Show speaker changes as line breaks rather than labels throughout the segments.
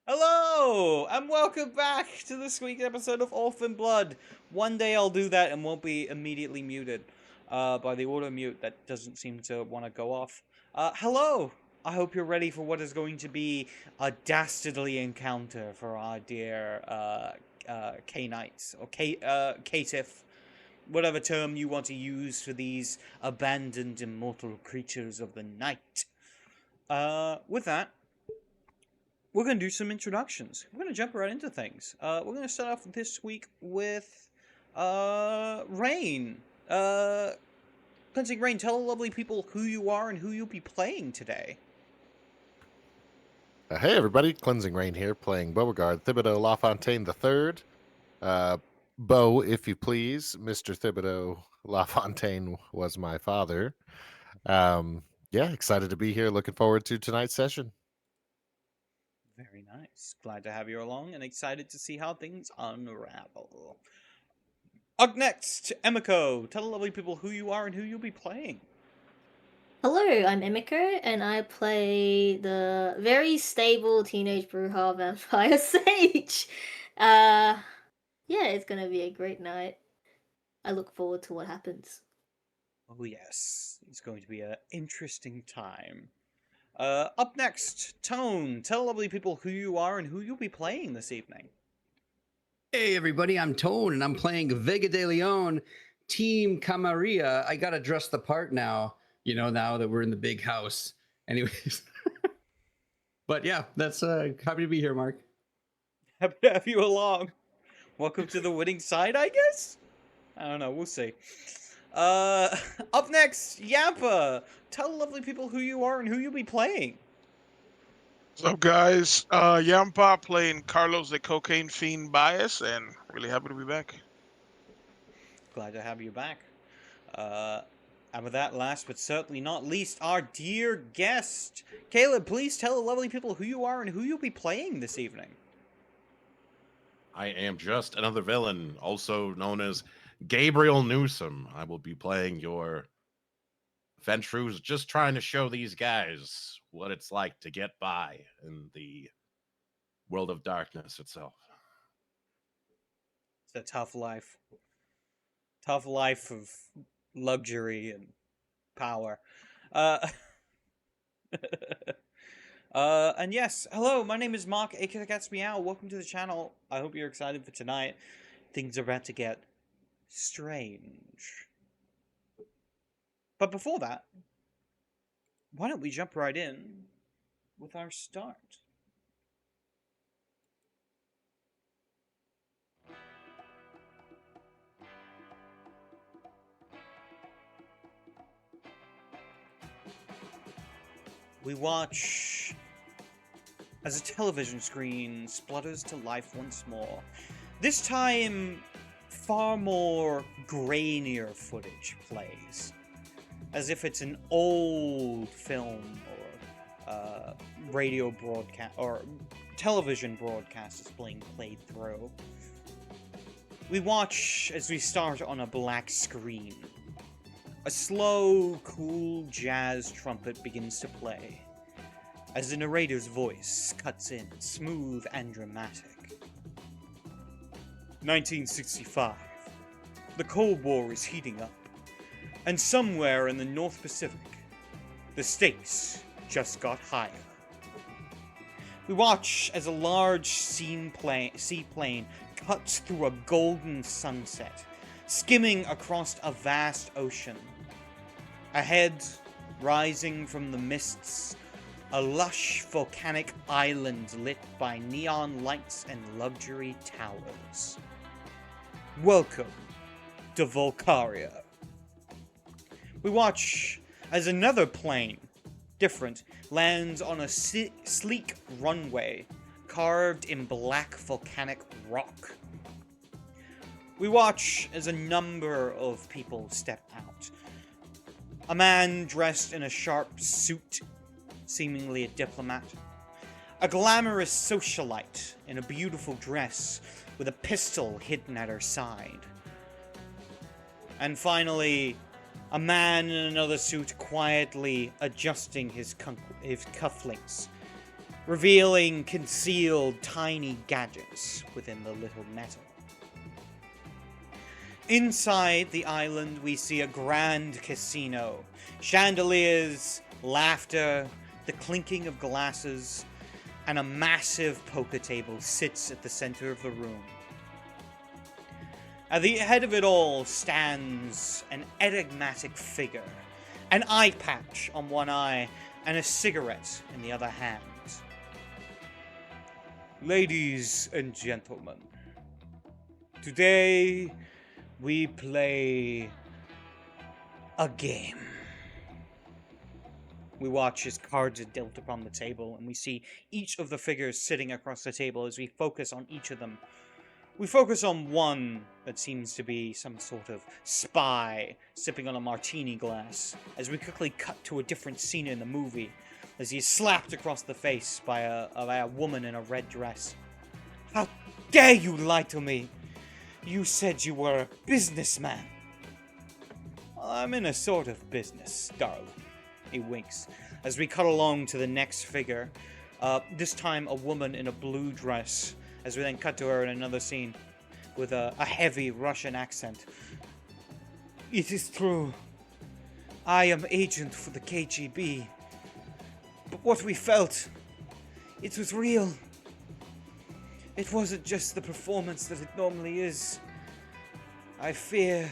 Hello, and welcome back to this week's episode of Orphaned Blood. One day I'll do that and won't be immediately muted by the auto mute that doesn't seem to want to go off. Hello, I hope you're ready for what is going to be a dastardly encounter for our dear K-Knights, or Caitiff, whatever term you want to use for these abandoned immortal creatures of the night. With that, we're going to do some introductions. We're going to jump right into things. We're going to start off this week with Rain. Cleansing Rain, tell the lovely people who you are and who you'll be playing today.
Hey everybody, Cleansing Rain here, playing Beauregard Thibodeau LaFontaine III. Beau, if you please. Mr. Thibodeau LaFontaine was my father. Yeah, excited to be here. Looking forward to tonight's session.
Very nice. Glad to have you along and excited to see how things unravel. Up next, Emiko. Tell the lovely people who you are and who you'll be playing.
Hello, I'm Emiko, and I play the very stable teenage Bruja vampire Sage. Yeah, it's gonna be a great night. I look forward to what happens.
Oh yes, it's going to be an interesting time. Up next, Tone. Tell lovely people who you are and who you'll be playing this evening.
Hey everybody, I'm Tone and I'm playing Vega de Leon, Team Camaria. I gotta dress the part now, now that we're in the big house. Anyways. But yeah, that's happy to be here, Mark.
Happy to have you along. Welcome to the winning side, I guess? I don't know, we'll see. Up next, Yampa. Tell lovely people who you are and who you'll be playing.
What's up, guys? Yampa playing Carlos the Cocaine Fiend Bias, and really happy to be back.
Glad to have you back. And with that, last but certainly not least, our dear guest. Caleb, please tell the lovely people who you are and who you'll be playing this evening.
I am just another villain, also known as Gabriel Newsom. I will be playing your Ventru's, just trying to show these guys what it's like to get by in the world of darkness itself.
It's a tough life. Tough life of luxury and power. And yes, hello, my name is Mark, aka TheCatsMeow. Welcome to the channel. I hope you're excited for tonight. Things are about to get strange. But before that, why don't we jump right in with our start? We watch as a television screen splutters to life once more. This time, far more grainier footage plays, as if it's an old film or radio broadcast or television broadcast is being played through. We watch as we start on a black screen. A slow, cool jazz trumpet begins to play, as the narrator's voice cuts in, smooth and dramatic. 1965. The Cold War is heating up, and somewhere in the North Pacific, the stakes just got higher. We watch as a large seaplane cuts through a golden sunset, skimming across a vast ocean. Ahead, rising from the mists, a lush volcanic island lit by neon lights and luxury towers. Welcome to Volcaria. We watch as another plane, different, lands on a sleek runway carved in black volcanic rock. We watch as a number of people step out. A man dressed in a sharp suit, seemingly a diplomat. A glamorous socialite in a beautiful dress with a pistol hidden at her side. And finally, a man in another suit quietly adjusting his cufflinks revealing concealed tiny gadgets within the little metal. Inside the island, we see a grand casino. Chandeliers, laughter, the clinking of glasses, and a massive poker table sits at the center of the room. At the head of it all stands an enigmatic figure, an eye patch on one eye, and a cigarette in the other hand. Ladies and gentlemen, today we play a game. We watch as cards are dealt upon the table, and we see each of the figures sitting across the table as we focus on each of them. We focus on one that seems to be some sort of spy sipping on a martini glass, as we quickly cut to a different scene in the movie, as he is slapped across the face by a woman in a red dress. How dare you lie to me? You said you were a businessman. Well, I'm in a sort of business, darling. He winks, as we cut along to the next figure. This time a woman in a blue dress, as we then cut to her in another scene with a heavy Russian accent. It is true. I am agent for the KGB. But what we felt, it was real. It wasn't just the performance that it normally is. I fear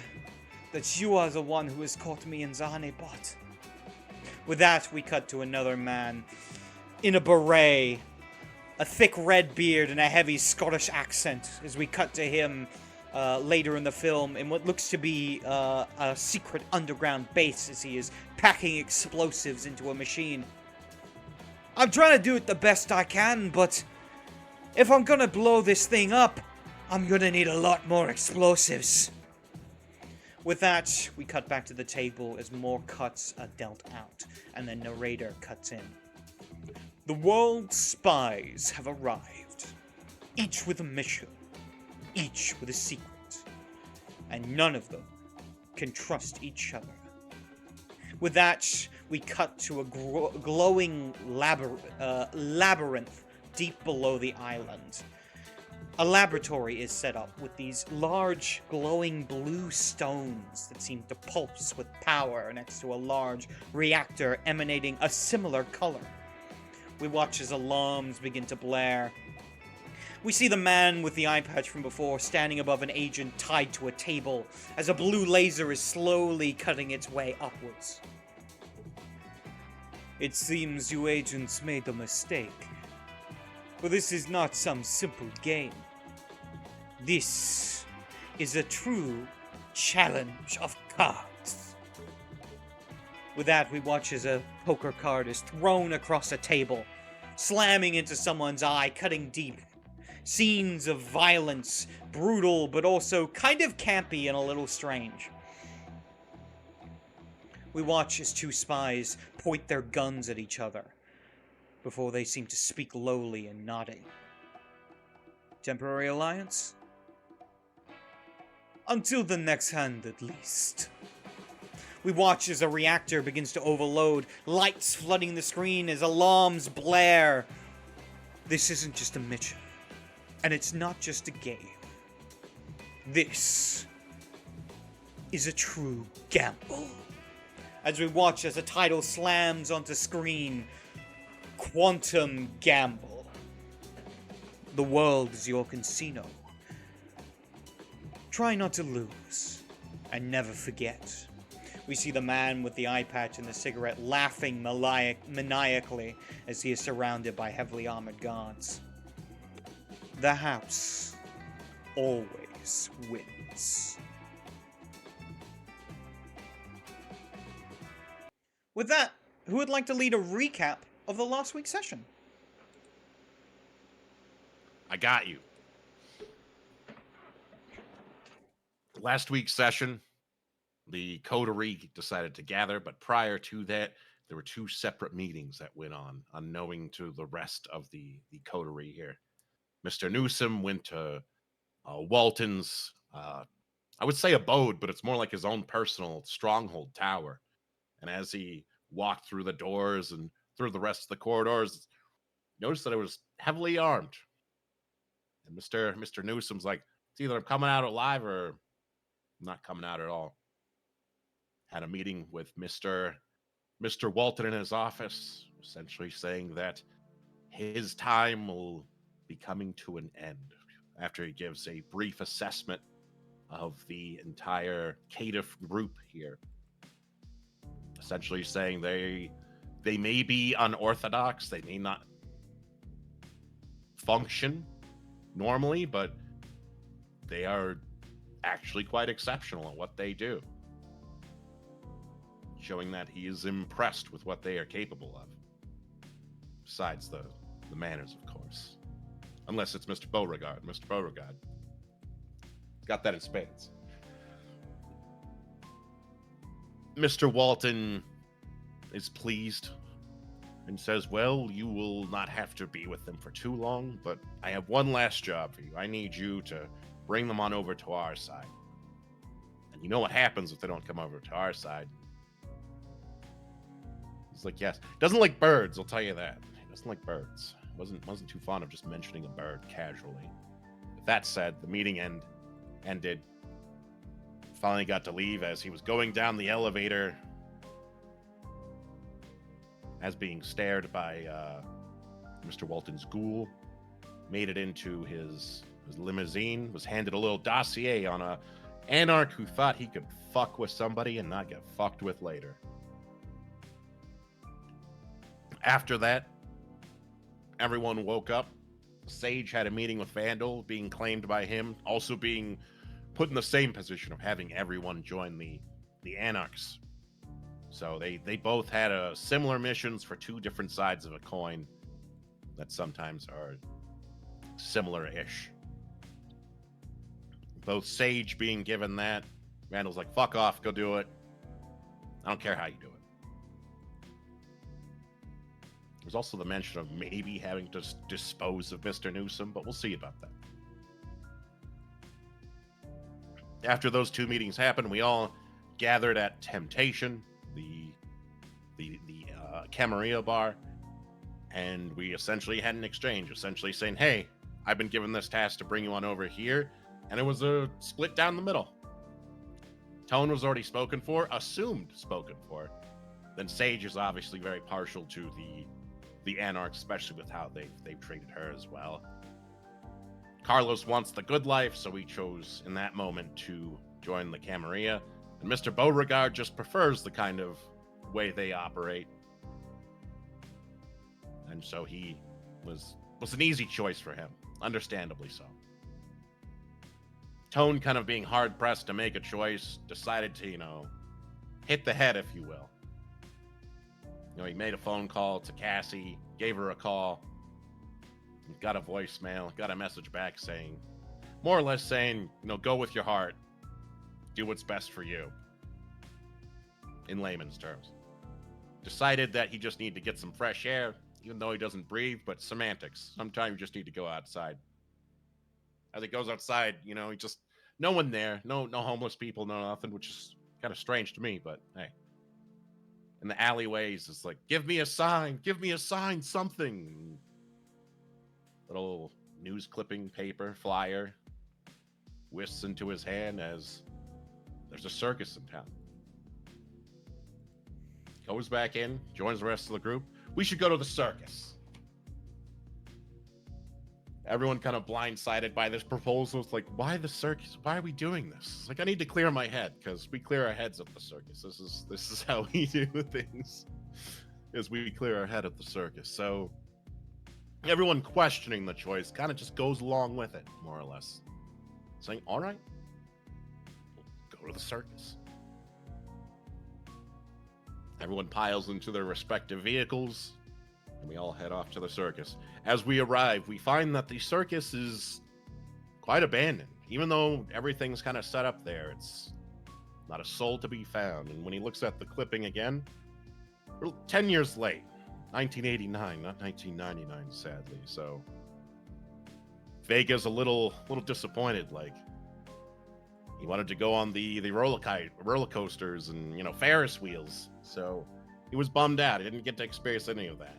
that you are the one who has caught me in the honeypot. With that, we cut to another man in a beret, a thick red beard, and a heavy Scottish accent, as we cut to him later in the film in what looks to be a secret underground base as he is packing explosives into a machine. I'm trying to do it the best I can, but if I'm gonna blow this thing up, I'm gonna need a lot more explosives. With that, we cut back to the table as more cuts are dealt out, and the narrator cuts in. The world's spies have arrived, each with a mission, each with a secret, and none of them can trust each other. With that, we cut to a glowing labyrinth deep below the island. A laboratory is set up with these large, glowing blue stones that seem to pulse with power next to a large reactor emanating a similar color. We watch as alarms begin to blare. We see the man with the eye patch from before standing above an agent tied to a table as a blue laser is slowly cutting its way upwards. It seems you agents made a mistake. But this is not some simple game. This is a true challenge of cards. With that, we watch as a poker card is thrown across a table, slamming into someone's eye, cutting deep. Scenes of violence, brutal, but also kind of campy and a little strange. We watch as two spies point their guns at each other, before they seem to speak lowly and nodding. Temporary alliance? Until the next hand, at least. We watch as a reactor begins to overload, lights flooding the screen as alarms blare. This isn't just a mission, and it's not just a game. This is a true gamble. As we watch as a title slams onto screen, Quantum Gamble. The world is your casino. Try not to lose, and never forget. We see the man with the eye patch and the cigarette laughing maniacally as he is surrounded by heavily armored guards. The house always wins. With that, who would like to lead a recap of the last week's session?
I got you. Last week's session, the coterie decided to gather, but prior to that, there were two separate meetings that went on, unknowing to the rest of the coterie here. Mr. Newsom went to Walton's, I would say abode, but it's more like his own personal stronghold tower. And as he walked through the doors and through the rest of the corridors, noticed that it was heavily armed. And Mr. Newsom's like, it's either I'm coming out alive or I'm not coming out at all. Had a meeting with Mr. Walton in his office, essentially saying that his time will be coming to an end after he gives a brief assessment of the entire Caitiff group here. Essentially saying they may be unorthodox, they may not function normally, but they are actually quite exceptional at what they do. Showing that he is impressed with what they are capable of. Besides the manners, of course. Unless it's Mr. Beauregard. Mr. Beauregard got that in spades. Mr. Walton is pleased and says, well, you will not have to be with them for too long, but I have one last job for you. I need you to bring them on over to our side. And you know what happens if they don't come over to our side. He's like, yes. Doesn't like birds, I'll tell you that. He doesn't like birds. Wasn't too fond of just mentioning a bird casually. With that said, the meeting ended. Finally got to leave as he was going down the elevator as being stared by Mr. Walton's ghoul. Made it into his limousine, was handed a little dossier on a anarch who thought he could fuck with somebody and not get fucked with later. After that, everyone woke up. Sage had a meeting with Vandal, being claimed by him, also being put in the same position of having everyone join the Anarchs. So they both had similar missions for two different sides of a coin that sometimes are similar-ish. Both Sage being given that, Vandal's like, fuck off, go do it. I don't care how you do it. There's also the mention of maybe having to dispose of Mr. Newsom, but we'll see about that. After those two meetings happened, we all gathered at Temptation, the Camarilla bar, and we essentially had an exchange, essentially saying, hey, I've been given this task to bring you on over here, and it was a split down the middle. Tone was already assumed spoken for. Then Sage is obviously very partial to the Anarchs, especially with how they've treated her as well. Carlos wants the good life, so he chose in that moment to join the Camarilla. And Mr. Beauregard just prefers the kind of way they operate. And so he was an easy choice for him, understandably so. Tone, kind of being hard-pressed to make a choice, decided to, hit the head, if you will. He made a phone call to Cassie, gave her a call, got a voicemail, got a message back saying, more or less saying, go with your heart, do what's best for you, in layman's terms. Decided that he just needed to get some fresh air, even though he doesn't breathe, but semantics. Sometimes you just need to go outside. As he goes outside, he just, no one there, no homeless people, no nothing, which is kind of strange to me, but hey. In the alleyways, it's like, give me a sign, something. Little news clipping paper, flyer, whisks into his hand as there's a circus in town. Goes back in, joins the rest of the group. We should go to the circus. Everyone kind of blindsided by this proposal. It's like, why the circus? Why are we doing this? It's like, I need to clear my head, because we clear our heads at the circus. This is how we do things, is we clear our head at the circus. So everyone questioning the choice kind of just goes along with it, more or less. Saying, all right, we'll go to the circus. Everyone piles into their respective vehicles, and we all head off to the circus. As we arrive, we find that the circus is quite abandoned. Even though everything's kind of set up there, it's not a soul to be found. And when he looks at the clipping again, we're 10 years late. 1989, not 1999, sadly. So Vega's a little disappointed. Like, he wanted to go on the roller coasters and Ferris wheels. So he was bummed out. He didn't get to experience any of that.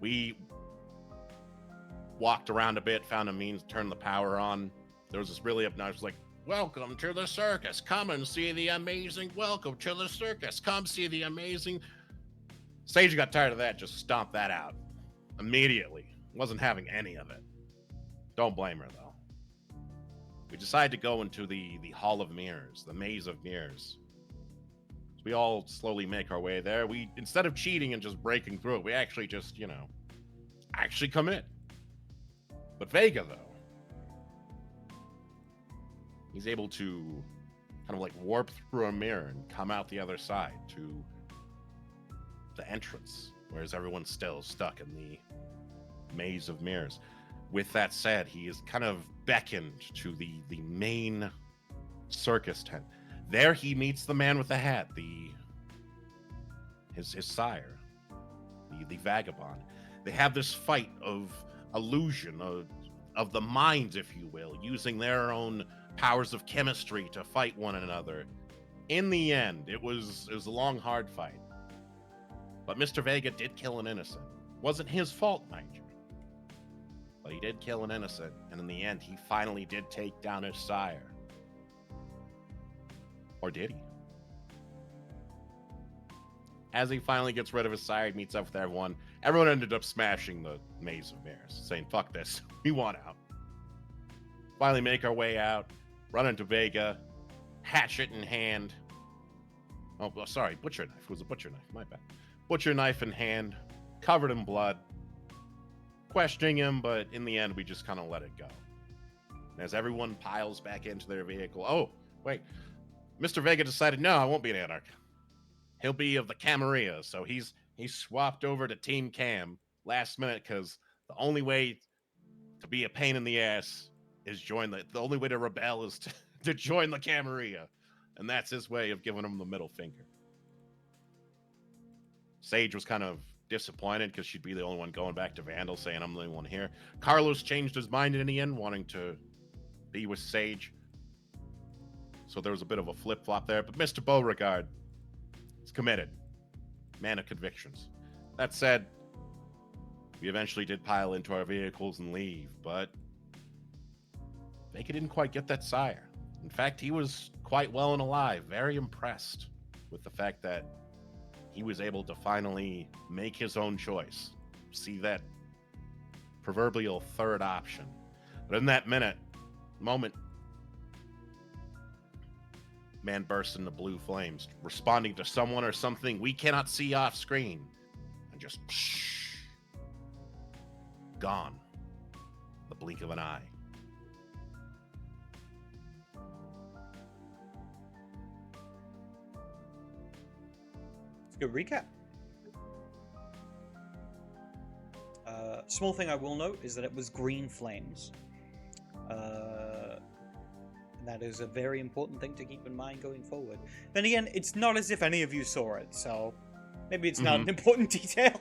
We walked around a bit, found a means to turn the power on. There was this really obnoxious, like, welcome to the circus. Come and see the amazing. Welcome to the circus. Come see the amazing. Sage got tired of that, just stomped that out immediately. Wasn't having any of it. Don't blame her, though. We decided to go into the Hall of Mirrors, the Maze of Mirrors. So we all slowly make our way there. We, instead of cheating and just breaking through it, we actually just, actually come in. But Vega, though, he's able to kind of like warp through a mirror and come out the other side to the entrance, whereas everyone's still stuck in the Maze of Mirrors. With that said, he is kind of beckoned to the main circus tent. There he meets the man with the hat, his sire, the vagabond. They have this fight of illusion, of the minds, if you will, using their own powers of chemistry to fight one another. In the end, it was a long, hard fight. But Mr. Vega did kill an innocent. Wasn't his fault, mind you. But he did kill an innocent, and in the end, he finally did take down his sire. Or did he? As he finally gets rid of his sire, he meets up with everyone. Everyone ended up smashing the Maze of Mirrors, saying, fuck this, we want out. Finally make our way out, run into Vega, hatchet in hand. Oh, sorry, butcher knife. It was a butcher knife, my bad. Butcher knife in hand, covered in blood. Questioning him, but in the end, we just kind of let it go. And as everyone piles back into their vehicle, oh, wait. Mr. Vega decided, no, I won't be an Anarch. He'll be of the Camarilla, so he's swapped over to Team Cam last minute, because the only way to be a pain in the ass is the only way to rebel is to join the Camarilla. And that's his way of giving him the middle finger. Sage was kind of disappointed because she'd be the only one going back to Vandal, saying I'm the only one here. Carlos changed his mind in the end, wanting to be with Sage. So there was a bit of a flip-flop there. But Mr. Beauregard is committed. Man of convictions. That said, we eventually did pile into our vehicles and leave, but Vega didn't quite get that sire. In fact, he was quite well and alive, very impressed with the fact that he was able to finally make his own choice. See that proverbial third option. But in that moment, man bursts into blue flames, responding to someone or something we cannot see off screen. And just gone. The blink of an eye.
Good recap. Small thing I will note is that it was green flames. That is a very important thing to keep in mind going forward. Then again, it's not as if any of you saw it, so maybe it's not an important detail.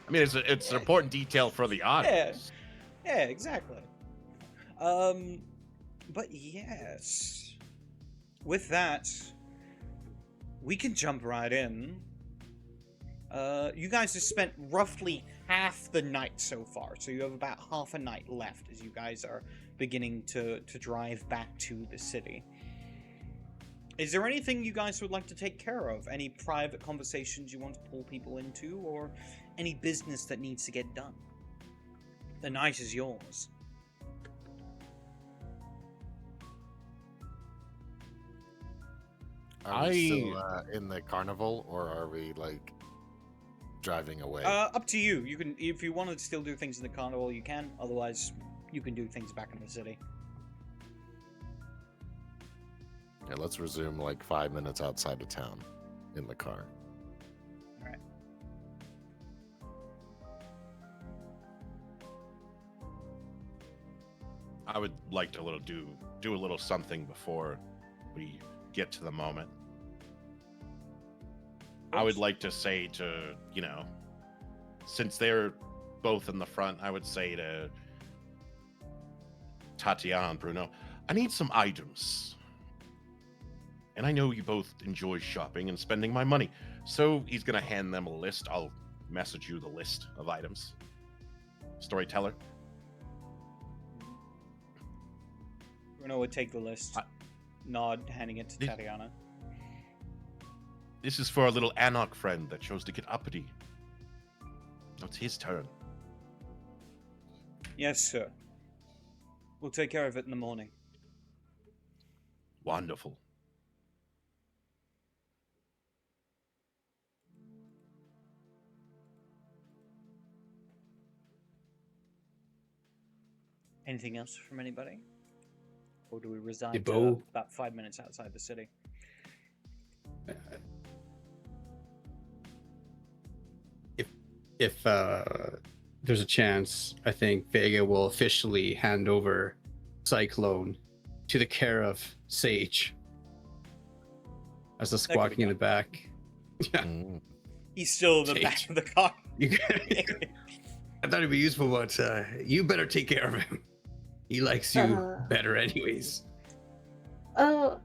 I mean, it's an important detail for the audience.
Yeah, exactly. But yes, with that, we can jump right in. You guys have spent roughly half the night so far, so you have about half a night left as you guys are beginning to drive back to the city. Is there anything you guys would like to take care of? Any private conversations you want to pull people into, or any business that needs to get done? The night is yours.
Are we still in the carnival, or are we like driving away?
Up to you. You can, if you want to still do things in the carnival, you can. Otherwise, you can do things back in the city.
Yeah, let's resume like 5 minutes outside of town in the car.
All right.
I would like to do a little something before we get to the moment. I would like to say to, since they're both in the front, I would say to Tatiana and Bruno, I need some items. And I know you both enjoy shopping and spending my money. So he's going to hand them a list. I'll message you the list of items. Storyteller.
Bruno would take the list, nod, handing it to
This-
Tatiana.
This is for a little Anarch friend that chose to get uppity. Now it's his turn.
Yes, sir. We'll take care of it in the morning.
Wonderful.
Anything else from anybody? Or do we resign
Hey,
to
Bo.
about 5 minutes outside the city?
If there's a chance, I think Vega will officially hand over Cyclone to the care of Sage. As the
could be
squawking in the
done.
back. Yeah,
Mm.
He's still in the
Sage.
back of the car.
I thought it'd be useful, but you better take care of him. He likes you better, anyways.
Oh,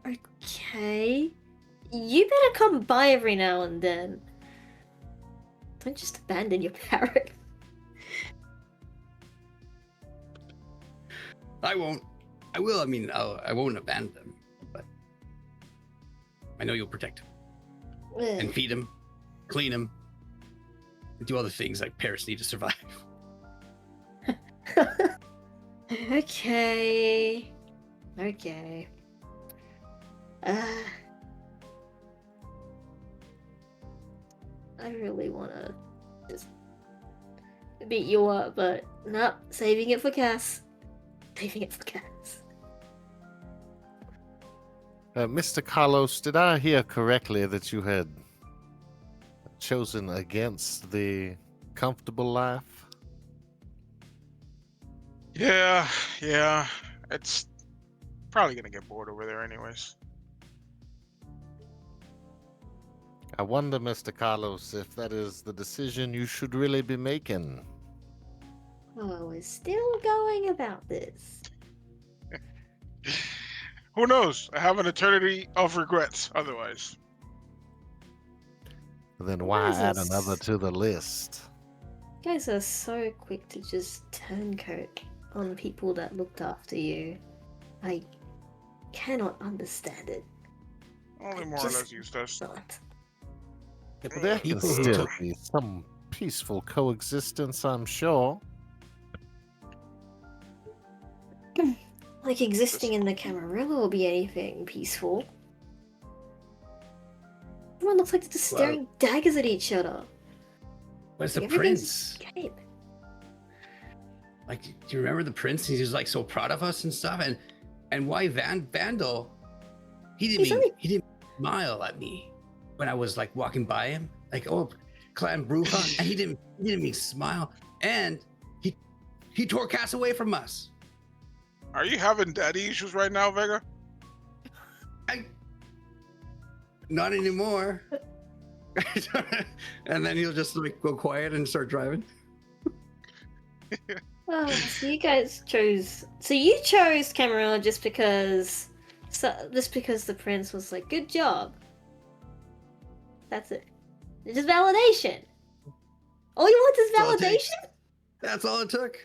okay. You better come by every now and then. Don't just abandon your parrot.
I won't. I will. I mean, I won't abandon him, but I know you'll protect him and feed him, clean him, and do all the things like parrots need to survive.
Okay. Okay. I really wanna just beat you up, but nope, saving it for Cass. Saving it for Cass.
Mr. Carlos, did I hear correctly that you had chosen against the comfortable life?
Yeah. It's probably gonna get bored over there, anyways.
I wonder, Mr. Carlos, if that is the decision you should really be making.
Oh, we're still going about this.
Who knows? I have an eternity of regrets. Otherwise,
Then why add
Jesus.
another to the list?
You guys are so quick to just turncoat on people that looked after you. I cannot understand it.
only more or
Just-
less used us.
Not.
There can
People who
still
took-
be some peaceful coexistence, I'm sure.
Like existing in the Camarilla will be anything peaceful. Everyone looks like they're just staring daggers at each other.
Where's the
Everything's
prince?
game.
Like, do you remember the prince? He was like so proud of us and stuff. And why Vandal? He didn't smile at me when I was like walking by him. Like, oh, Clan Bruja, and he didn't even smile. And he tore Cass away from us.
Are you having daddy issues right now, Vega?
Not anymore. And then he'll just like go quiet and start driving.
Oh, so you guys chose. So you chose Camarilla just because the prince was like, "Good job." That's it. It's just validation. All you want
That's all it
is
takes.
validation.
That's all it took.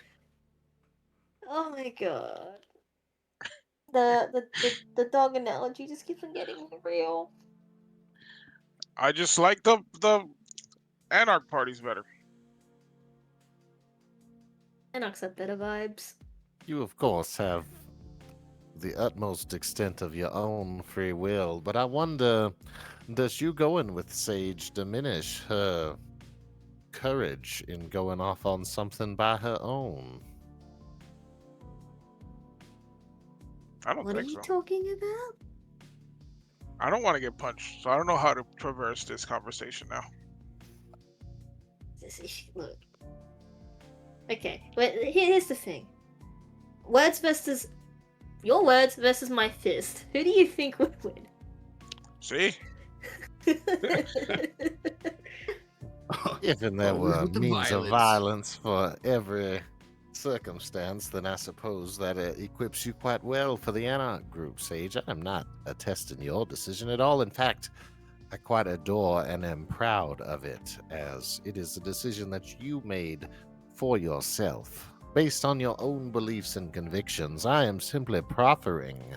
Oh my god. The dog analogy just keeps on getting real.
I just like the Anarch parties better.
Enoch's have better vibes.
You, of course, have the utmost extent of your own free will, but I wonder, does you going with Sage diminish her courage in going off on something by her own?
I don't
What are
think
you
so.
talking about?
I don't want to get punched, so I don't know how to traverse this conversation now.
Look. Okay, but here's the thing. Words versus your words versus my fist. Who do you think would win?
See?
If there
Oh,
were
with the
means of
violence.
violence for every circumstance, then I suppose that equips you quite well for the Anarch group, Sage. I am not attesting your decision at all. In fact, I quite adore and am proud of it, as it is a decision that you made for yourself. Based on your own beliefs and convictions, I am simply proffering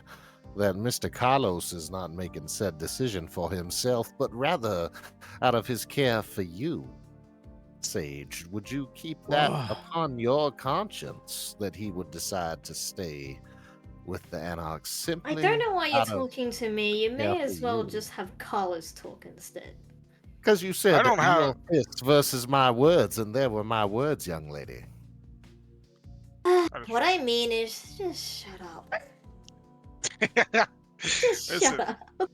that Mr. Carlos is not making said decision for himself, but rather out of his care for you. Sage, would you keep that
Whoa.
upon your conscience that he would decide to stay with the Anarchs simply
I don't know why you're
out of
talking to me. You may
care
as
for
well
you?
just have Carlos talk instead.
Because you said
I don't have-
your fists versus my words, and there were my words, young lady.
What I mean is, just shut up. Just
Listen,
shut up.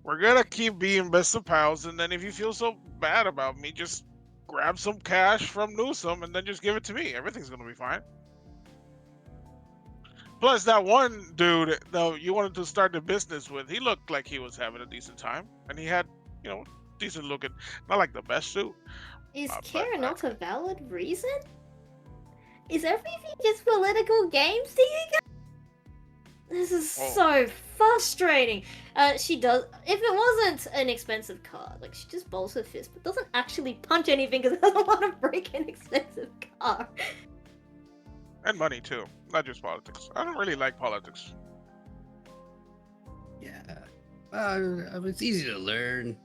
we're gonna keep being best of pals, and then if you feel so bad about me, just grab some cash from Newsom and then just give it to me. Everything's gonna be fine. Plus, that one dude though you wanted to start the business with, he looked like he was having a decent time, and he had, decent looking, not like the best suit.
Is
but,
care not a valid reason? Is everything just political games to you guys? This is
Oh.
so frustrating. She does. If it wasn't an expensive car, like she just bowls her fist, but doesn't actually punch anything because doesn't want to break an expensive car.
And money too, not just politics. I don't really like politics.
Yeah. It's easy to learn.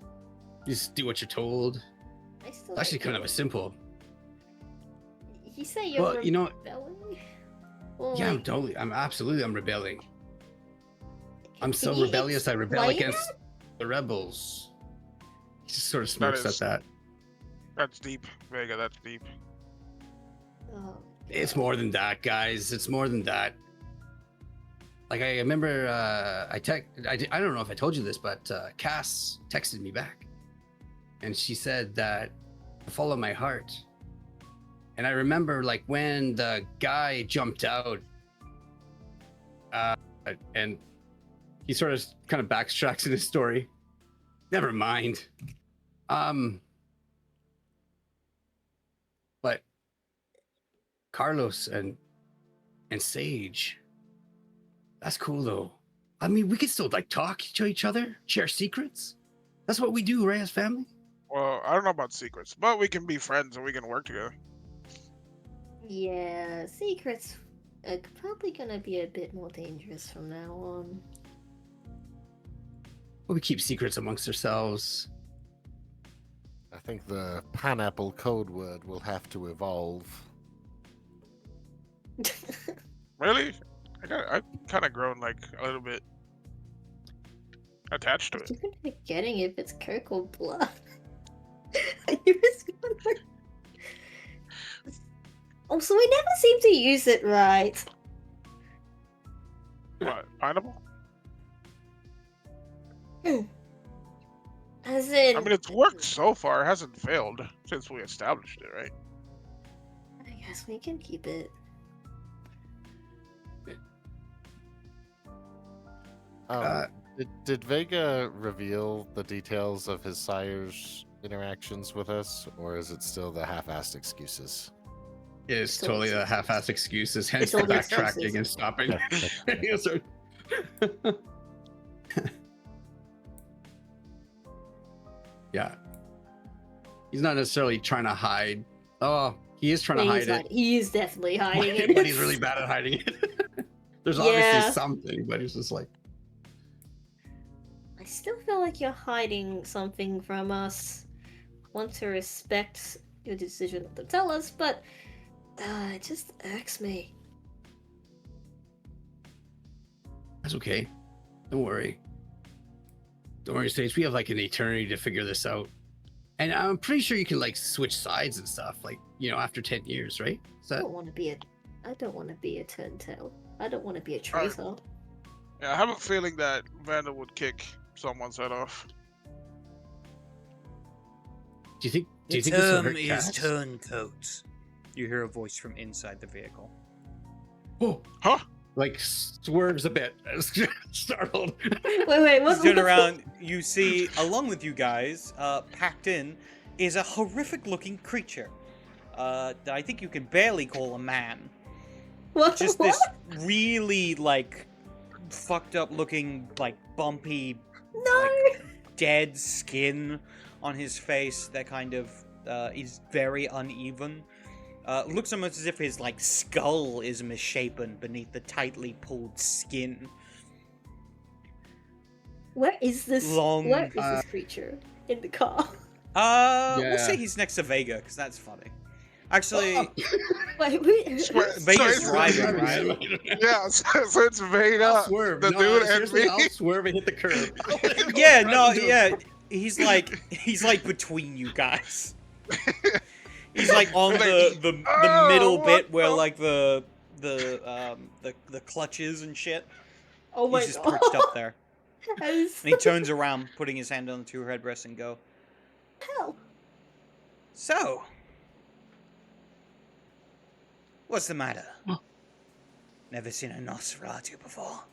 Just do what you're told.
I still
It's actually kind of a simple.
You say you're
Well, you know-
rebelling? Or
Yeah,
like,
I'm rebelling. I'm so
can you
rebellious, I rebel
explain
against the rebels. He just sort of
That
smirks
is-
at that.
That's deep, Vega. That's deep.
Oh,
It's more than that, guys. It's more than that. Like, I remember, I don't know if I told you this, but Cass texted me back. And she said that to follow my heart. And I remember, like, when the guy jumped out, and he sort of kind of backtracks in his story. Never mind. But Carlos and Sage, that's cool though. I mean, we could still like talk to each other, share secrets. That's what we do, right, as family?
Well, I don't know about secrets, but we can be friends and we can work together.
yeah, secrets are probably gonna be a bit more dangerous from now on.
Well, we keep secrets amongst ourselves.
I think the pineapple code word will have to evolve.
Really? I've kind of grown like a little bit attached to it.
You're gonna be getting if it's Coke or blood. You just gonna- Also, we never seem to use it right.
What? Pineapple?
As in,
I mean, it's worked so far. It hasn't failed since we established it, right?
I guess we can keep it.
Did Vega reveal the details of his sire's interactions with us, or is it still the half-assed excuses?
It's
It's all
totally the
excuses.
half-assed excuses, hence
It's
the
all the
backtracking
excuses.
and stopping. Yes, sir. Yeah. He's not necessarily trying to hide. Oh, he is trying to hide it.
He is definitely hiding it.
But he's really bad at hiding it. There's
Yeah.
obviously something, but he's just like,
I still feel like you're hiding something from us. I want to respect your decision to tell us, but it just irks me.
that's okay. Don't worry. Don't worry, Sage. We have like an eternity to figure this out. And I'm pretty sure you can like switch sides and stuff, like, after 10 years, right? Is
I
that
don't want to be a turntail. I don't want to be a traitor.
Yeah, I have a feeling that Vandal would kick someone's head off.
do you think
The
this will
term
hurt
is
Cass?
turncoat. You hear a voice from inside the vehicle.
Oh,
Huh?
like swerves a bit, startled.
Wait,
You
what's
turn around, you see, along with you guys, packed in, is a horrific-looking creature. I think you can barely call a man.
What?
Just
What?
this really, fucked up-looking, bumpy,
No!
dead skin on his face that kind of is very uneven. Looks almost as if his like skull is misshapen beneath the tightly pulled skin.
Where is this?
Long-
Where is this creature in the car?
We'll say
Yeah.
he's next to Vega because that's funny. Actually,
Wait, wait.
Swear-
Vega's
so
driving,
Driving,
right?
Yeah, so it's
I'll
Vega,
swerve.
the
No,
dude, and
seriously,
me.
I'll swerve and hit the curb.
Yeah, no, yeah. He's like between you guys. He's like on the
Oh,
middle
what
bit where
the-
like the clutches and shit.
Oh my
He's just
god.
perched up there.
That is
And he turns around, putting his hand on the two headrests, and go,
hell.
"So, what's the matter? Never seen a Nosferatu before."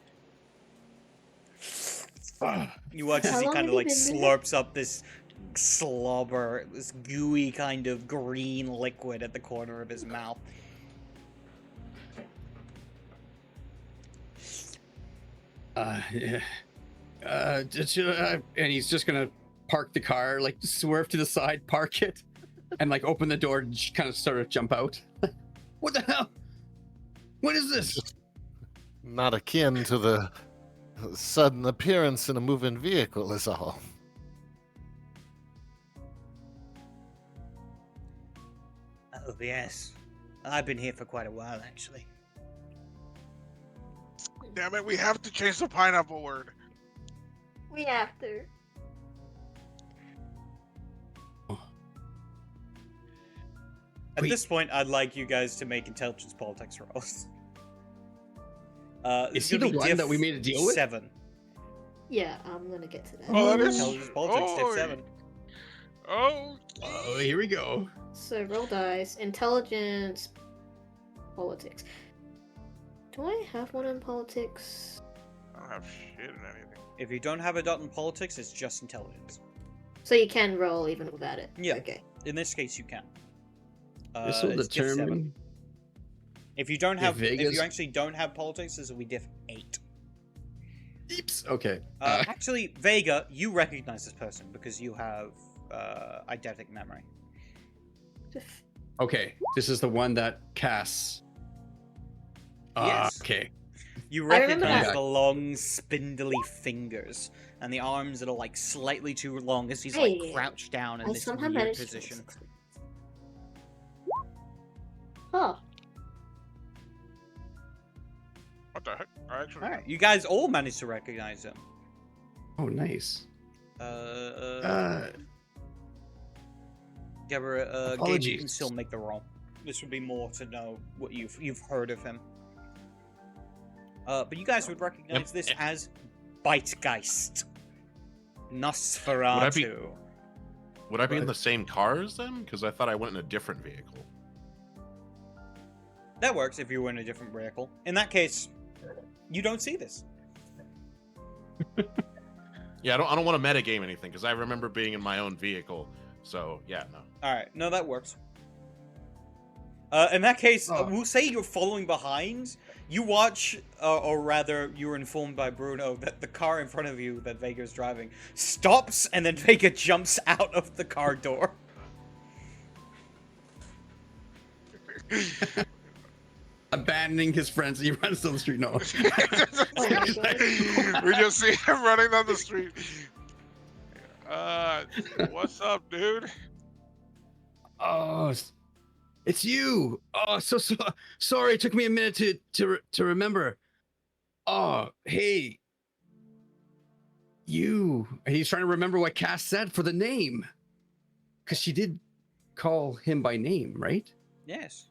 You watch as
How
he
long
kind of
have
like
you been there?
slurps up this slobber, this gooey kind of green liquid at the corner of his mouth.
Yeah. And he's just gonna park the car, like swerve to the side, park it, and like open the door and just kind of sort of jump out. What the hell? What is this?
Not akin to the sudden appearance in a moving vehicle is all.
Oh, yes. I've been here for quite a while, actually.
Damn it, we have to change the pineapple word.
We have to.
At
Wait.
this point, I'd like you guys to make intelligence politics rolls.
Is he the one that we made a deal with?
7.
Yeah, I'm gonna get to that.
Oh, that is-
Intelligence politics, diff
Oh,
7.
Oh,
Oh, here we go.
So roll dice, intelligence, politics. Do I have one in politics?
I don't have shit in anything.
If you don't have a dot in politics, it's just intelligence.
So you can roll even without it.
Yeah.
Okay.
In this case, you can.
This will
it's diff 7.
determine.
If you don't
if
have, if
Vegas-
you actually don't have politics, this will be diff 8.
Eeps. Okay.
Actually, Vega, you recognize this person because you have eidetic memory.
Okay. This is the one that casts.
Yes.
Okay.
You
I remember
recognize
that.
the long, spindly fingers and the arms that are like slightly too long as he's
Hey,
like crouched down in
I
this
somehow
weird
managed to.
position.
Huh.
What the heck? I actually.
All right, you guys all managed to recognize him.
Oh, nice.
Deborah, Gabe, you can
apologies.
still make the roll. This would be more to know what you've heard of him. But you guys would recognize this as Bitegeist. Nosferatu.
Would I be in
Right.
the same car as them? Because I thought I went in a different vehicle.
That works if you were in a different vehicle. In that case, you don't see this.
Yeah, I don't want to metagame anything because I remember being in my own vehicle. So yeah, no.
Alright, no, that works. In that case,
Oh.
we'll say you're following behind. You watch, or rather, you're informed by Bruno that the car in front of you that Vega's driving stops, and then Vega jumps out of the car door.
Abandoning his friends, he runs down the street. No.
Oh my God.
We just see him running down the street. What's up, dude?
Oh, it's you. Oh, so sorry. It took me a minute to remember. Oh, hey, you. And he's trying to remember what Cass said for the name, because she did call him by name, right?
Yes.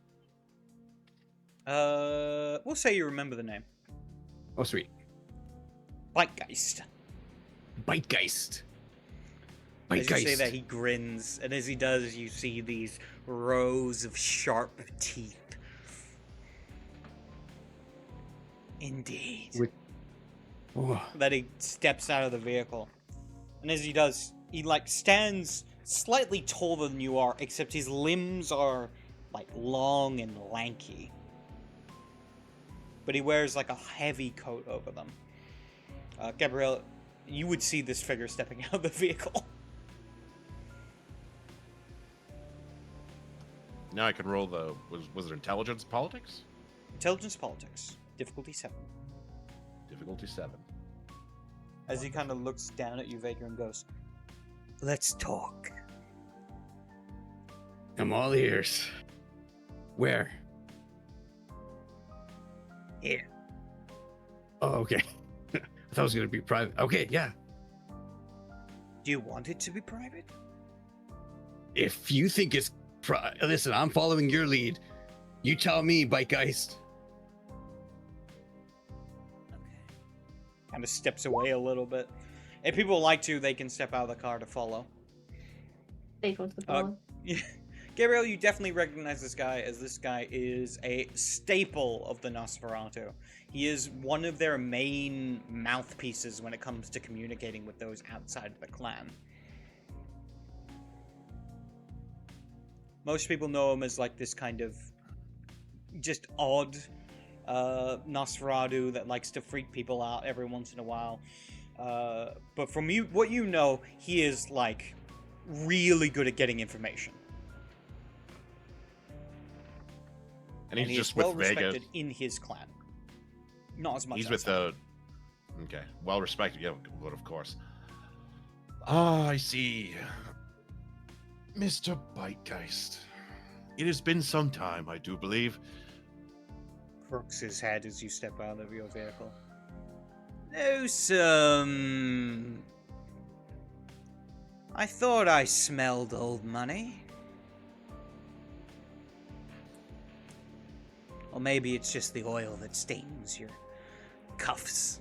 We'll say you remember the name.
Oh, sweet.
Bitegeist.
Bitegeist.
As you say
Bitegeist.
that, he grins, and as he does, you see these rows of sharp teeth. Indeed.
Oh,
That he steps out of the vehicle. And as he does, he like stands slightly taller than you are, except his limbs are like long and lanky. But he wears like a heavy coat over them. Gabrielle, You would see this figure stepping out of the vehicle.
Now I can roll the was it intelligence politics?
Intelligence politics. Difficulty 7.
Difficulty 7.
As he kind of looks down at you, Vega, and goes, "Let's talk."
I'm all ears. Where?
Here.
Oh, okay. I thought it was going to be private. Okay, yeah.
Do you want it to be private?
If you think it's listen, I'm following your lead. You tell me, Bike Geist.
Okay. Kind of steps away a little bit. If people like to, they can step out of the car to follow.
Take one to the ball.
Gabriel, you definitely recognize this guy, as this guy is a staple of the Nosferatu. He is one of their main mouthpieces when it comes to communicating with those outside of the clan. Most people know him as like this kind of just odd Nosferatu that likes to freak people out every once in a while. But from what you know, he is like really good at getting information.
And he's
he
just
is
with
well
Vega.
respected in his clan. Not as much.
He's with
outside.
the. Okay, well respected. Yeah, but of course. Ah, I see. Mr. Bitegeist. It has been some time, I do believe.
Crooks his head as you step out of your vehicle. No, some. I thought I smelled old money. Or maybe it's just the oil that stains your cuffs.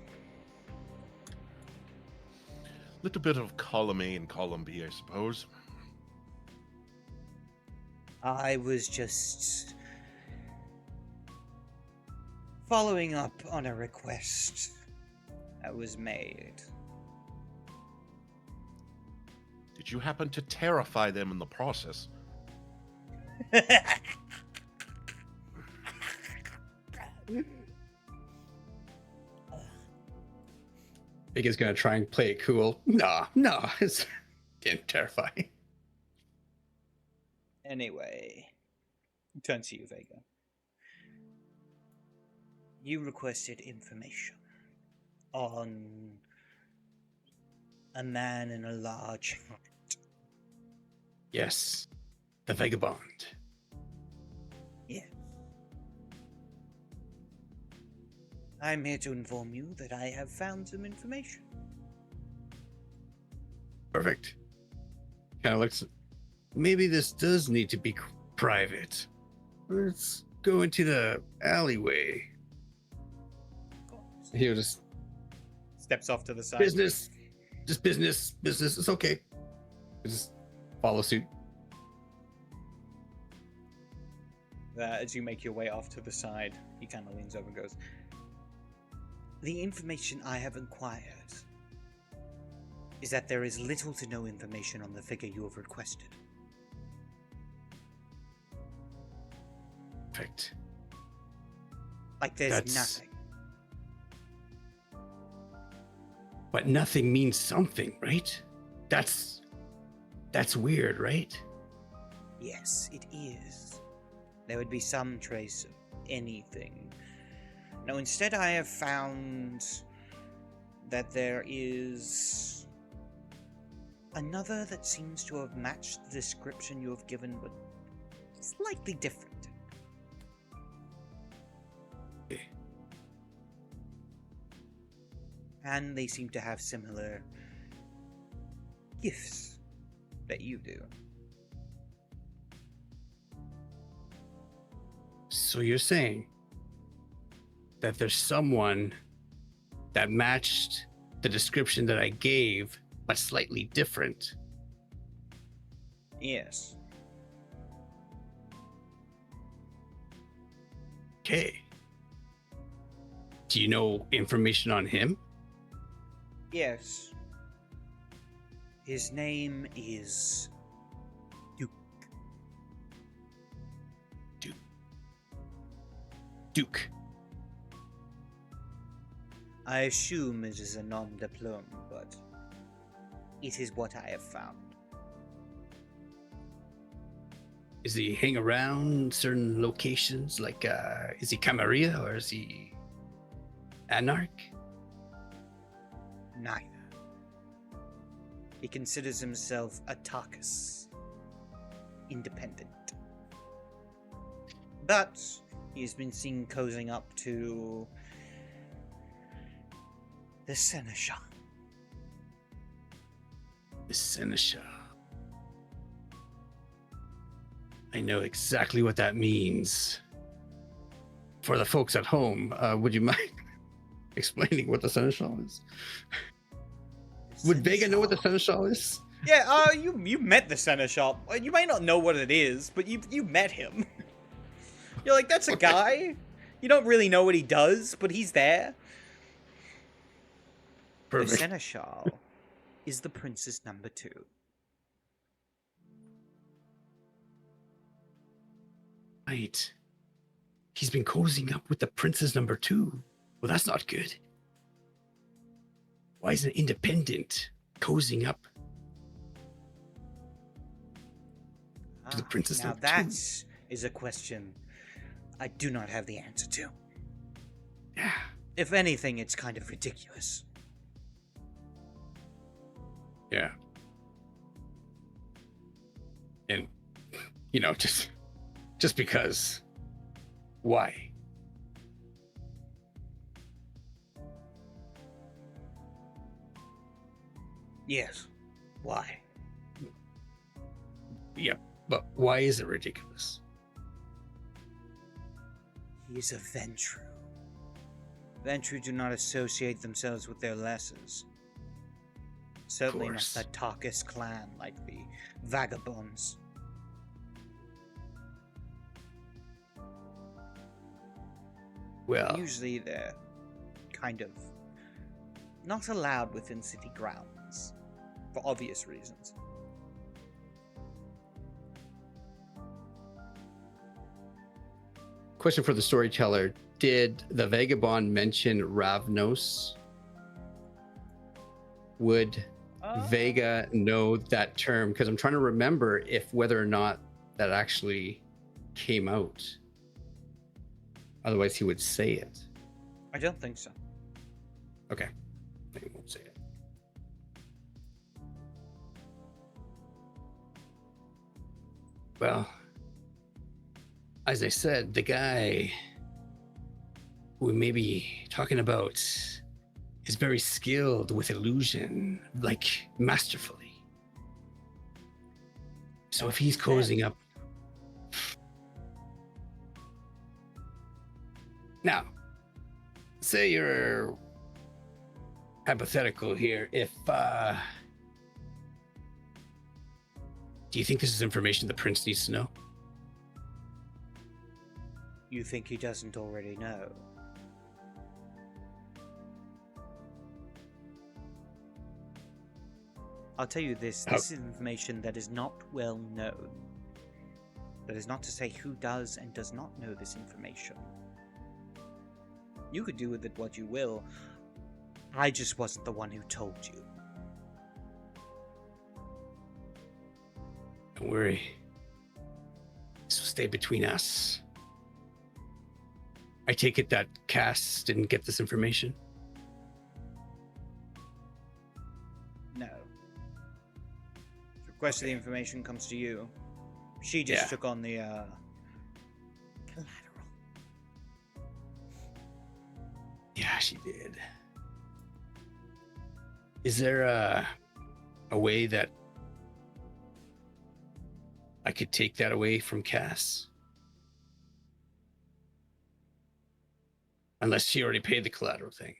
Little bit of column A and column B, I suppose.
I was just following up on a request that was made.
Did you happen to terrify them in the process?
Vega's gonna try and play it cool. No, it's damn terrifying.
Anyway, turn to you, Vega. You requested information on a man in a large hat.
Yes, the vagabond.
Yes. I'm here to inform you that I have found some information.
Perfect. Kind of looks. Maybe this does need to be private. Let's go into the alleyway. He'll just
Steps off to the side.
business, just business. It's okay. Just follow suit.
As you make your way off to the side, he kind of leans over and goes, "The information I have inquired is that there is little to no information on the figure you have requested.
Perfect.
Like there's
That's-
nothing.
But nothing means something, right? That's weird, right?
Yes, it is. There would be some trace of anything. No, instead I have found that there is another that seems to have matched the description you have given, but slightly different. And they seem to have similar gifts that you do.
So you're saying that there's someone that matched the description that I gave, but slightly different.
Yes.
Okay. Do you know information on him?
Yes. His name is
Duke.
I assume it is a nom de plume, but it is what I have found.
Does he hang around certain locations? Like, is he Camarilla or is he Anarch?
Neither. He considers himself a Tarkus, independent. But he's been seen cozying up to the Seneschal.
The Seneschal. I know exactly what that means. For the folks at home, would you mind explaining what the Seneschal is? Would Vega know what the Seneschal is?
Yeah, you met the Seneschal. You might not know what it is, but you met him. You're like, that's a guy. You don't really know what he does, but he's there.
Perfect.
The Seneschal is the Princess number 2.
Right. He's been cozying up with the Princess number 2. Well, that's not good. Why is an independent cozying up to the Princess
Now
number 2?
that is a question I do not have the answer to.
Yeah.
If anything, it's kind of ridiculous.
Yeah. And, just because. Why?
Yes. Why?
Yeah, but why is it ridiculous?
He is a Ventru. Ventru do not associate themselves with their lessers. Certainly not
course.
the Tarkus clan like the Vagabonds.
Well,
Usually they're kind of not allowed within city grounds, for obvious reasons.
question for the storyteller. Did the Vagabond mention Ravnos? Would Vega know that term? Because I'm trying to remember if whether or not that actually came out. Otherwise, he would say it.
I don't think so.
Okay. He won't say it. Well, as I said, the guy who we may be talking about is very skilled with illusion, like masterfully. So if he's cozying up. Now, say you're hypothetical here. If do you think this is information the prince needs to know?
You think he doesn't already know? I'll tell you this, this is information that is not well known. That is not to say who does and does not know this information. You could do with it what you will. I just wasn't the one who told you.
Don't worry. This will stay between us. I take it that Cass didn't get this information?
No. The request of the information comes to you. She just
Yeah.
took on the collateral.
Yeah, she did. Is there a way that I could take that away from Cass? Unless she already paid the collateral thing.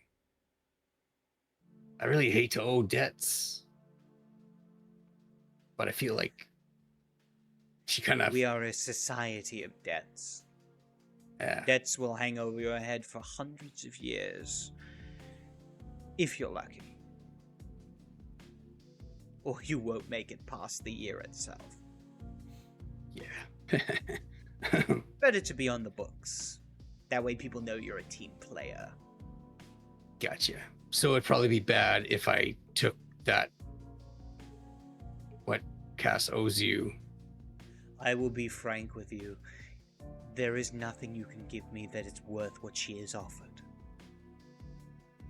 I really hate to owe debts. But I feel like she kind of...
We are a society of debts.
Yeah.
Debts will hang over your head for hundreds of years. If you're lucky. Or you won't make it past the year itself.
Yeah.
Better to be on the books. That way people know you're a team player.
Gotcha. So it'd probably be bad if I took that. What Cass owes you.
I will be frank with you. There is nothing you can give me that is worth what she has offered.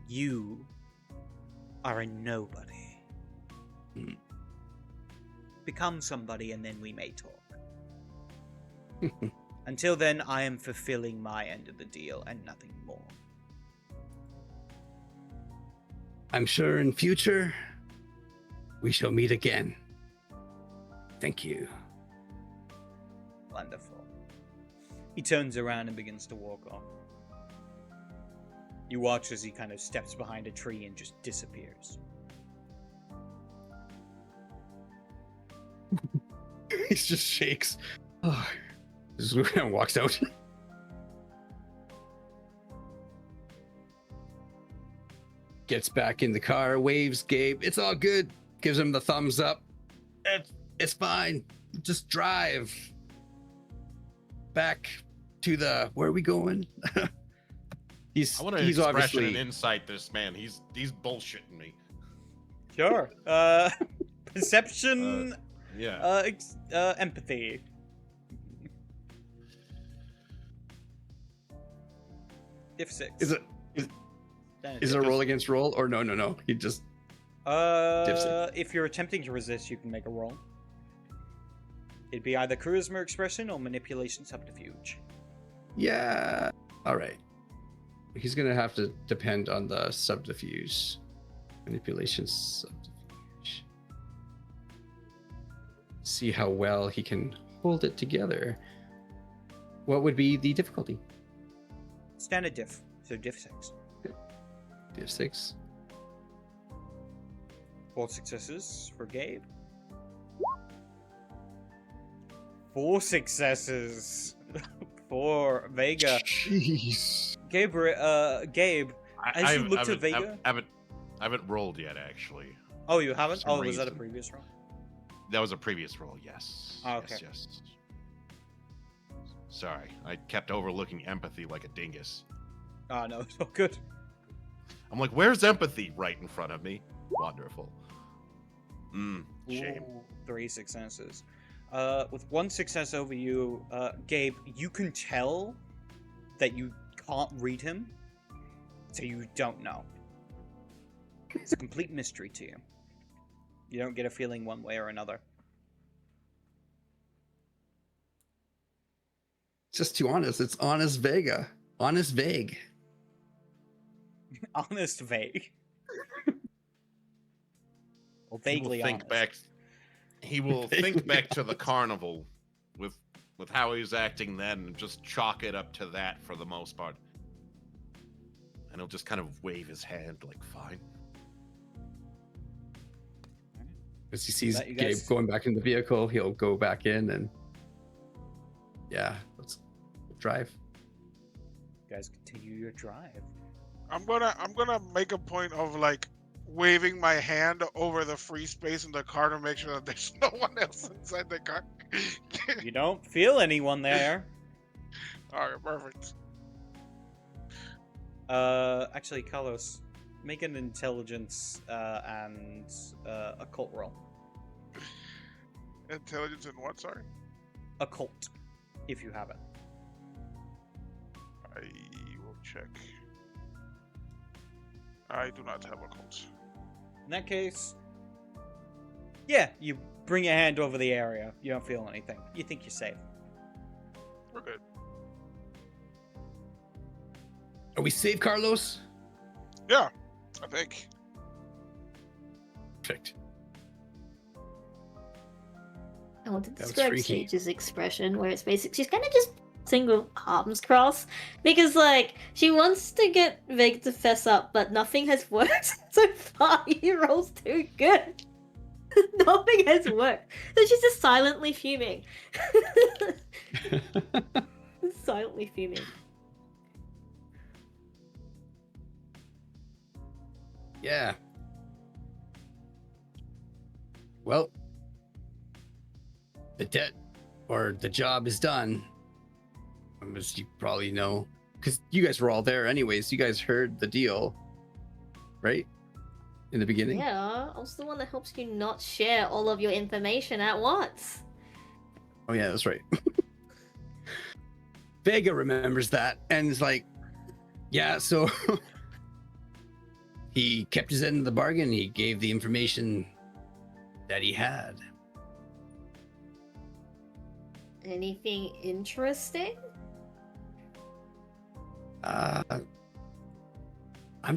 You are a nobody.
Hmm.
Become somebody and then we may talk. Until then, I am fulfilling my end of the deal and nothing more.
I'm sure in future we shall meet again. Thank you.
Wonderful. He turns around and begins to walk off. You watch as he kind of steps behind a tree and just disappears.
He just shakes. Oh, just walks out. Gets back in the car, waves Gabe. It's all good. Gives him the thumbs up. It's fine. Just drive back to the. Where are we going? he's
I want to
he's
expression
obviously
and insight this man. He's bullshitting me.
Sure. Perception.
Yeah.
Empathy. Diff 6.
is it is it a roll against roll or no? He just
If you're attempting to resist, you can make a roll. It'd be either charisma expression or manipulation subterfuge.
yeah. All right. He's gonna have to depend on the subterfuge, manipulation subterfuge. See how well he can hold it together. What would be the difficulty?
Standard diff, so diff 6.
Diff 6.
4 successes for Gabe. 4 successes for Vega.
Jeez.
Gabe, as you look to Vega.
I haven't rolled yet, actually.
Oh, you haven't?
For some
Oh, was that a
reason.
previous roll?
That was a previous roll, yes.
Oh, okay.
Yes. Sorry, I kept overlooking empathy like a dingus.
Oh, no, it's all good.
I'm like, where's empathy? Right in front of me. Wonderful. Shame.
Ooh, 3 successes. With 1 success over you, Gabe, you can tell that you can't read him, so you don't know. It's a complete mystery to you. You don't get a feeling one way or another.
Just too honest. It's honest Vega. Honest vague.
Honest vague. Or
He will
vaguely
think
honest.
back. He will think back to the carnival with how he was acting then, and just chalk it up to that for the most part. And he'll just kind of wave his hand like, "Fine."
As he sees
That you
Gabe
guys-
going back in the vehicle, he'll go back in and yeah, let's drive.
You guys continue your drive.
I'm gonna make a point of like waving my hand over the free space in the car to make sure that there's no one else inside the car.
You don't feel anyone there.
Alright, perfect.
Actually, Carlos, make an intelligence and occult roll.
Intelligence and what? Sorry,
Occult, if you have it.
I will check. I do not have a cult.
In that case, yeah, you bring your hand over the area. You don't feel anything. You think you're safe.
We're good.
Are we safe, Carlos?
Yeah, I think.
Perfect.
I want to
That was
describe
freaky.
Sage's expression, where it's basically she's kind of just single arms crossed because, like, she wants to get Vega to fess up, but nothing has worked so far. He rolls too good. Nothing has worked, so she's just silently fuming. Silently fuming.
Yeah. Well, the debt or the job is done. As you probably know, because you guys were all there anyways. You guys heard the deal. right? In the beginning.
Yeah, I was the one that helps you not share all of your information at once.
Oh yeah, that's right. Vega remembers that and is like, yeah, so he kept his end of the bargain. He gave the information that he had.
Anything interesting?
I'm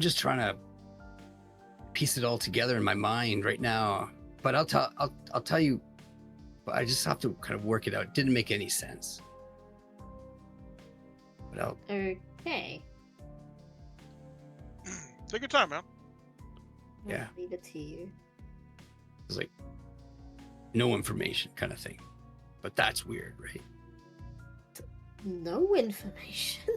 just trying to piece it all together in my mind right now. But I'll tell you, but I just have to kind of work it out. It didn't make any sense. But I'll
Okay.
Take your time, man.
I'll
Yeah.
leave it to you.
It's like no information kind of thing. But that's weird, right?
No information.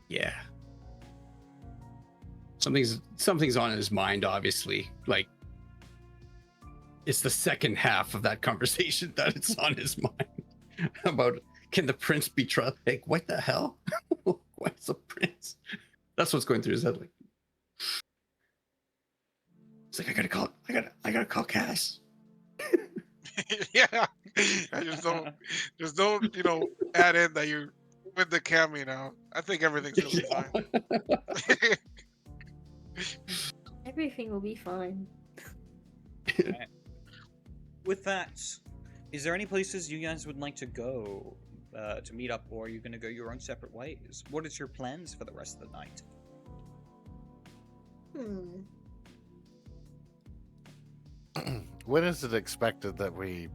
Yeah. Something's on his mind, obviously. Like it's the second half of that conversation that it's on his mind about can the prince be trusted? Like, what the hell? What's the prince? That's what's going through his head. Like, it's like I gotta call Cass.
Yeah. I just don't, add in that you're with the cameo now. I think everything's gonna be fine.
Everything will be fine.
With that, is there any places you guys would like to go to meet up, or are you going to go your own separate ways? What is your plans for the rest of the night?
When is it expected that we,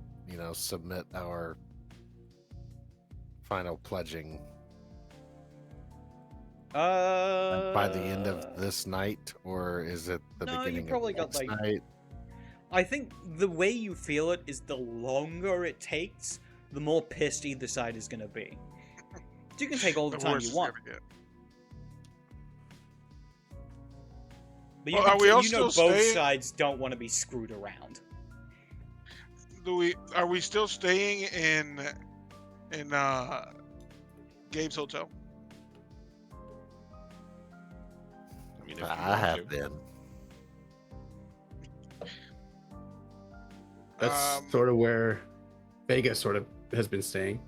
submit our final pledging? By the end of this night, or is it the
No, you
beginning
probably
of
got,
next
like-
night?
I think the way you feel it is the longer it takes, the more pissed either side is going to be. You can take all the time
worse
you
it's
want,
gonna get.
but you,
Well,
can
are we all
you know
still
both
staying?
sides don't want to be screwed around.
Are we still staying in Gabe's hotel?
I mean, if you
I
want
have
to.
been.
That's sort of where Vega sort of has been staying.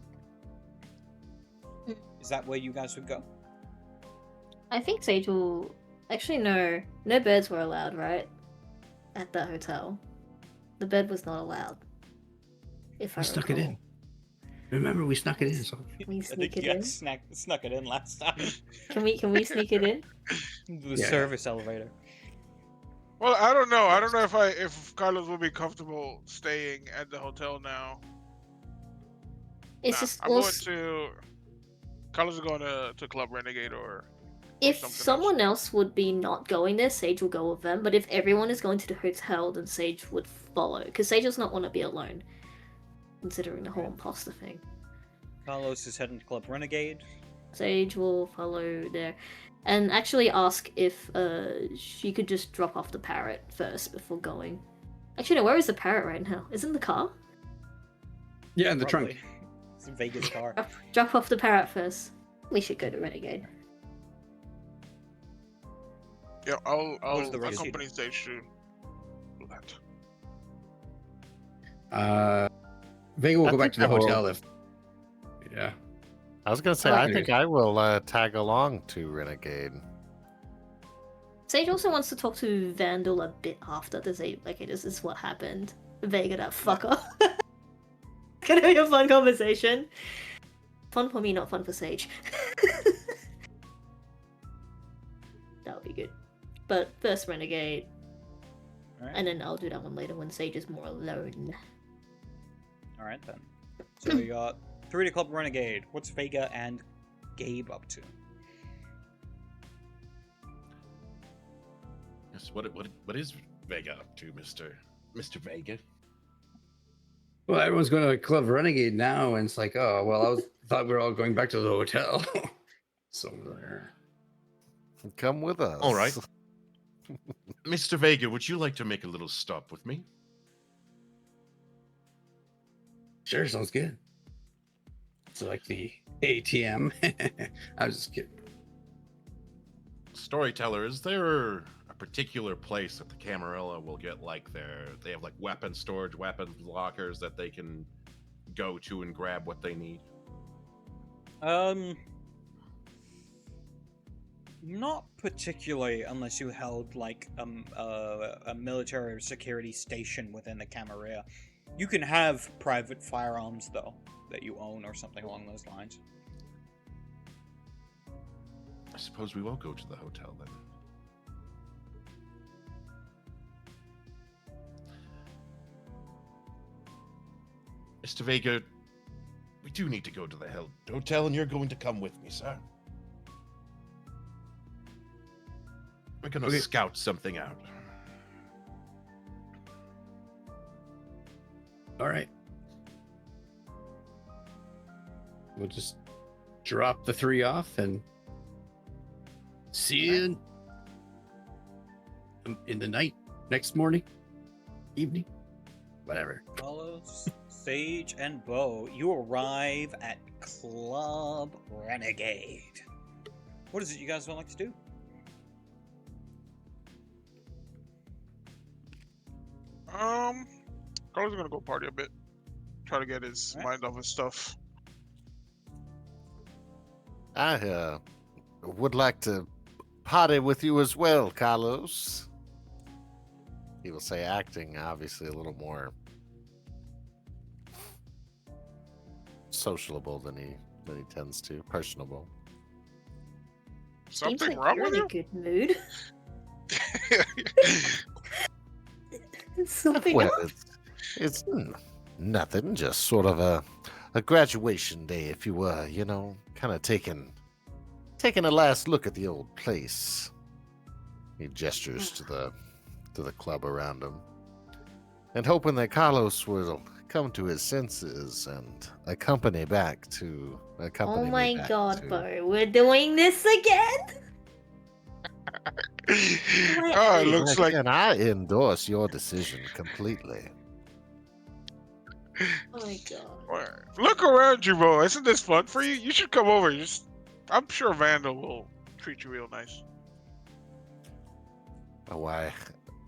Is that where you guys would go?
I think Sage will. Actually, no. No birds were allowed, right? At that hotel. The bed was not allowed. If I
We snuck it
recall.
in. Remember, we snuck it in. So
We
I
sneak
think
it
you
in.
guys snuck it in last time.
Can we sneak it in?
The
Yeah.
service elevator.
Well, I don't know. I don't know if Carlos will be comfortable staying at the hotel now.
It's
Nah,
just
I'm
also,
going to. Carlos is going to Club Renegade or
if
something else.
someone else would be not going there, Sage will go with them. But if everyone is going to the hotel, then Sage would follow, because Sage does not want to be alone, considering the whole imposter thing.
Carlos is heading to Club Renegade.
Sage will follow there, and actually ask if she could just drop off the parrot first before going. Actually, no. Where is the parrot right now? Is it in the car?
yeah, in the
Probably.
trunk.
It's a Vegas car.
Drop off the parrot first. We should go to Renegade.
Yeah,
Where's the
I'll
rest?
accompany Sage to do that.
Vega will
I
go back
think
to the
I will.
hotel if. Yeah.
I was gonna say,
Alright.
I think I will tag along to Renegade.
Sage also wants to talk to Vandal a bit after to say, okay, this is what happened. Vega, that fucker. Gonna be a fun conversation. Fun for me, not fun for Sage. That would be good. But first Renegade,
Alright.
and then I'll do that one later when Sage is more alone.
Alright then. So we got 3 to Club Renegade. What's Vega and Gabe up to?
Yes, what is Vega up to, Mr. Vega?
Well, everyone's going to Club Renegade now, and it's like, oh, well, thought we were all going back to the hotel. So there.
Come with us.
All right. Mr. Vega, would you like to make a little stop with me?
Sure, sounds good. It's like the ATM. I was just kidding.
Storyteller, is there a particular place that the Camarilla will get like they have like weapon storage, weapons lockers that they can go to and grab what they need?
Not particularly, unless you held like a military or security station within the Camarilla. You can have private firearms though that you own or something along those lines.
I suppose we will go to the hotel then. Mr. Vega, we do need to go to the hotel, and you're going to come with me, sir. We're going to scout something out.
All right. We'll just drop the 3 off and see you in the night, next morning, evening, whatever.
Follows Sage and Bo. You arrive at Club Renegade. What is it you guys would like to do?
Carlos gonna go party a bit. Try to get his mind off his stuff.
I would like to party with you as well, Carlos. He will say, acting obviously a little more sociable than he tends to, personable.
Seems
Something
like
wrong
you're
with
in
you?
a good mood. Something
Well,
up?
it's nothing, just sort of a graduation day, if you were, you know, kind of taking a last look at the old place. He gestures to the club around him, and hoping that Carlos will come to his senses and accompany me back to.
Oh my god, Bo, we're doing this again?
Oh, it looks like
And I endorse your decision completely.
Oh my god.
look around you, Bo. Isn't this fun for you? You should come over. I'm sure Vandal will treat you real nice.
Oh, I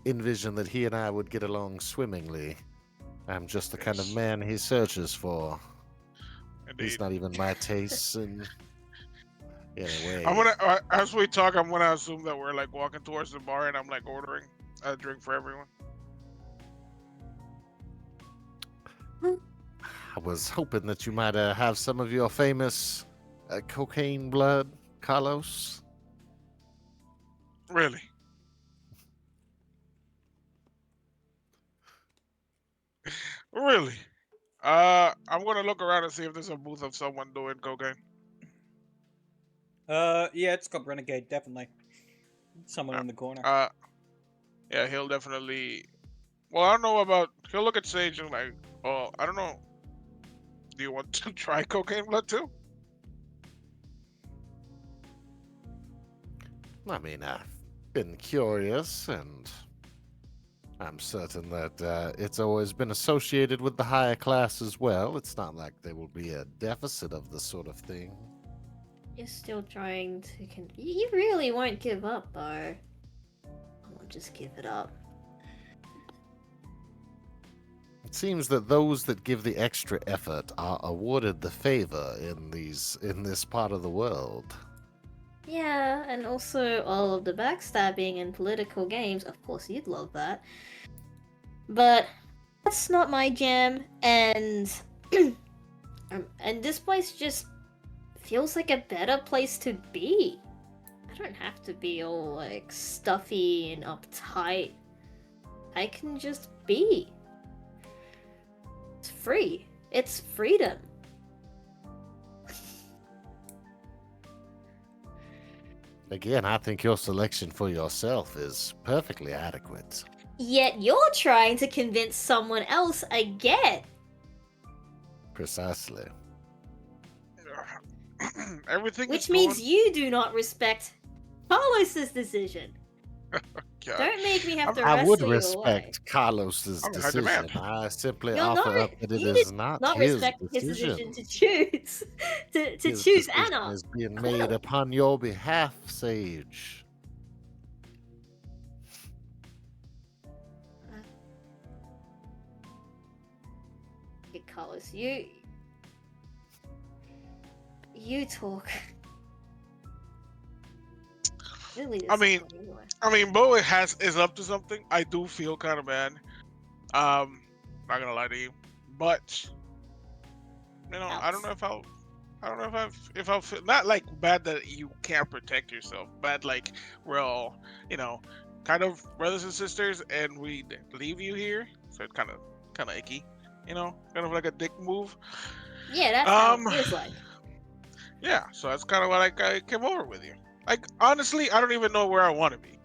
envision that he and I would get along swimmingly. I'm just the kind of
Yes.
man he searches for.
Indeed.
He's not even my taste, and anyway.
I'm gonna as we talk, I'm gonna assume that we're like walking towards the bar, and I'm like ordering a drink for everyone.
I was hoping that you might have some of your famous cocaine blood, Carlos.
Really? Really? I'm gonna look around and see if there's a booth of someone doing cocaine.
Yeah, it's Club Renegade, definitely. Someone in the corner.
Yeah, he'll definitely. Well, I don't know about. He'll look at Sage and like, oh, I don't know. Do you want to try cocaine blood too?
I mean, I've been curious, and I'm certain that it's always been associated with the higher class as well. It's not like there will be a deficit of this sort of thing.
You're still trying to you really won't give up, Bo. I won't just give it up.
It seems that those that give the extra effort are awarded the favor in this part of the world.
Yeah, and also all of the backstabbing and political games. Of course, you'd love that. But that's not my jam, and and this place just feels like a better place to be. I don't have to be all like stuffy and uptight. I can just be. It's free. It's freedom.
Again, I think your selection for yourself is perfectly adequate.
Yet you're trying to convince someone else again.
Precisely.
Everything.
Which
is
means
going...
you do not respect Carlos's decision.
God.
Don't make me have to
I would
wrestle you away.
respect Carlos's
I'm a hard man.
decision. I simply
You're
offer
not.
up that it
You
is
did
not
not
his
respect his
decision.
decision to choose to
His
choose
decision
Anna.
is being
Clearly.
made upon your behalf, Sage.
Okay, Carlos, you talk. Really
I mean, Bo is up to something. I do feel kind of bad. Not gonna lie to you, but you know, I don't know if I'll feel not like bad that you can't protect yourself, bad like we're all, you know, kind of brothers and sisters, and we leave you here, so it's kind of icky, you know, kind of like a dick move.
Yeah, that's how it feels like.
Yeah, so that's kind of what I came over with you. Like honestly, I don't even know where I want to be.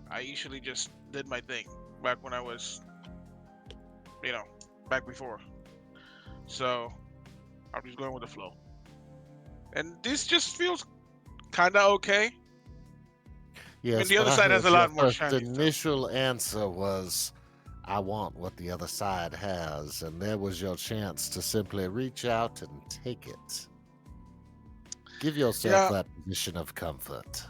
I usually just did my thing back when I was, you know, back before. So I'm just going with the flow. And this just feels kind of okay.
Yes,
the
but
other
I
side has
heard
a
your
lot more
first
shiny stuff.
initial answer was, I want what the other side has, and there was your chance to simply reach out and take it. Give yourself
Yeah,
that position of comfort.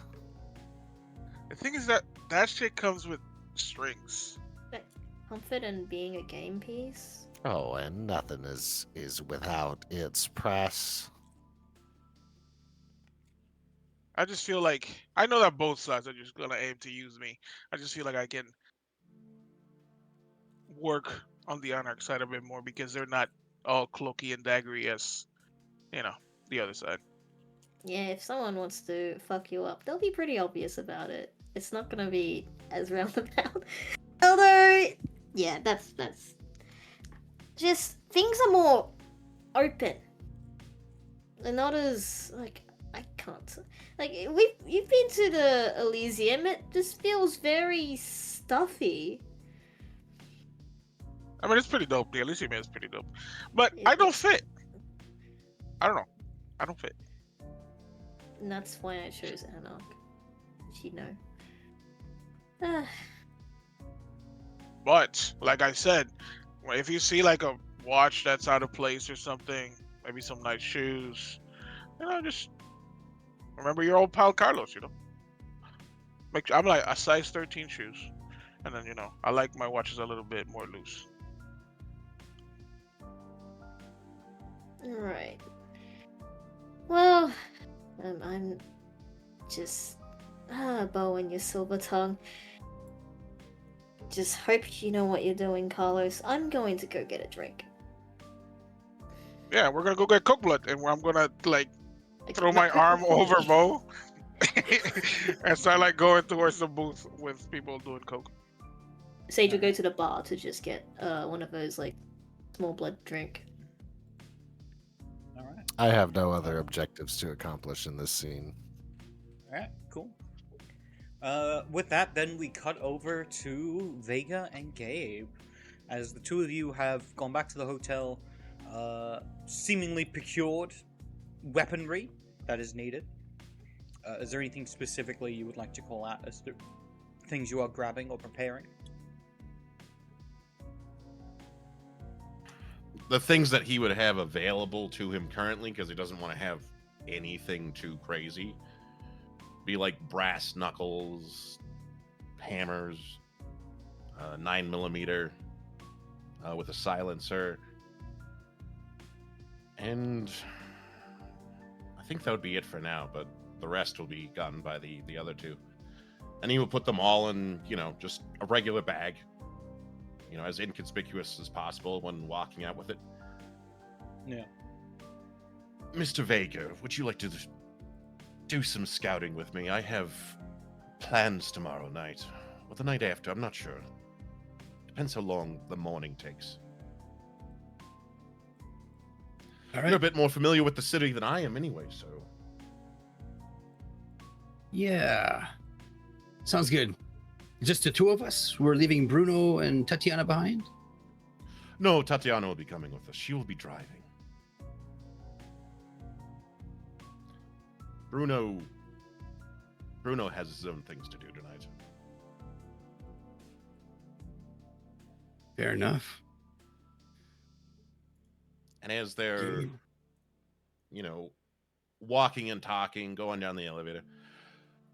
the thing is that shit comes with strings.
But comfort and being a game piece.
Oh, and nothing is without its price.
I just feel like I know that both sides are just gonna aim to use me. I just feel like I can work on the Anarch side a bit more because they're not all cloaky and daggery as, you know, the other side.
Yeah, if someone wants to fuck you up, they'll be pretty obvious about it. It's not gonna be as roundabout. Although, yeah, that's just things are more open. They're not as like I can't like you've been to the Elysium. It just feels very stuffy.
I mean, it's pretty dope. The Elysium is pretty dope, but I don't fit. I don't know. I don't fit.
And that's why I chose Anarch. You know. Ah.
But like I said, if you see like a watch that's out of place or something, maybe some nice shoes, you know, just remember your old pal Carlos. You know, I'm like a size 13 shoes, and then you know I like my watches a little bit more loose.
Alright. Well, I'm just Bo and your silver tongue. Just hope you know what you're doing, Carlos. I'm going to go get a drink.
Yeah, we're gonna go get Coke Blood, and I'm gonna like throw my arm over Bo and start like going towards the booth with people doing coke.
Sage will go to the bar to just get one of those like small blood drink.
All right.
I have no other objectives to accomplish in this scene.
All right. Cool. With that, then we cut over to Vega and Gabe, as the two of you have gone back to the hotel, seemingly procured weaponry that is needed. Is there anything specifically you would like to call out as to things you are grabbing or preparing?
The things that he would have available to him currently, because he doesn't want to have anything too crazy, be like brass knuckles, hammers, 9mm with a silencer, and I think that would be it for now, but the rest will be gotten by the other two. And he will put them all in, you know, just a regular bag, you know, as inconspicuous as possible when walking out with it.
Yeah.
Mr. Vega, would you like to do some scouting with me? I have plans tomorrow night, or the night after, I'm not sure. Depends how long the morning takes.
All
You're a
right.
bit more familiar with the city than I am anyway, so...
Yeah. Sounds good. Just the two of us? We're leaving Bruno and Tatiana behind?
No, Tatiana will be coming with us. She will be driving. Bruno has his own things to do tonight.
Fair enough.
And as they're, you know, walking and talking, going down the elevator.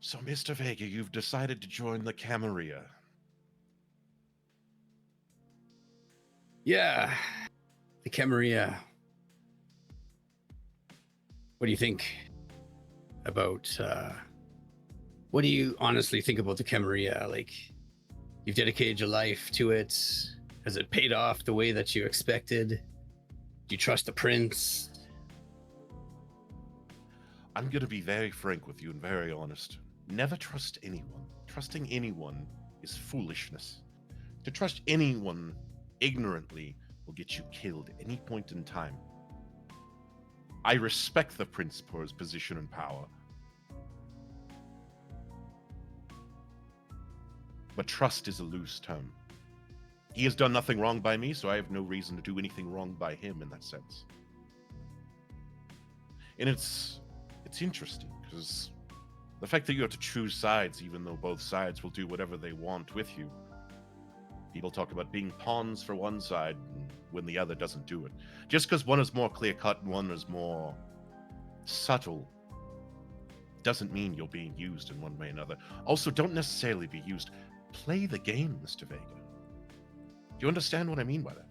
So, Mr. Vega, you've decided to join the Camarilla.
Yeah, the Camarilla. What do you think about? What do you honestly think about the Camarilla? Like, you've dedicated your life to it. Has it paid off the way that you expected? Do you trust the prince?
I'm going to be very frank with you and very honest. Never trust anyone. Trusting anyone is foolishness. To trust anyone ignorantly will get you killed at any point in time. I respect the prince for his position and power. But trust is a loose term. He has done nothing wrong by me, so I have no reason to do anything wrong by him in that sense. And it's interesting, because the fact that you have to choose sides, even though both sides will do whatever they want with you. People talk about being pawns for one side when the other doesn't do it. Just because one is more clear-cut and one is more subtle doesn't mean you're being used in one way or another. Also, don't necessarily be used. Play the game, Mr. Vega. Do you understand what I mean by that?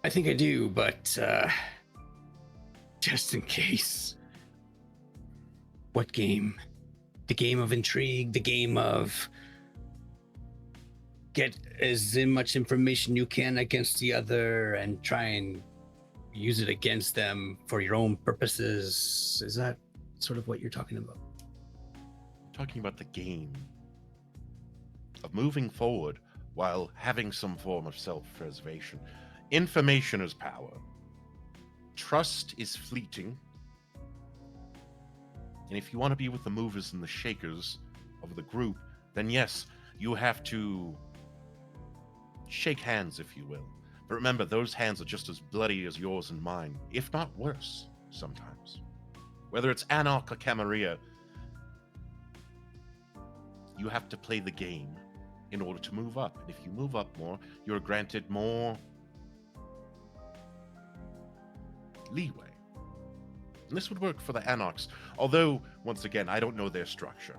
I think I do, but just in case. What game? The game of intrigue, the game of get as much information you can against the other and try and use it against them for your own purposes. Is that sort of what you're talking about?
I'm talking about the game of moving forward while having some form of self-preservation. Information is power. Trust is fleeting. And if you want to be with the movers and the shakers of the group, then yes, you have to shake hands, if you will. But remember, those hands are just as bloody as yours and mine, if not worse, sometimes. Whether it's Anarch or Camarilla, you have to play the game in order to move up. And if you move up more, you're granted more leeway. And this would work for the Anarchs, although, once again, I don't know their structure.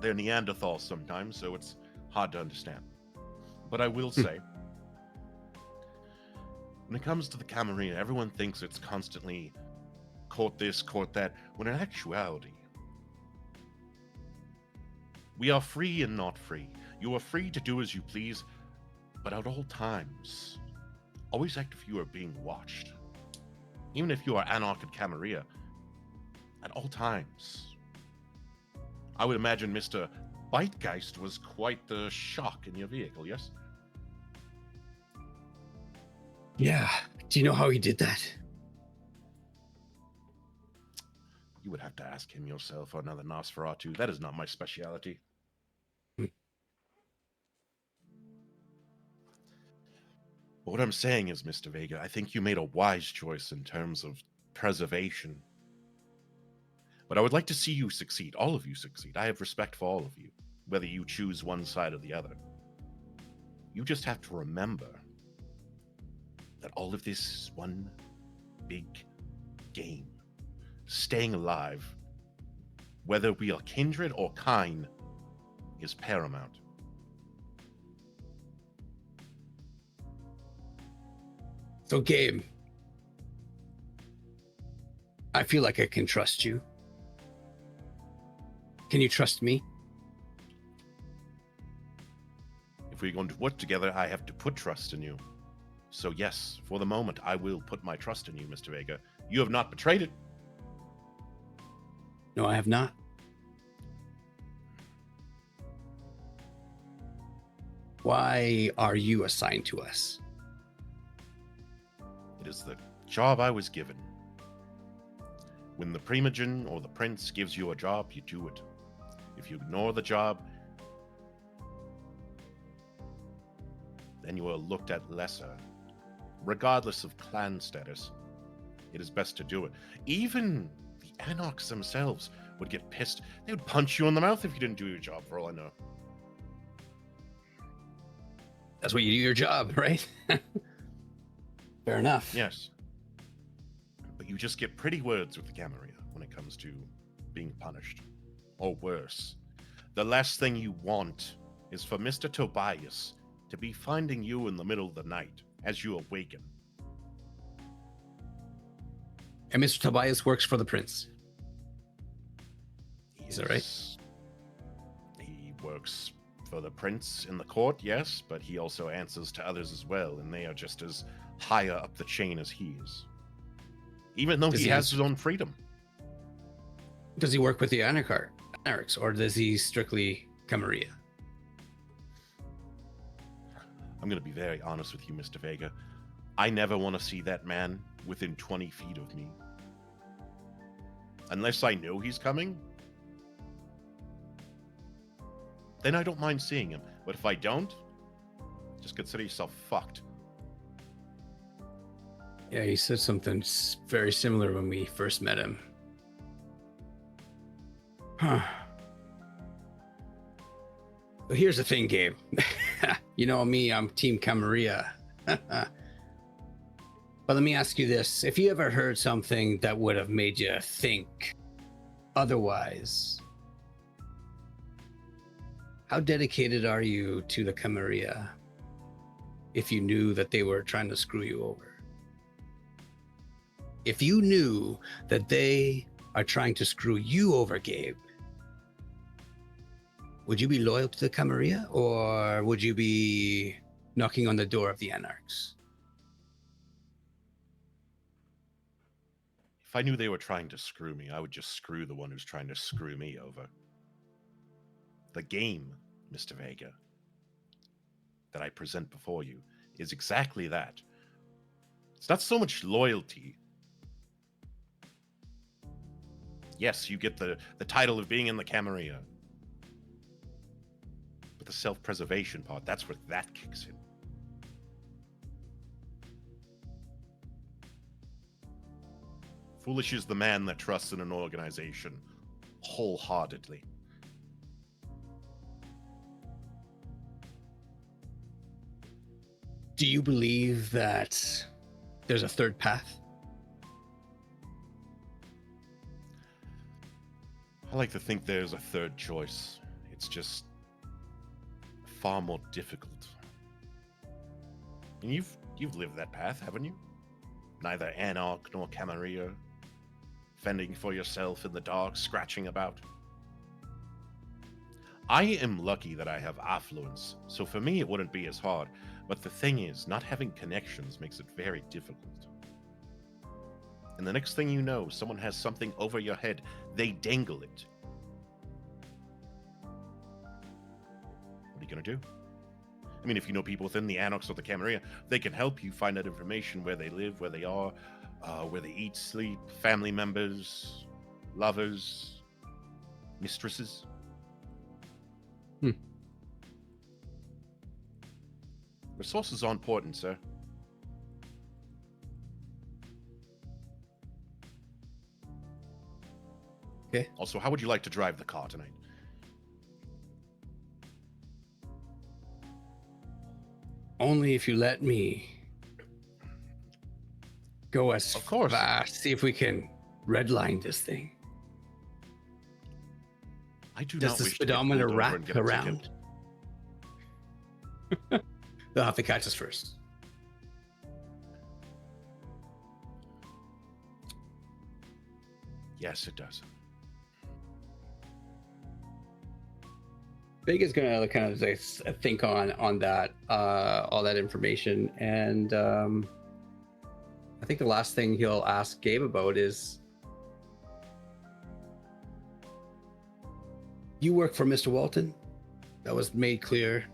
They're Neanderthals sometimes, so it's hard to understand. But I will say, when it comes to the Camarilla, everyone thinks it's constantly court this, court that, when in actuality, we are free and not free. You are free to do as you please, but at all times, always act if you are being watched. Even if you are Anarch and Camarilla, at all times. I would imagine Mr. Bitegeist was quite the shock in your vehicle, yes?
Yeah. Do you know how he did that?
You would have to ask him yourself or another Nosferatu. That is not my specialty. But what I'm saying is, Mr. Vega, I think you made a wise choice in terms of preservation. But I would like to see you succeed, all of you succeed. I have respect for all of you, whether you choose one side or the other. You just have to remember that all of this is one big game. Staying alive, whether we are kindred or kind, is paramount.
So, Gabe, I feel like I can trust you. Can you trust me?
If we're going to work together, I have to put trust in you. So yes, for the moment, I will put my trust in you, Mr. Vega. You have not betrayed it.
No, I have not. Why are you assigned to us?
It is the job I was given. When the primogen or the prince gives you a job, you do it. If you ignore the job, then you are looked at lesser. Regardless of clan status, it is best to do it. Even the Anarchs themselves, would get pissed. They would punch you in the mouth if you didn't do your job, for all I know.
That's what you do your job, right? Fair enough.
Yes. But you just get pretty words with the Camarilla when it comes to being punished. Or worse. The last thing you want is for Mr. Tobias to be finding you in the middle of the night as you awaken.
And Mr. Tobias works for the prince. Is that right?
He works for the prince in the court, yes, but he also answers to others as well, and they are just as higher up the chain as he is. Even though he has his own freedom.
Does he work with the Anarchs, or does he strictly Camarilla?
I'm going to be very honest with you, Mr. Vega. I never want to see that man within 20 feet of me. Unless I know he's coming, then I don't mind seeing him. But if I don't, just consider yourself fucked.
Yeah, he said something very similar when we first met him. Huh. But here's the thing, Gabe. You know me, I'm Team Camarilla. But let me ask you this. If you ever heard something that would have made you think otherwise, how dedicated are you to the Camarilla if you knew that they were trying to screw you over? If you knew that they are trying to screw you over, Gabe, would you be loyal to the Camarilla, or would you be knocking on the door of the Anarchs?
If I knew they were trying to screw me, I would just screw the one who's trying to screw me over. The game, Mr. Vega, that I present before you is exactly that. It's not so much loyalty. Yes, you get the title of being in the Camarilla. But the self-preservation part, that's where that kicks in. Foolish is the man that trusts in an organization wholeheartedly.
Do you believe that there's a third path?
I like to think there's a third choice. It's just far more difficult. And you've lived that path, haven't you? Neither Anarch nor Camarilla, fending for yourself in the dark, scratching about. I am lucky that I have affluence, so for me it wouldn't be as hard. But the thing is, not having connections makes it very difficult. And the next thing you know, someone has something over your head. They dangle it. What are you going to do? I mean, if you know people within the Anarchs or the Camarilla, they can help you find out information where they live, where they are, where they eat, sleep, family members, lovers, mistresses. Resources are important, sir.
Okay.
Also, how would you like to drive the car tonight?
Only if you let me go as
Of course.
fast. See if we can redline this thing.
I do
Does
not
the
wish to get
speedometer
pulled over
wrap
and get a ticket.
around? They'll have to catch us first.
Yes, it does.
Vega's gonna kind of like think on that, all that information, and I think the last thing he'll ask Gabe about is, you work for Mr. Walton? That was made clear.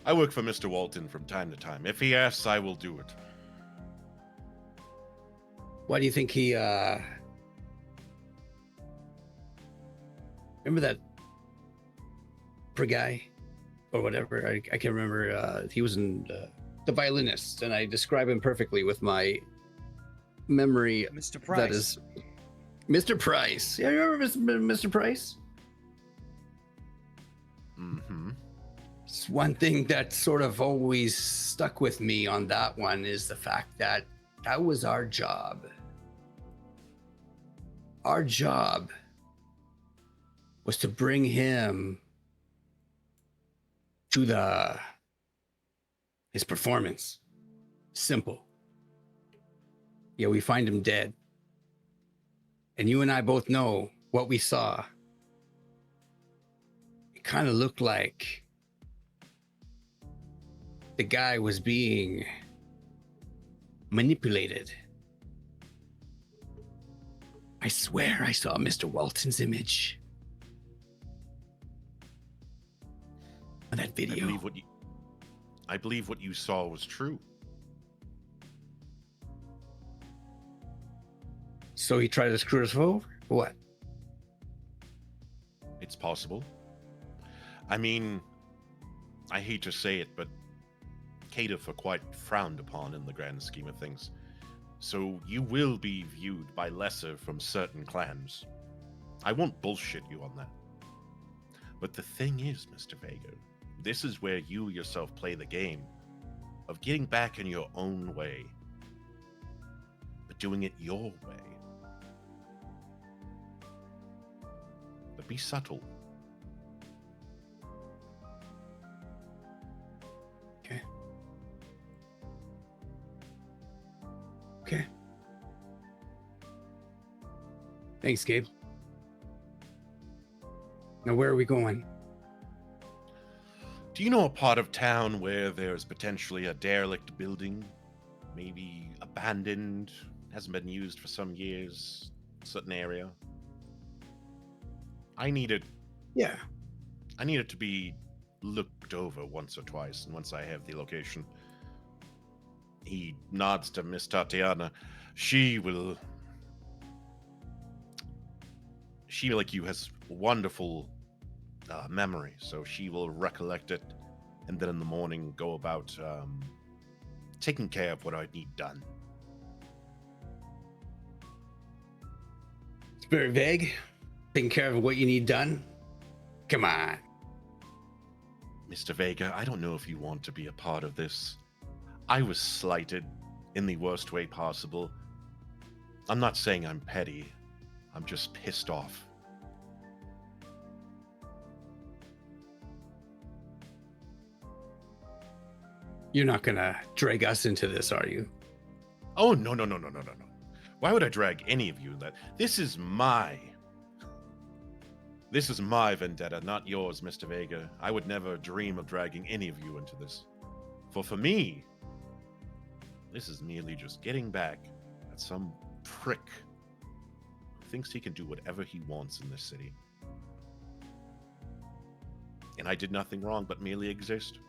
I work for Mr. Walton from time to time. If he asks, I will do it.
Why do you think he remember that guy or whatever? I can't remember. He was in the violinist, and I describe him perfectly with my memory
Mr. Price.
that is Mr. Price. Yeah, you remember Mr. Price?
Mm-hmm.
It's one thing that sort of always stuck with me on that one is the fact that that was our job. Our job was to bring him to his performance. Simple. Yeah, we find him dead. And you and I both know what we saw. It kind of looked like the guy was being manipulated. I swear I saw Mr. Walton's image on that video.
I believe what you saw was true.
So he tried to screw us over? What?
It's possible. I mean, I hate to say it, but Caitiff are quite frowned upon in the grand scheme of things. So you will be viewed by lesser from certain clans. I won't bullshit you on that. But the thing is, Mr. Vega, this is where you yourself play the game of getting back in your own way, but doing it your way. But be subtle.
Okay. Okay. Thanks, Gabe. Now, where are we going?
Do you know a part of town where there's potentially a derelict building? Maybe abandoned, hasn't been used for some years, certain area? I need it to be looked over once or twice, and once I have the location. He nods to Miss Tatiana. She, like you, has wonderful memory, so she will recollect it, and then in the morning go about taking care of what I need done.
It's very vague. Taking care of what you need done? Come on.
Mr. Vega, I don't know if you want to be a part of this. I was slighted in the worst way possible. I'm not saying I'm petty. I'm just pissed off.
You're not gonna drag us into this, are you?
Oh, no. Why would I drag any of you? This is my vendetta, not yours, Mr. Vega. I would never dream of dragging any of you into this. For me, this is merely just getting back at some prick who thinks he can do whatever he wants in this city. And I did nothing wrong but merely exist.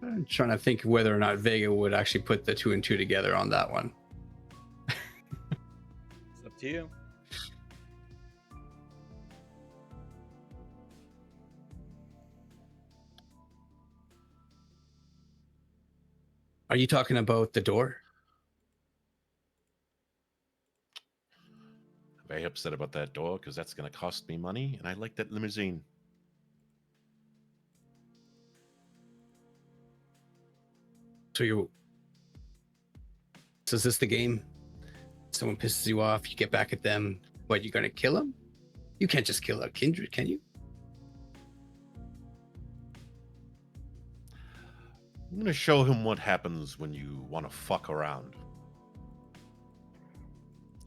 I'm trying to think whether or not Vega would actually put the 2 and 2 together on that one.
It's up to you.
Are you talking about the door?
I'm very upset about that door because that's going to cost me money, and I like that limousine.
So is this the game? Someone pisses you off, you get back at them. What, you're gonna kill them? You can't just kill a kindred, can you?
I'm going to show him what happens when you want to fuck around.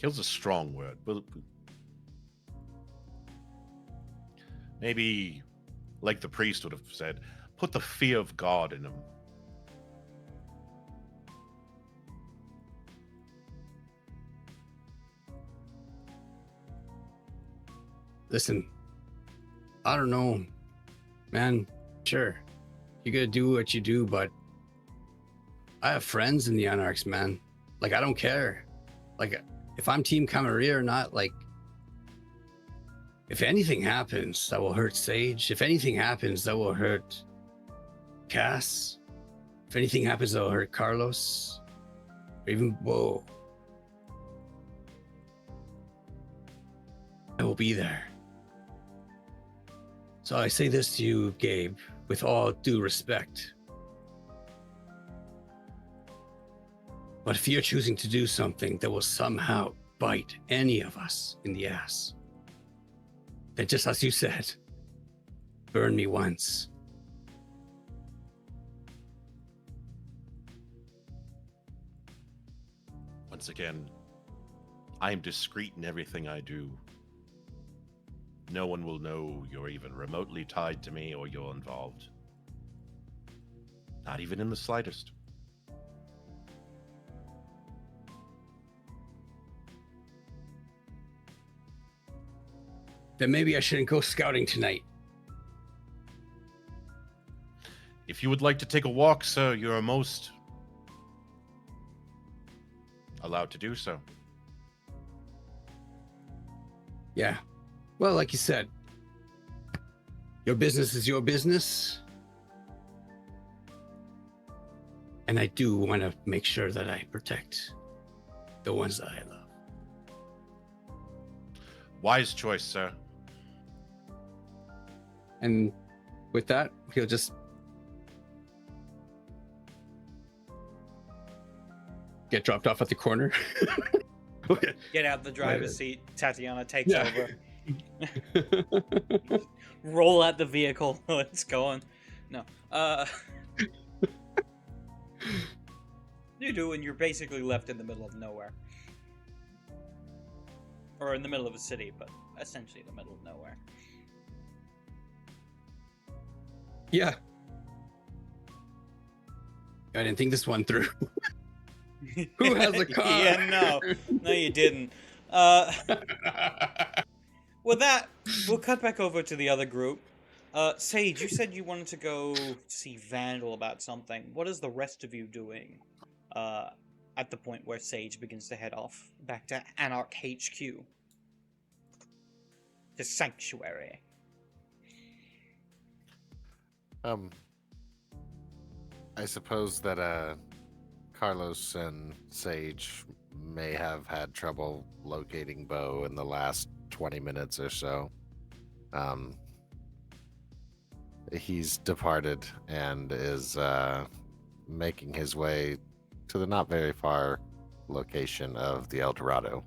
Kill's a strong word, but maybe, like the priest would have said, put the fear of God in him.
Listen, I don't know, man. Sure, you gotta do what you do, but I have friends in the Anarchs, man. Like, I don't care. Like, if I'm Team Camarilla or not, like, if anything happens, that will hurt Sage. If anything happens, that will hurt Cass, if anything happens to hurt Carlos, or even Bo, I will be there. So I say this to you, Gabe, with all due respect. But if you're choosing to do something that will somehow bite any of us in the ass, then just as you said, burn me once.
Once again, I am discreet in everything I do. No one will know you're even remotely tied to me or you're involved. Not even in the slightest.
Then maybe I shouldn't go scouting tonight.
If you would like to take a walk, sir, you are most allowed to do so.
Yeah. Well, like you said, your business is your business. And I do want to make sure that I protect the ones that I love.
Wise choice, sir.
And with that, he'll just get dropped off at the corner.
Get out the driver's seat. Tatiana takes
Yeah.
over. Roll out the vehicle. It's going. No. You do, and you're basically left in the middle of nowhere. Or in the middle of a city, but essentially the middle of nowhere.
Yeah. I didn't think this one through. Who has a car?
Yeah, no. No, you didn't. With that, we'll cut back over to the other group. Sage, you said you wanted to go see Vandal about something. What is the rest of you doing at the point where Sage begins to head off back to Anarch HQ? The Sanctuary.
I suppose that Carlos and Sage may have had trouble locating Bo in the last 20 minutes or so. He's departed and is making his way to the not very far location of the El Dorado.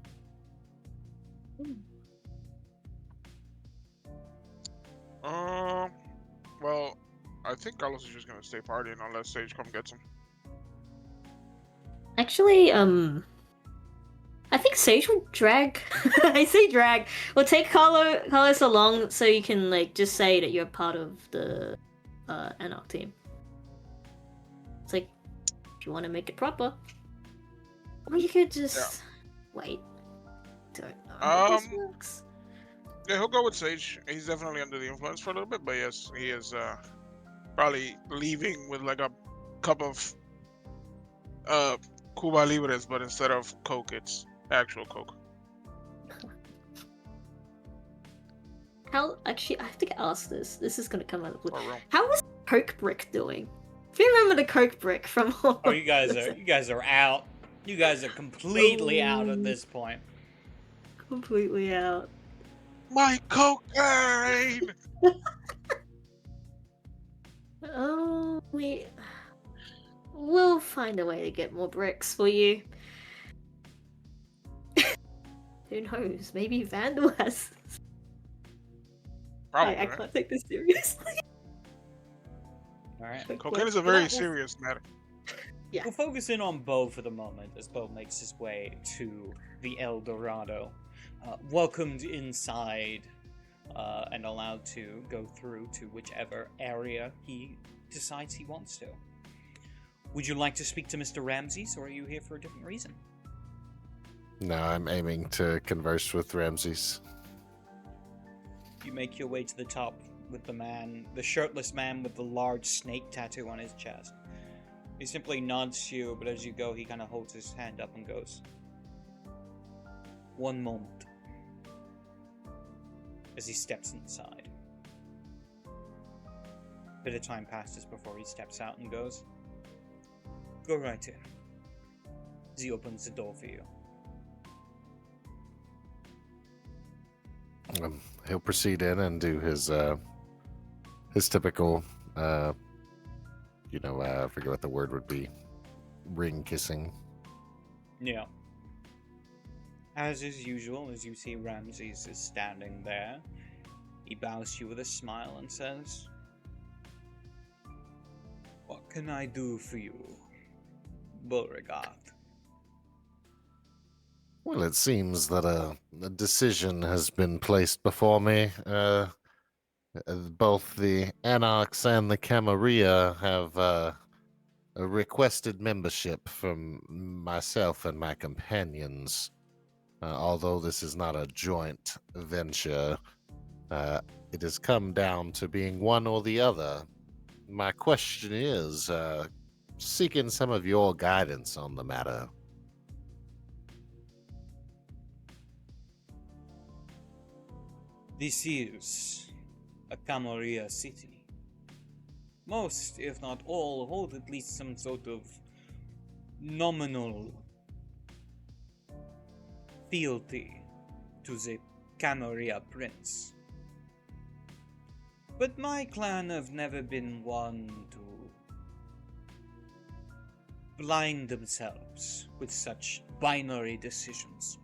Well, I think Carlos is just gonna stay partying unless Sage come gets him.
Actually, I think Sage will drag. I say drag. We'll take Carlos along so you can like just say that you're part of the Anarch team. It's like if you want to make it proper, or you could just wait. Don't know how this works.
Yeah, he'll go with Sage. He's definitely under the influence for a little bit, but yes, he is probably leaving with like a cup of Cuba Libres, but instead of Coke, it's actual Coke.
How actually? I have to ask this. This is gonna come out of the blue.
Or real.
How is Coke Brick doing? If you remember the Coke Brick from
Oh, you guys are out. You guys are completely out at this point.
completely out.
My cocaine!
Oh, we'll find a way to get more bricks for you. Who knows? Maybe Vandal has.
Probably.
I can't take this seriously.
All right.
Cocaine is a very serious matter.
Yeah.
We'll focus in on Bo for the moment as Bo makes his way to the El Dorado. Welcomed inside and allowed to go through to whichever area he decides he wants to. Would you like to speak to Mr. Ramses, or are you here for a different reason?
No, I'm aiming to converse with Ramses.
You make your way to the top with the shirtless man with the large snake tattoo on his chest. He simply nods to you, but as you go, he kind of holds his hand up and goes, "One moment," as he steps inside. Bit of time passes before he steps out and goes, "Go right in." He opens the door for you.
He'll proceed in and do his typical, I forget what the word would be, ring kissing.
Yeah. As is usual, as you see Ramses is standing there, he bows to you with a smile and says, "What can I do for you, Beauregard?"
Well, it seems that a decision has been placed before me. Both the Anarchs and the Camarilla have requested membership from myself and my companions. Although this is not a joint venture, it has come down to being one or the other. My question is, seeking some of your guidance on the matter.
This is a Camarilla city. Most, if not all, hold at least some sort of nominal fealty to the Camarilla prince. But my clan have never been one to blind themselves with such binary decisions.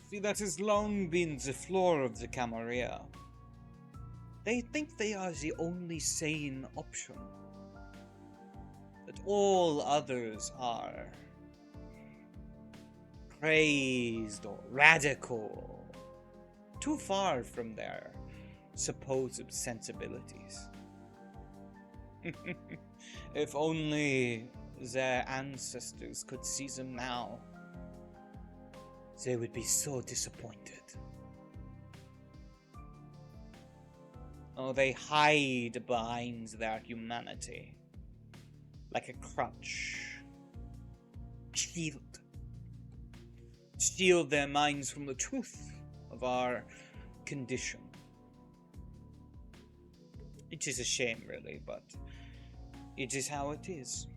See, that has long been the floor of the Camarilla. They think they are the only sane option. That all others are crazed or radical, too far from their supposed sensibilities. If only their ancestors could see them now, they would be so disappointed. Oh, they hide behind their humanity like a crutch. Shield their minds from the truth of our condition. It is a shame, really, but it is how it is.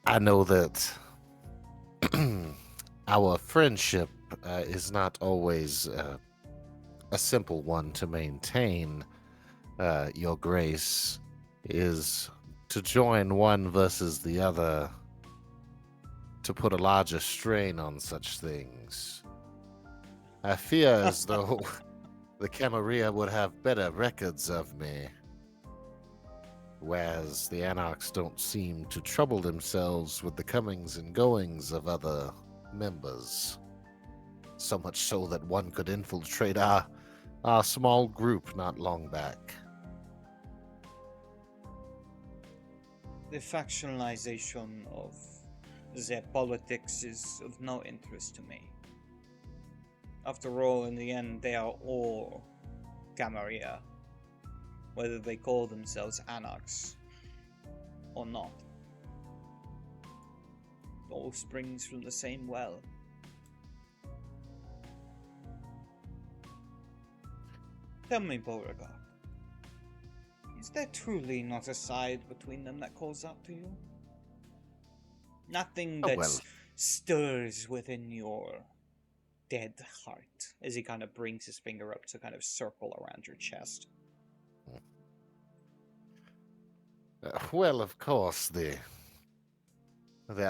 I know that our friendship is not always a simple one to maintain. Your Grace, is to join one versus the other to put a larger strain on such things. I fear as though the Camarilla would have better records of me, whereas the Anarchs don't seem to trouble themselves with the comings and goings of other members. So much so that one could infiltrate our small group not long back.
The factionalization of their politics is of no interest to me. After all, in the end, they are all Camarilla, whether they call themselves Anarchs or not. It all springs from the same well. Tell me, Beauregard, is there truly not a side between them that calls out to you? Nothing
Oh,
that
well.
stirs within your dead heart, as he kind of brings his finger up to kind of circle around your chest.
Well, of course, the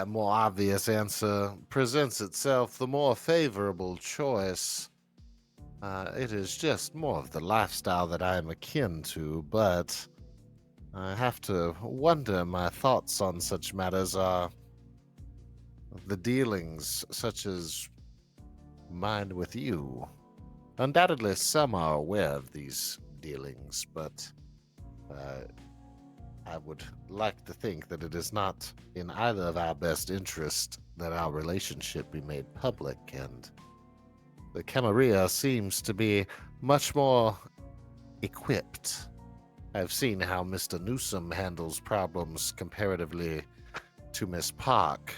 more obvious answer presents itself, the more favorable choice. It is just more of the lifestyle that I am akin to, but I have to wonder my thoughts on such matters are the dealings such as mine with you. Undoubtedly, some are aware of these dealings, but I would like to think that it is not in either of our best interest that our relationship be made public, and the Camarilla seems to be much more equipped. I've seen how Mr. Newsom handles problems comparatively to Miss Park,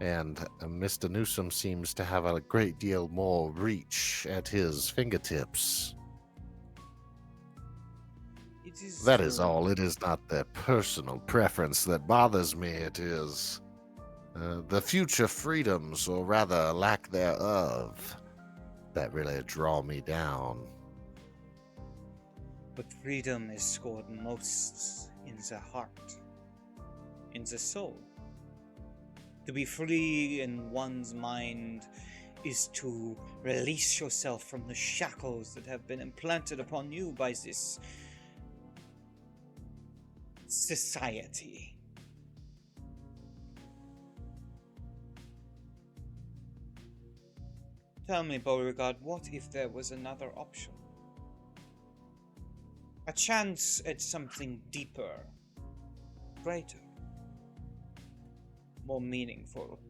and Mr. Newsom seems to have a great deal more reach at his fingertips. That is all. It is not their personal preference that bothers me. It is the future freedoms, or rather lack thereof, that really draw me down.
But freedom is scored most in the heart, in the soul. To be free in one's mind is to release yourself from the shackles that have been implanted upon you by this society. Tell me, Beauregard, what if there was another option? A chance at something deeper, greater, more meaningful.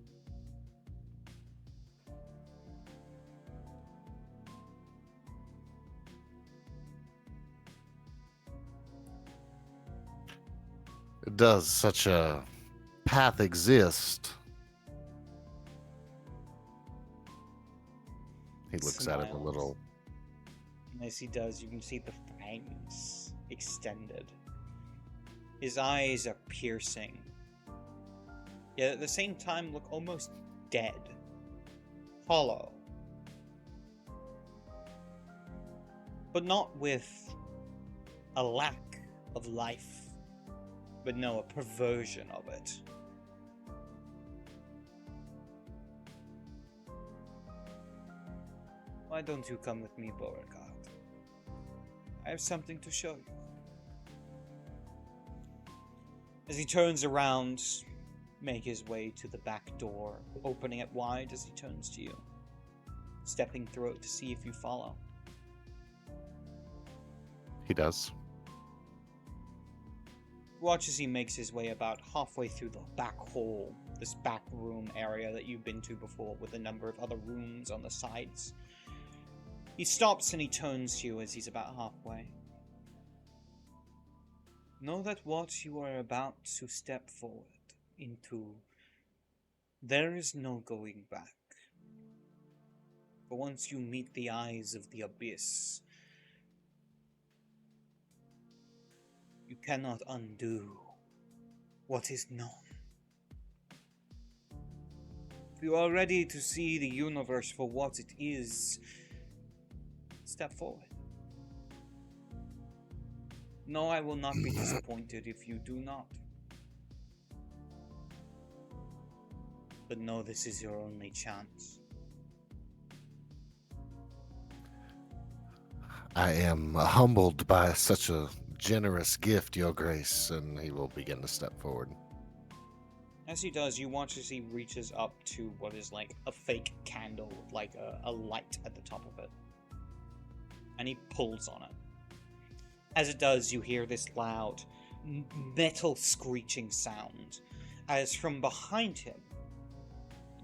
Does such a path exist? He looks at it a
Smiles.
little.
And as he does, you can see the fangs extended. His eyes are piercing, yet at the same time look almost dead, hollow. But not with a lack of life, but no, a perversion of it. Why don't you come with me, Beauregard? I have something to show you. As he turns around, make his way to the back door, opening it wide as he turns to you, stepping through it to see if you follow.
He does.
Watch as he makes his way about halfway through the back hall, this back room area that you've been to before, with a number of other rooms on the sides. He stops and he turns to you as he's about halfway. Know that what you are about to step forward into, there is no going back. For once you meet the eyes of the abyss, you cannot undo what is known. If you are ready to see the universe for what it is, step forward. No, I will not be disappointed if you do not. But no, this is your only chance.
I am humbled by such a generous gift, Your Grace, and he will begin to step forward.
As he does, you watch as he reaches up to what is like a fake candle, like a light at the top of it. And he pulls on it. As it does, you hear this loud, metal screeching sound, as from behind him,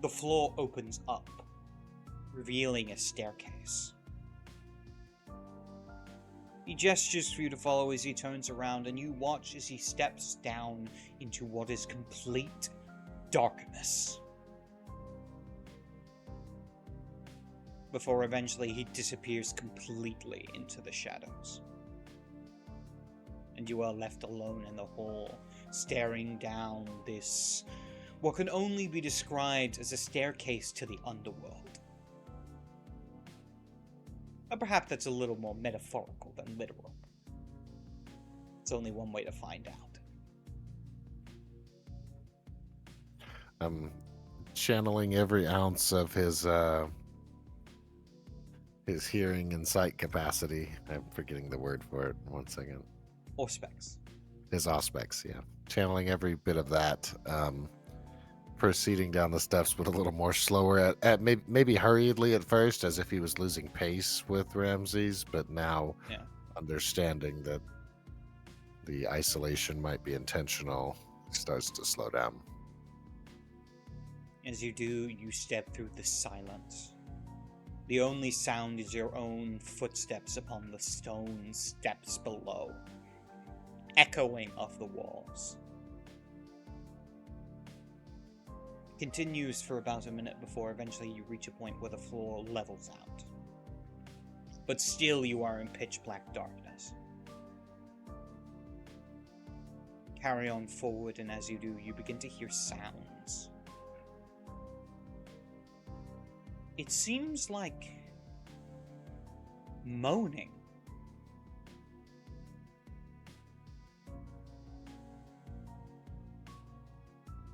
the floor opens up, revealing a staircase. He gestures for you to follow as he turns around, and you watch as he steps down into what is complete darkness. Before eventually he disappears completely into the shadows. And you are left alone in the hall, staring down this, what can only be described as a staircase to the underworld. But perhaps that's a little more metaphorical than literal. It's only one way to find out.
Channeling every ounce of his hearing and sight capacity. I'm forgetting the word for it. 1 second.
Auspex.
His aspects, yeah. Channeling every bit of that. Proceeding down the steps, but a little more slower at maybe hurriedly at first, as if he was losing pace with Ramses, but now understanding that the isolation might be intentional, starts to slow down.
As you do, you step through the silence. The only sound is your own footsteps upon the stone steps below, echoing off the walls. continues for about a minute before eventually you reach a point where the floor levels out. But still you are in pitch black darkness. Carry on forward, and as you do, you begin to hear sounds. It seems like moaning.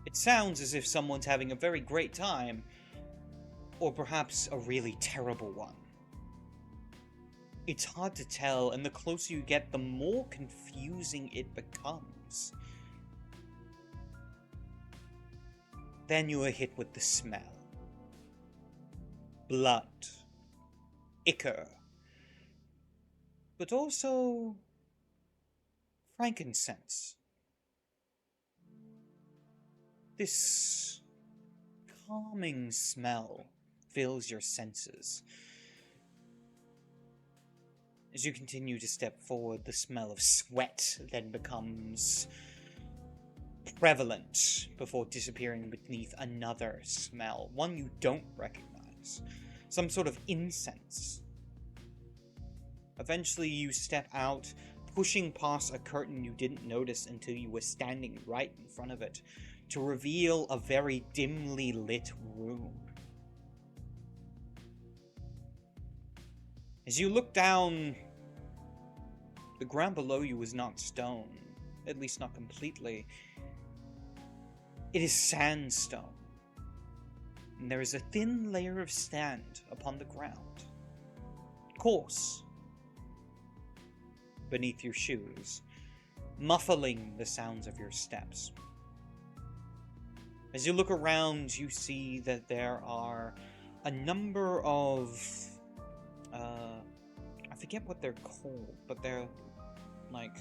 It sounds as if someone's having a very great time, or perhaps a really terrible one. It's hard to tell, and the closer you get, the more confusing it becomes. Then you are hit with the smell. Blood. Ichor. But also frankincense. This calming smell fills your senses. As you continue to step forward, the smell of sweat then becomes prevalent before disappearing beneath another smell, one you don't recognize. Some sort of incense. Eventually you step out, pushing past a curtain you didn't notice until you were standing right in front of it, to reveal a very dimly lit room. As you look down, the ground below you is not stone, at least not completely. It is sandstone, and there is a thin layer of sand upon the ground, coarse, beneath your shoes, muffling the sounds of your steps. As you look around, you see that there are a number of, I forget what they're called, but they're like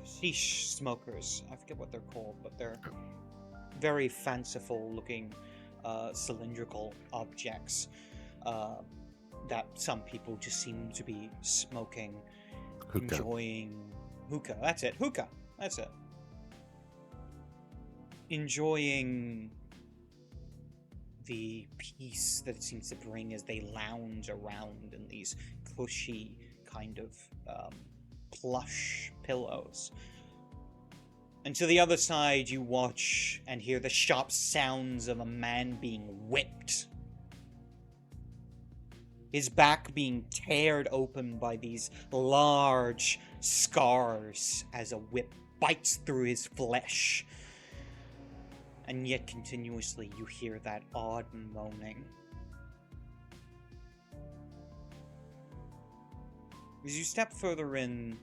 sheesh smokers. I forget what they're called, but they're very fanciful looking cylindrical objects that some people just seem to be smoking,
Hookah.
enjoying hookah. That's it, hookah. That's it. Enjoying the peace that it seems to bring as they lounge around in these cushy kind of plush pillows. And to the other side, you watch and hear the sharp sounds of a man being whipped. His back being teared open by these large scars as a whip bites through his flesh. And yet continuously you hear that odd moaning. As you step further in,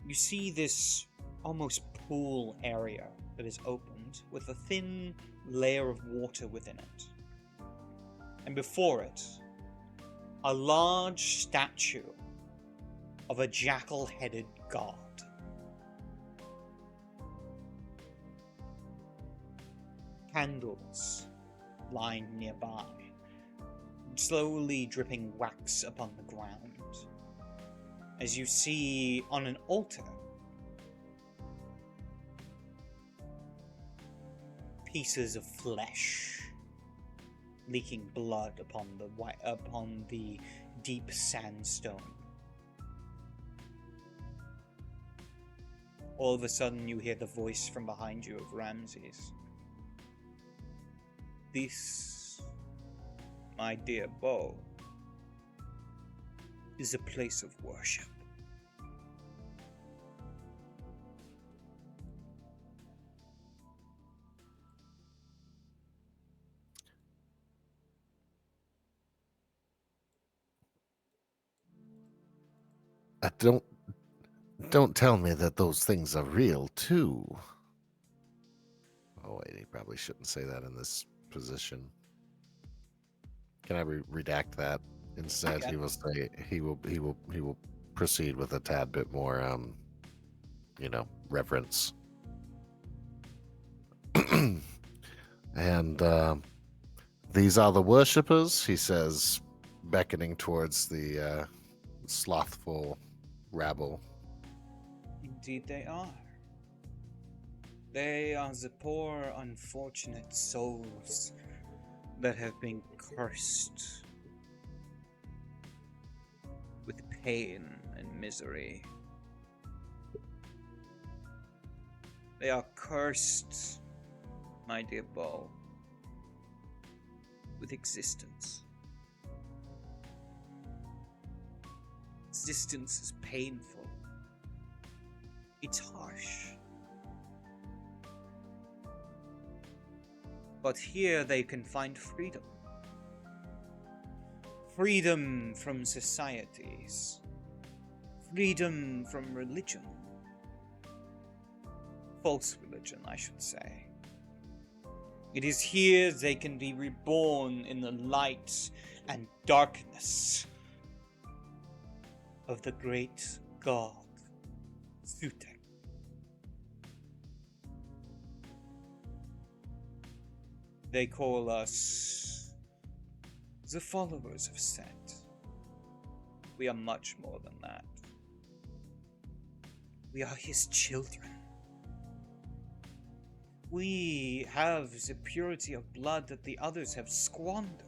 you see this almost pool area that is opened with a thin layer of water within it. And before it, a large statue of a jackal-headed god. Candles lying nearby, slowly dripping wax upon the ground. As you see on an altar, pieces of flesh leaking blood upon the deep sandstone. All of a sudden you hear the voice from behind you of Ramses. This, my dear Bo, is a place of worship.
Don't tell me that those things are real too. Oh wait, he probably shouldn't say that in this position. Can I redact that? Instead,
Okay.
he will say he will proceed with a tad bit more, reverence. And these are the worshippers, he says, beckoning towards the slothful rabble.
Indeed they are. They are the poor, unfortunate souls that have been cursed with pain and misery. They are cursed, my dear Bo, with existence. Existence is painful. It's harsh. But here they can find freedom. Freedom from societies. Freedom from religion. False religion, I should say. It is here they can be reborn in the light and darkness of the great god, Sutek. They call us the followers of Set. We are much more than that. We are his children. We have the purity of blood that the others have squandered.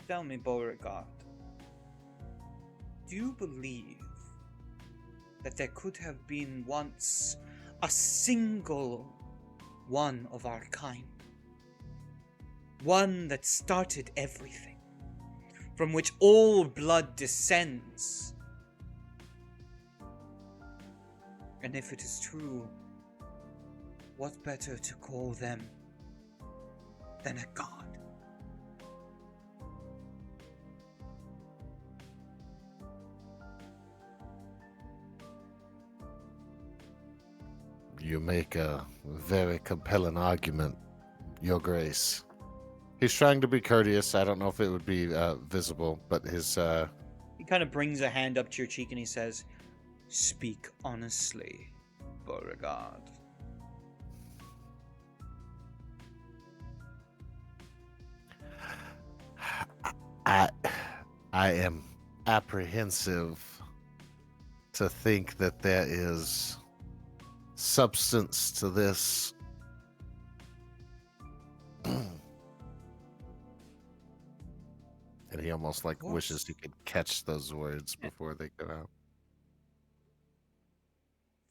Tell me, Beauregard, do you believe that there could have been once a single one of our kind? One that started everything, from which all blood descends? And if it is true, what better to call them than a god?
You make a very compelling argument, Your Grace. He's trying to be courteous. I don't know if it would be visible, but his...
He kind of brings a hand up to your cheek and he says, "Speak honestly, Beauregard."
I am apprehensive to think that there is substance to this. And he almost like
What?
wishes he could catch those words before they go out.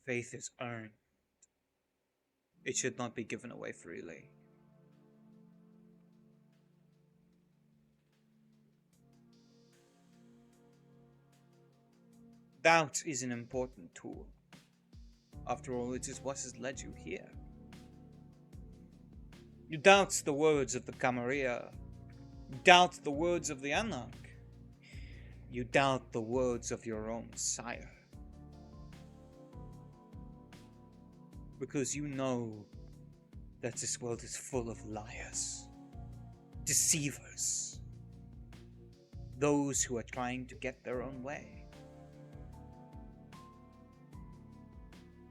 Faith is earned. It should not be given away freely. Doubt is an important tool. After all, it is what has led you here. You doubt the words of the Camarilla. You doubt the words of the Anarch. You doubt the words of your own sire. Because you know that this world is full of liars, deceivers, those who are trying to get their own way.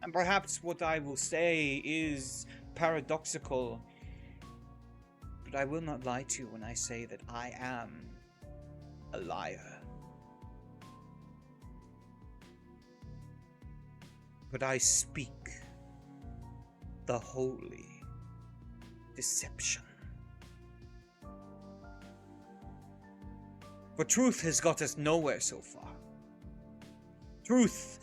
And perhaps what I will say is paradoxical, but I will not lie to you when I say that I am a liar. But I speak the holy deception. For truth has got us nowhere so far. Truth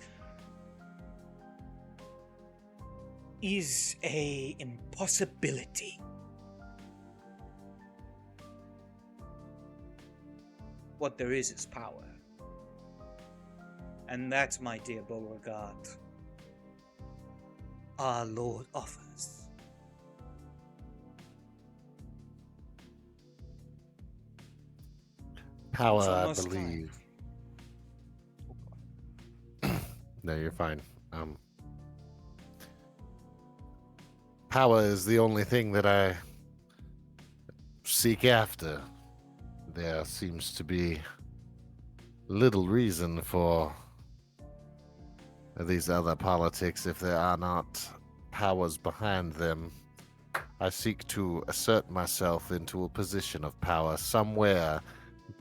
is an impossibility. What there is power. And that, my dear Beauregard, our Lord offers.
Power,
It's
I
almost
believe. No, you're fine. Power is the only thing that I seek after. There seems to be little reason for these other politics if there are not powers behind them. I seek to assert myself into a position of power somewhere.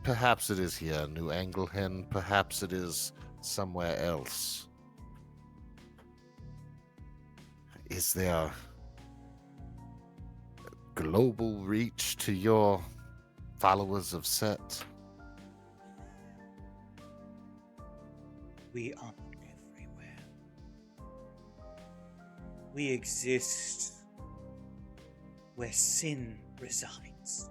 Perhaps it is here, New Angleton. Perhaps it is somewhere else. Is there global reach to your followers of Set?
We are everywhere. We exist where sin resides.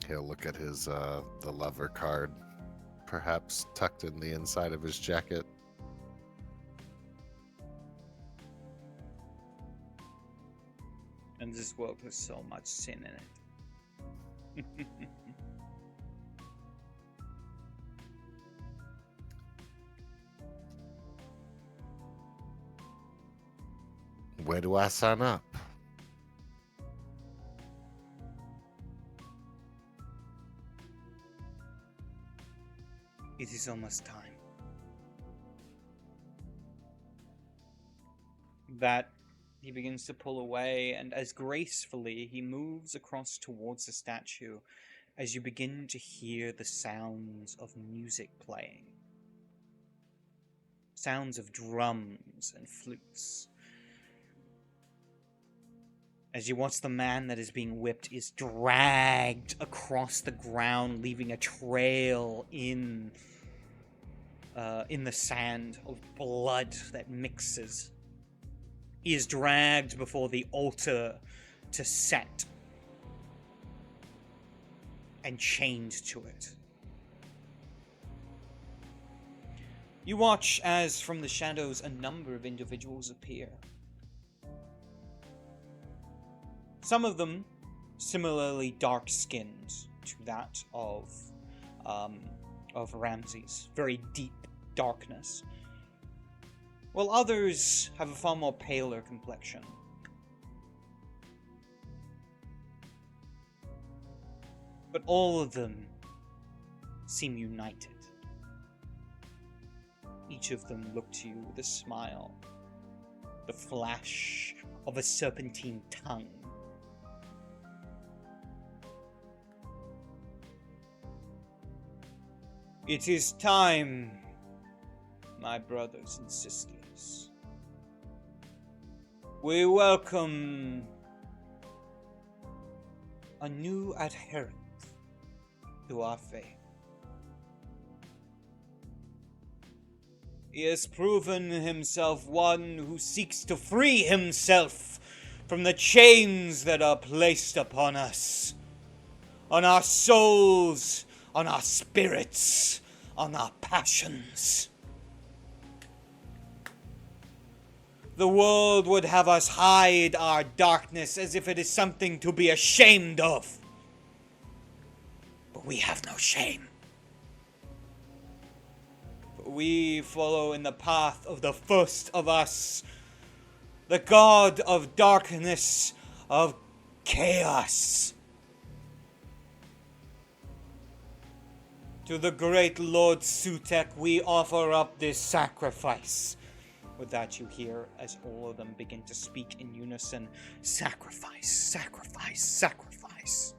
He'll look at his the lover card, perhaps tucked in the inside of his jacket.
And this world has so much sin in it.
Where do I sign up?
It is almost time. That he begins to pull away, and as gracefully he moves across towards the statue, as you begin to hear the sounds of music playing. Sounds of drums and flutes. As you watch the man that is being whipped is dragged across the ground, leaving a trail in the sand of blood that mixes. He is dragged before the altar to Set and chained to it. You watch as from the shadows a number of individuals appear. Some of them similarly dark-skinned to that of Ramses, very deep darkness, while others have a far more paler complexion. But all of them seem united. Each of them look to you with a smile, the flash of a serpentine tongue. It is time, my brothers and sisters. We welcome a new adherent to our faith. He has proven himself one who seeks to free himself from the chains that are placed upon us, on our souls, on our spirits, on our passions. The world would have us hide our darkness as if it is something to be ashamed of. But we have no shame. For we follow in the path of the first of us, the god of darkness, of chaos. To the great Lord Sutek, we offer up this sacrifice. With that, you hear as all of them begin to speak in unison, sacrifice, sacrifice, sacrifice.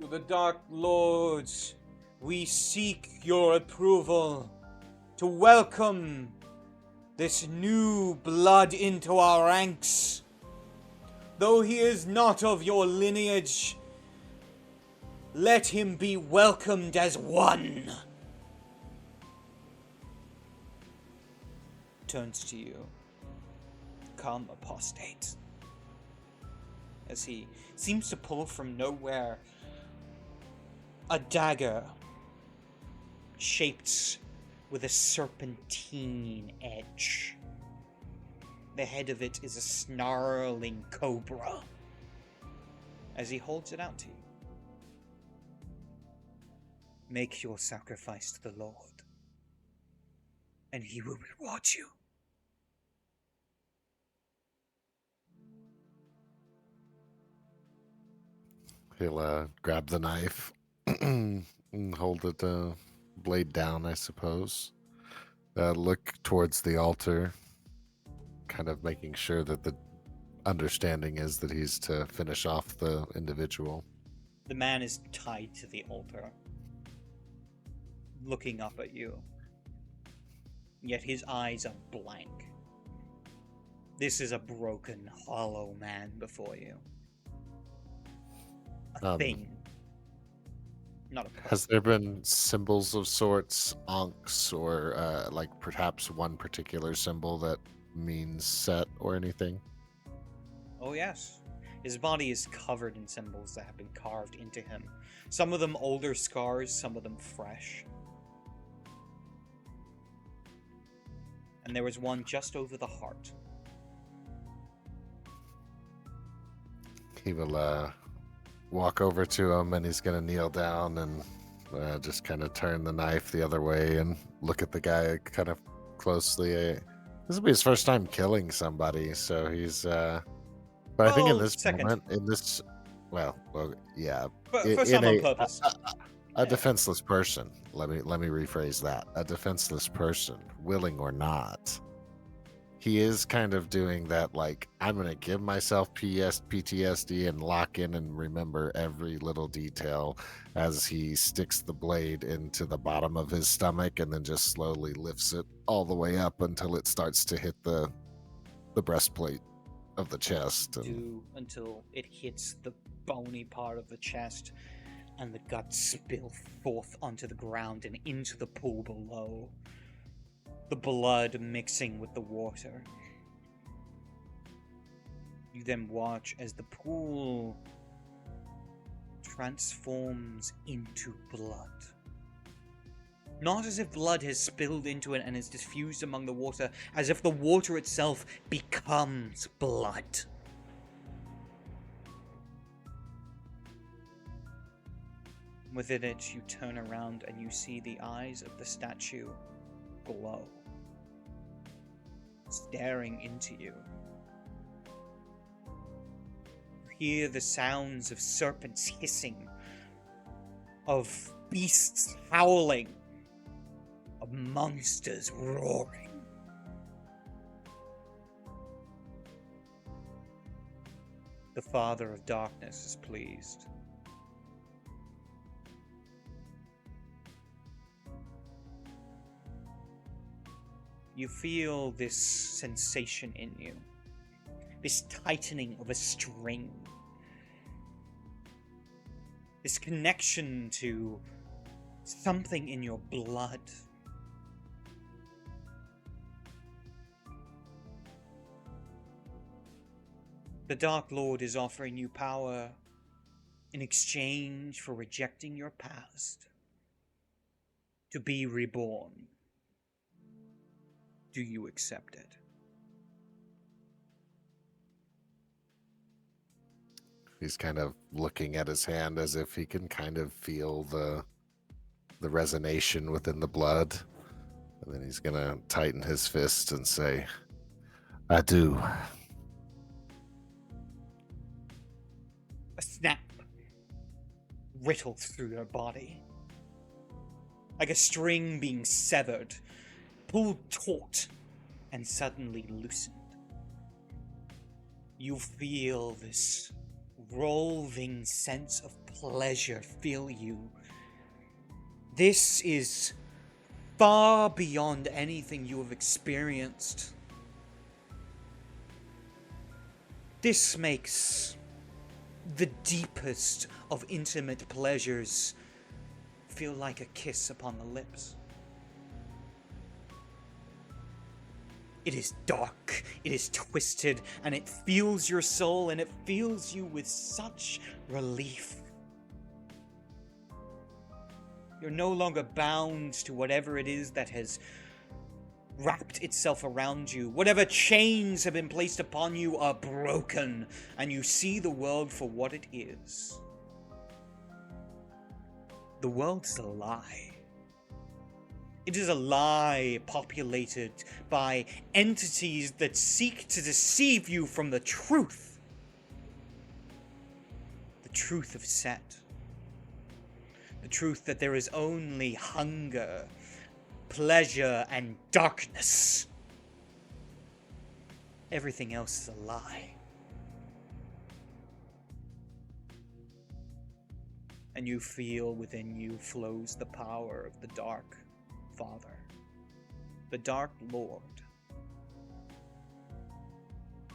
To the Dark Lords, we seek your approval to welcome this new blood into our ranks. Though he is not of your lineage, let him be welcomed as one. Turns to you. Come, apostate. As he seems to pull from nowhere a dagger shaped with a serpentine edge. The head of it is a snarling cobra. As he holds it out to you. Make your sacrifice to the Lord, and he will reward you.
He'll grab the knife and hold it blade down, I suppose. Look towards the altar, kind of making sure that the understanding is that he's to finish off the individual.
The man is tied to the altar, looking up at you. yet his eyes are blank. This is a broken, hollow man before you. A thing. Not a person.
Has there been symbols of sorts, ankhs, or like perhaps one particular symbol that means set or anything?
Oh, yes. His body is covered in symbols that have been carved into him. Some of them older scars, some of them fresh. And there was one just over the heart.
He will walk over to him and he's going to kneel down and just kind of turn the knife the other way and look at the guy kind of closely. This will be his first time killing somebody, so he's... But I think in
Well,
this
second.
moment, in this... Well, yeah.
For some on purpose.
A defenseless person. Let me rephrase that. A defenseless person, willing or not. He is kind of doing that, like, I'm going to give myself PTSD and lock in and remember every little detail as he sticks the blade into the bottom of his stomach and then just slowly lifts it all the way up until it starts to hit the breastplate of the chest. And...
until it hits the bony part of the chest and the guts spill forth onto the ground and into the pool below. The blood mixing with the water. You then watch as the pool transforms into blood. Not as if blood has spilled into it and is diffused among the water, as if the water itself becomes blood. Within it, you turn around and you see the eyes of the statue glow, staring into you. You hear the sounds of serpents hissing, of beasts howling, of monsters roaring. The Father of Darkness is pleased. You feel this sensation in you, this tightening of a string, this connection to something in your blood. The Dark Lord is offering you power in exchange for rejecting your past, to be reborn. Do you accept it?
He's kind of looking at his hand as if he can kind of feel the resonation within the blood. And then he's going to tighten his fist and say, I do.
A snap rittles through your body, like a string being severed, pulled taut, and suddenly loosened. You feel this roving sense of pleasure fill you. This is far beyond anything you have experienced. This makes the deepest of intimate pleasures feel like a kiss upon the lips. It is dark, it is twisted, and it feels your soul, and it fills you with such relief. You're no longer bound to whatever it is that has wrapped itself around you. Whatever chains have been placed upon you are broken, and you see the world for what it is. The world's a lie. It is a lie populated by entities that seek to deceive you from the truth. The truth of Set. The truth that there is only hunger, pleasure, and darkness. Everything else is a lie. And you feel within you flows the power of the Dark Father. the Dark Lord,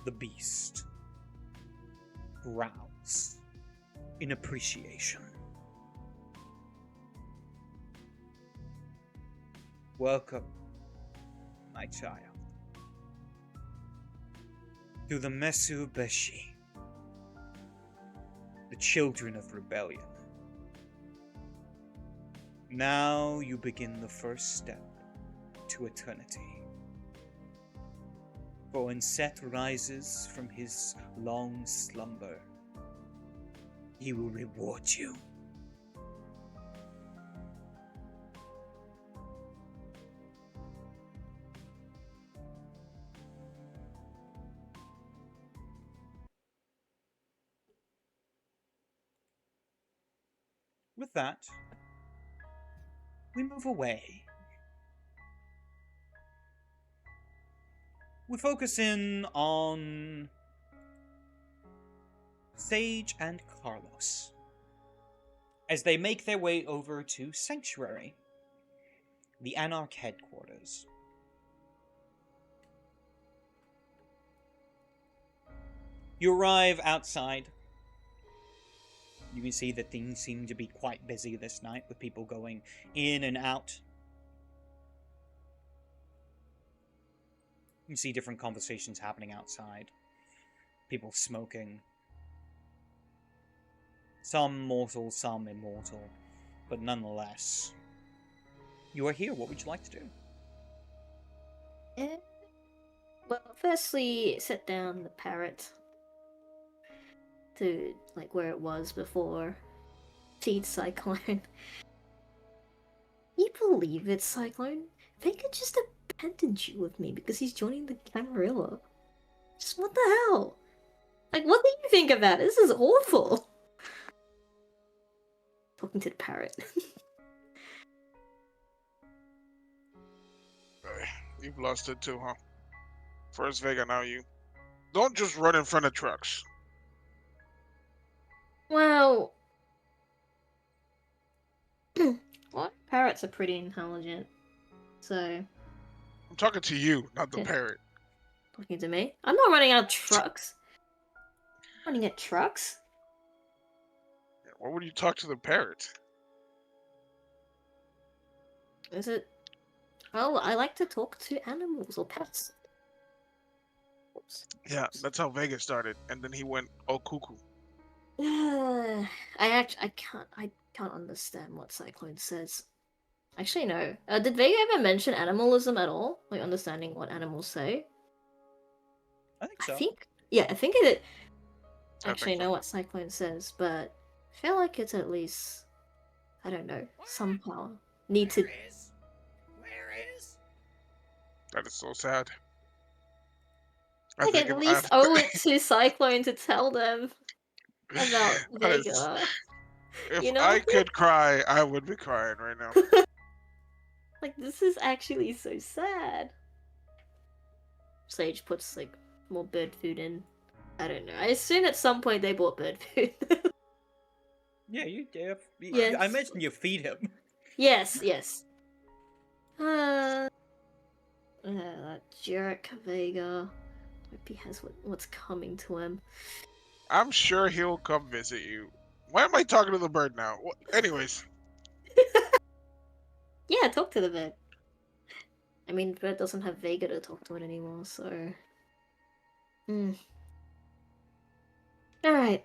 the Beast, growls in appreciation. Welcome, my child, to the Mesubeshi, the children of rebellion. Now you begin the first step to eternity. For when Set rises from his long slumber, he will reward you. With that, we move away. We focus in on Sage and Carlos as they make their way over to Sanctuary, the Anarch headquarters. You arrive outside. You can see that things seem to be quite busy this night, with people going in and out. You see different conversations happening outside. People smoking. Some mortal, some immortal. But nonetheless, you are here. What would you like to do?
Well, firstly, set down the parrot to like where it was before. Feed Cyclone. You believe it, Cyclone? Vega just abandoned you with me because he's joining the Camarilla. Just what the hell? Like, what do you think about it? This is awful. Talking to the parrot.
You've lost it too, huh? First Vega, now you. Don't just run in front of trucks.
Well, what? Parrots are pretty intelligent, so
I'm talking to you, not the
Yeah.
parrot.
talking to me. I'm not running out of trucks. I'm running at trucks.
Why would you talk to the parrot?
Is it? Well, I like to talk to animals or pets. Oops.
Yeah, that's how Vega started, and then he went oh cuckoo.
I can't understand what Cyclone says. Actually, no. Did Vega ever mention animalism at all? Like understanding what animals say?
I think so.
I think it.
I
Actually,
think so.
know what Cyclone says, but I feel like it's at least, I don't know, somehow need to.
Where is?
That is so sad. I
Like
think
at
if
least owe it to Cyclone to tell them about
That is-
Vega.
if
you know?
I could cry, I would be crying right now.
Like this is actually so sad. Sage puts like more bird food in. I don't know. I assume at some point they bought bird food.
Yeah, you did.
Yes.
I mentioned you feed him.
yes. That jerk Vega. Hope he has what's coming to him.
I'm sure he'll come visit you. Why am I talking to the bird now? Anyways,
Yeah, talk to the bird. I mean, bird doesn't have Vega to talk to it anymore, so. Alright,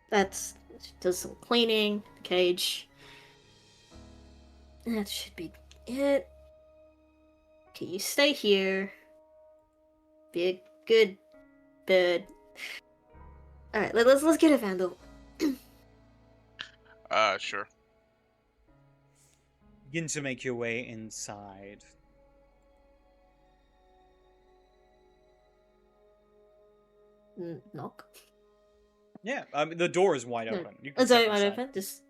that's does some cleaning, cage. That should be it. Okay, you stay here. Be a good bird. Alright, let's get a vandal.
sure.
Begin to make your way inside.
Knock.
Yeah, the door is wide
No.
open. You can
Is that
step
wide
inside.
open? Just.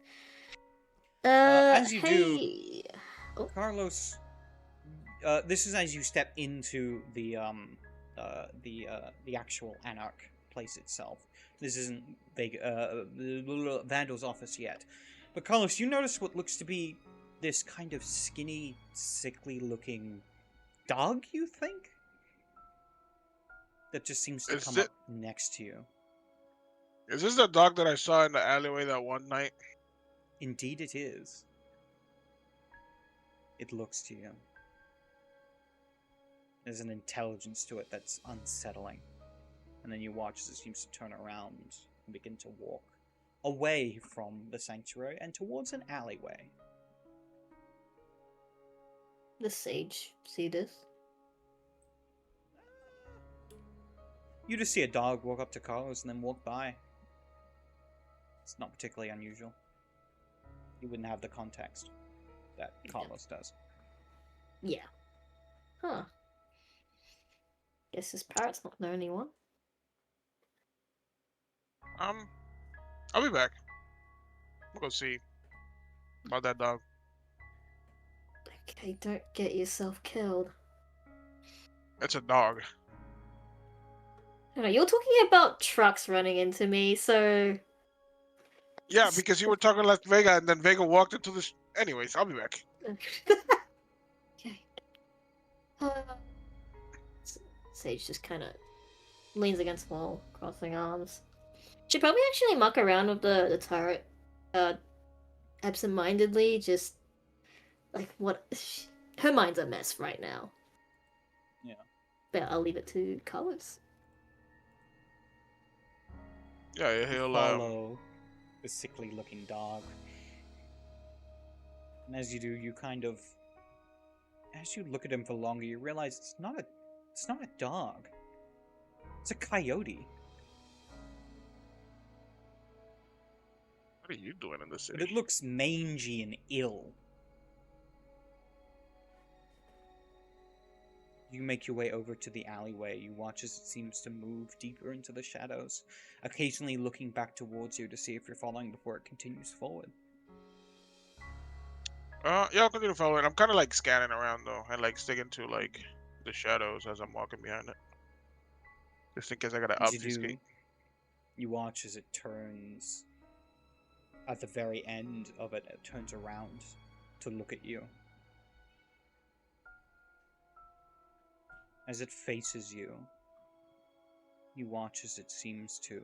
As you do-
hey.
Carlos, this is as you step into the actual Anarch place itself. This isn't Vandal's office yet. But Carlos, you notice what looks to be this kind of skinny, sickly-looking dog, you think? That just seems to
Is
come
it-
up next to you.
Is this the dog that I saw in the alleyway that one night?
Indeed it is. It looks to you. There's an intelligence to it that's unsettling. And then you watch as it seems to turn around and begin to walk away from the sanctuary and towards an alleyway.
The sage see this?
You just see a dog walk up to Carlos and then walk by. It's not particularly unusual. You wouldn't have the context that Carlos does.
Yeah. Huh. Guess this parrot's not the only one.
I'll be back. We'll go see about that dog.
Okay, don't get yourself killed.
It's a dog.
I don't know, you're talking about trucks running into me, so...
Yeah, because you were talking like Vega, and then Vega walked into this. Anyways, I'll be back.
Okay. Sage just kind of leans against the wall, crossing arms. Should probably actually muck around with the turret, absent-mindedly, just like what. Her mind's a mess right now.
Yeah.
But I'll leave it to Carlos.
Yeah,
You
he'll
follow the sickly looking dog. And as you do, you kind of, as you look at him for longer, you realize it's not a dog. It's a coyote.
What are you doing in the
But
city?
it looks mangy and ill. You make your way over to the alleyway. You watch as it seems to move deeper into the shadows, occasionally looking back towards you to see if you're following before it continues forward.
Yeah, I'll continue following. I'm kind of like scanning around though, and like sticking to like the shadows as I'm walking behind it, just in case I gotta
As you do,
obfuscate.
you watch as it turns. At the very end of it, it turns around to look at you. As it faces you, you watch as it seems to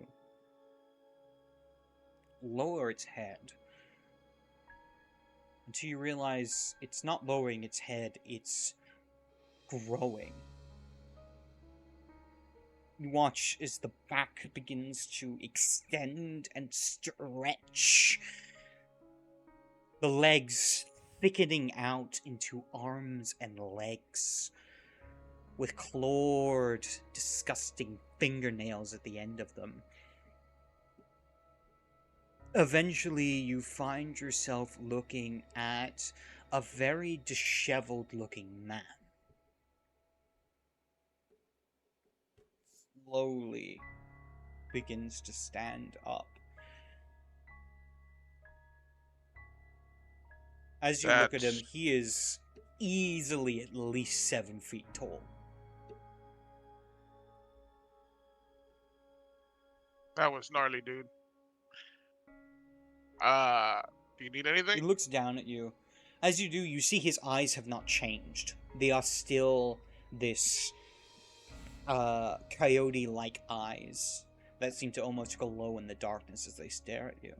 lower its head until you realize it's not lowering its head, it's growing. You watch as the back begins to extend and stretch, the legs thickening out into arms and legs, with clawed, disgusting fingernails at the end of them. Eventually, you find yourself looking at a very disheveled looking man. Slowly begins to stand up. As you look at him, he is easily at least 7 feet tall.
That was gnarly, dude. Do you need
He
anything?
looks down at you. As you do, you see his eyes have not changed. They are still this coyote-like eyes that seem to almost glow in the darkness as they stare at you.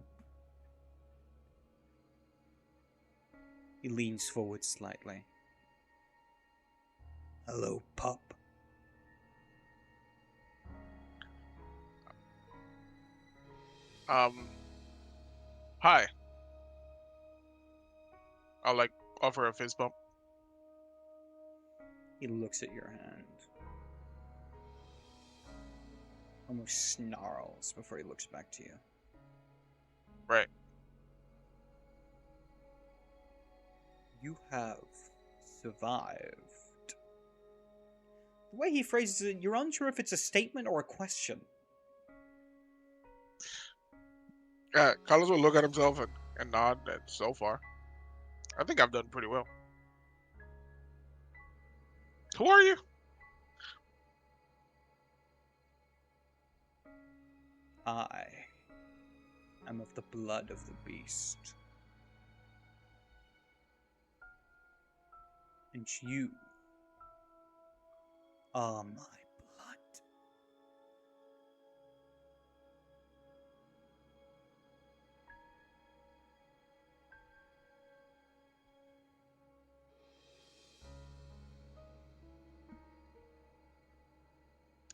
He leans forward slightly. Hello, pup.
Hi. I'll like offer a fist bump.
He looks at your hand. Almost snarls before he looks back to you.
Right.
You have survived. The way he phrases it, you're unsure if it's a statement or a question.
Carlos will look at himself and nod. And so far, I think I've done pretty well. Who are you?
I am of the blood of the beast. And you are my blood.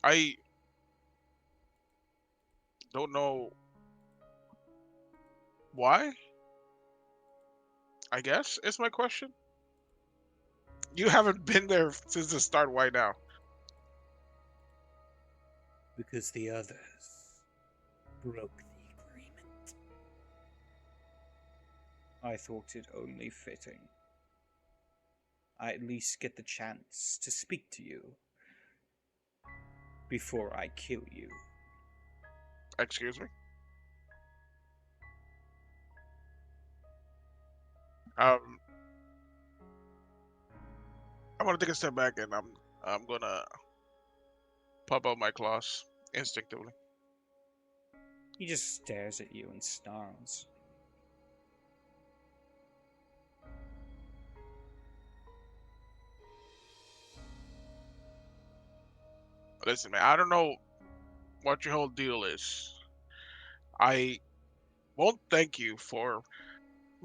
I don't know why. I guess is my question. You haven't been there since the start. Why now?
Because the others broke the agreement. I thought it only fitting I at least get the chance to speak to you before I kill you.
Excuse me. Um, I'm gonna take a step back and I'm gonna pop out my claws instinctively.
He just stares at you and snarls.
Listen, man, I don't know what your whole deal is. I won't thank you for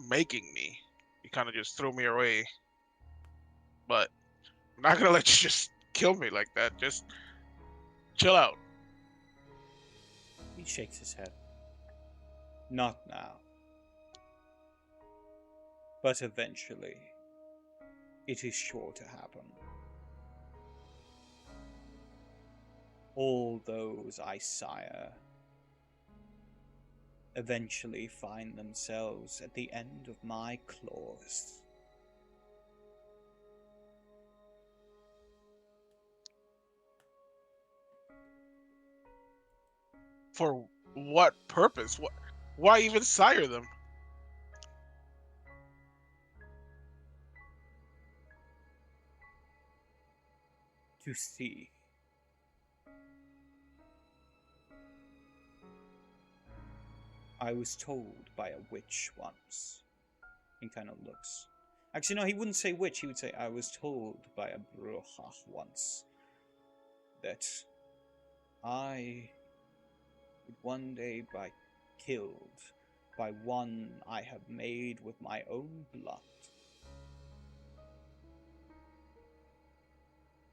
making me. You kind of just threw me away, but I'm not gonna let you just kill me like that. Just chill out.
He shakes his head. Not now. But eventually, it is sure to happen. All those I sire eventually find themselves at the end of my claws.
For what purpose? What? Why even sire them?
To see. I was told by a witch once. He kind of looks. Actually, no, he wouldn't say witch. He would say, I was told by a bruja once that I would one day be killed by one I have made with my own blood.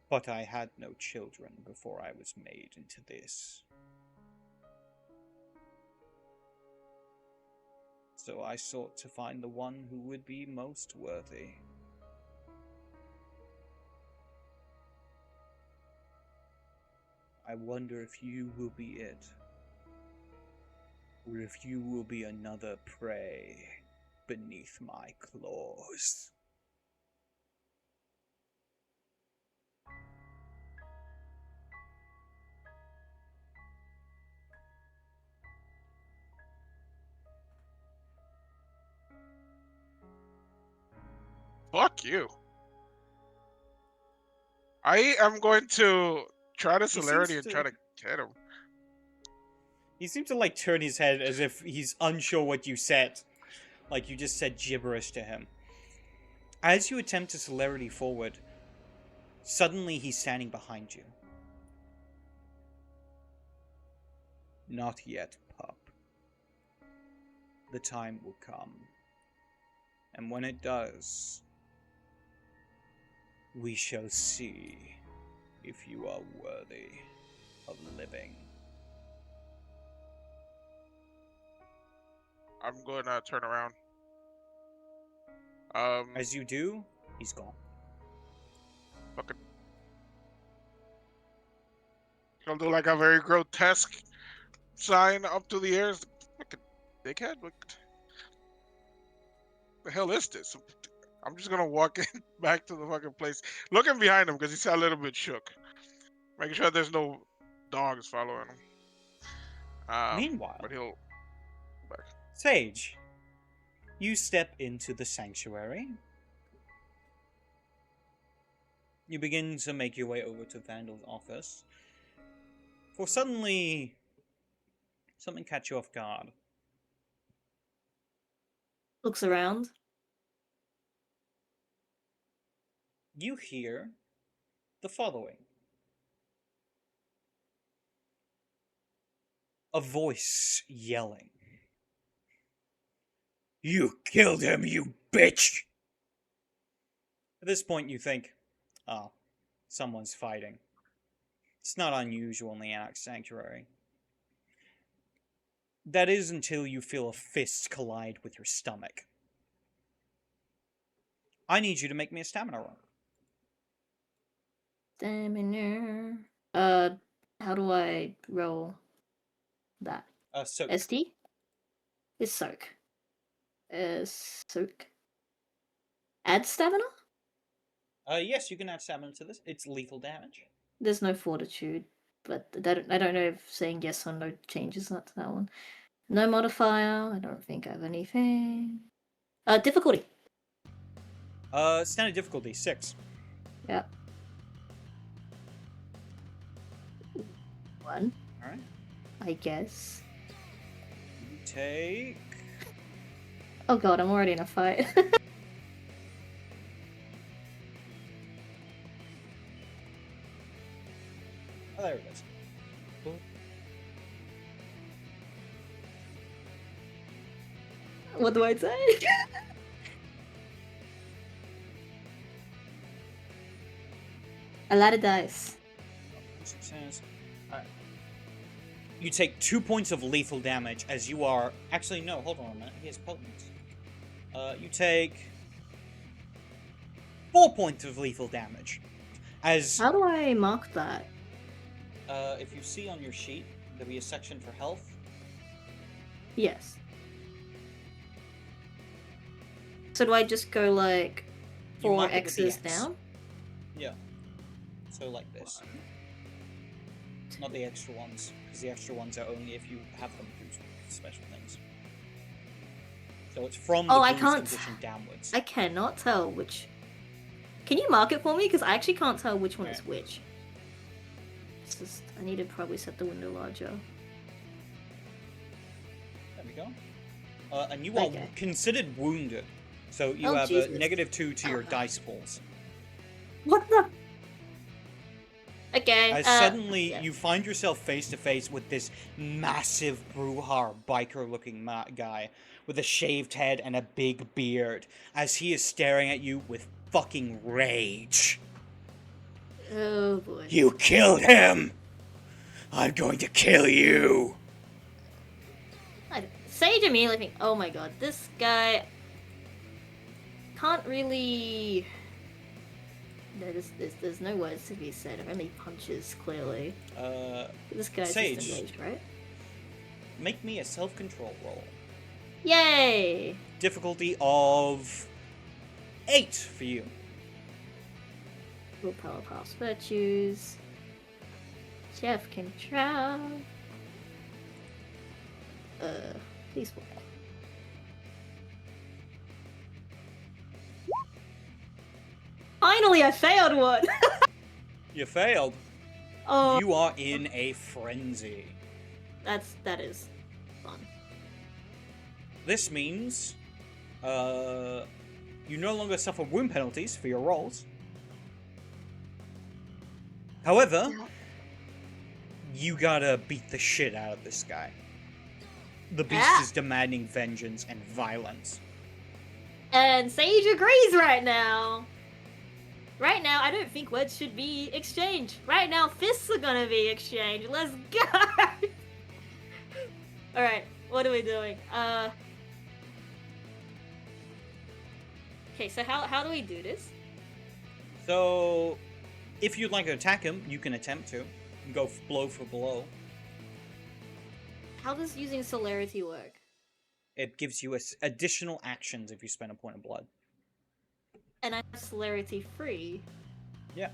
But I had no children before I was made into this. So I sought to find the one who would be most worthy. I wonder if you will be it, or if you will be another prey beneath my claws.
Fuck you. I am going to try the celerity and try to get him.
He seems to like turn his head as if he's unsure what you said. Like you just said gibberish to him. As you attempt to celerity forward, suddenly he's standing behind you. Not yet, pup. The time will come. And when it does, we shall see if you are worthy of living.
I'm going to turn around.
As you do, he's gone.
Fucking. He'll do like a very grotesque sign up to the air. Fucking dickhead. What the hell is this? I'm just gonna walk in back to the fucking place, looking behind him because he's a little bit shook, making sure there's no dogs following him.
Meanwhile,
But he'll back.
Sage, you step into the sanctuary. You begin to make your way over to Vandal's office. For suddenly, something catch you off guard.
Looks around.
You hear the following. a voice yelling. You killed him, you bitch! At this point, you think, oh, someone's fighting. It's not unusual in the Anarch Sanctuary. That is until you feel a fist collide with your stomach. I need you to make me a stamina roll.
Stamina. How do I roll that?
Soak.
SD? Is soak. Soak. Add stamina?
Yes, you can add stamina to this. It's lethal damage.
There's no fortitude, but I don't know if saying yes or no changes that to that one. No modifier. I don't think I have anything. Difficulty.
Standard difficulty, 6.
Yeah. 1.
Alright.
I guess.
You take...
Oh god, I'm already in a fight.
Oh, there it is.
What do I say? A lot of dice.
Success. Alright. You take 2 points of lethal damage as you are... Actually, no, hold on a minute. He has potence. You take 4 points of lethal damage. As...
How do I mark that?
if you see on your sheet, there'll be a section for health.
Yes. So do I just go like
You
4
mark it with the
X's
X.
down?
Yeah. So like this. Not the extra ones, because the extra ones are only if you have them do special things. So it's from the
Oh, I
wounds
can't-
condition downwards.
I cannot tell which. Can you mark it for me? Because I actually can't tell which one is
Right.
which. It's just I need to probably set the window larger.
There we go. And you are
Okay.
considered wounded, so you
Oh,
have
Jesus.
a -2 to your
Oh.
dice pulls.
What the? Okay.
As suddenly
yeah.
you find yourself face to face with this massive Bruhar biker-looking guy with a shaved head and a big beard, as he is staring at you with fucking rage.
Oh boy.
You killed him! I'm going to kill you!
Sage immediately think, oh my god, this guy can't really. No, there's no words to be said. Only punches, clearly. This guy's
Sage.
just engaged, right?
Make me a self-control roll.
Yay!
Difficulty of 8 for you.
Willpower past virtues. Chef control. Peaceful. Finally, I failed one!
You failed.
Oh,
You are in a frenzy.
that is fun.
This means, you no longer suffer wound penalties for your rolls. However, you gotta beat the shit out of this guy. The beast
Ah.
is demanding vengeance and violence.
And Sage agrees right now. Right now, I don't think words should be exchanged. Right now, fists are gonna be exchanged. Let's go! Alright, what are we doing? Okay, so how do we do this?
So, if you'd like to attack him, you can attempt to. You can go blow for blow.
How does using celerity work?
It gives you additional actions if you spend a point of blood.
And I'm celerity free.
Yeah.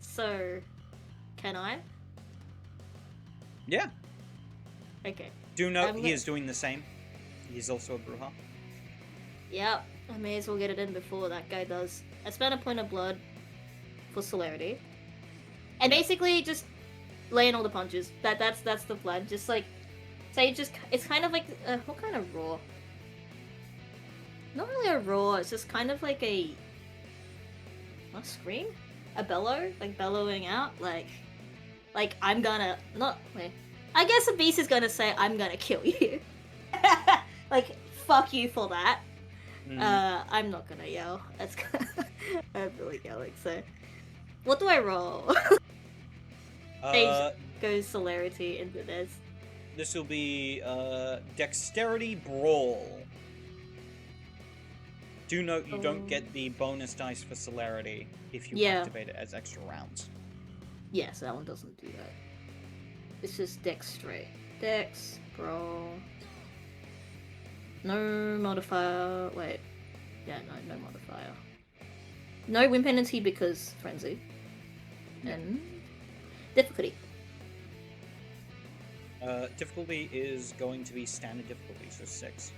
So, can I?
Yeah.
Okay.
Do note
I'm
he
li-
is doing the same. He's also a Bruja.
Yep. I may as well get it in before that guy does. I spent a point of blood for celerity. And basically just laying all the punches. That's the plan. Just like say it's kind of like what kind of roar? Not really a roar, it's just kind of like a scream? A bellow? Like bellowing out? Like I'm gonna not wait. I guess a beast is gonna say, "I'm gonna kill you." Like, fuck you for that. I'm not gonna yell. That's I'm really yelling. So, what do I roll? Goes celerity into this.
This will be dexterity brawl. Do note you don't get the bonus dice for celerity if you activate it as extra rounds.
Yes, that one doesn't do that. It's just dex straight. Dex, brawl. No modifier. Wait. Yeah, no modifier. No win penalty because frenzy. And difficulty.
Difficulty is going to be standard difficulty, so 6.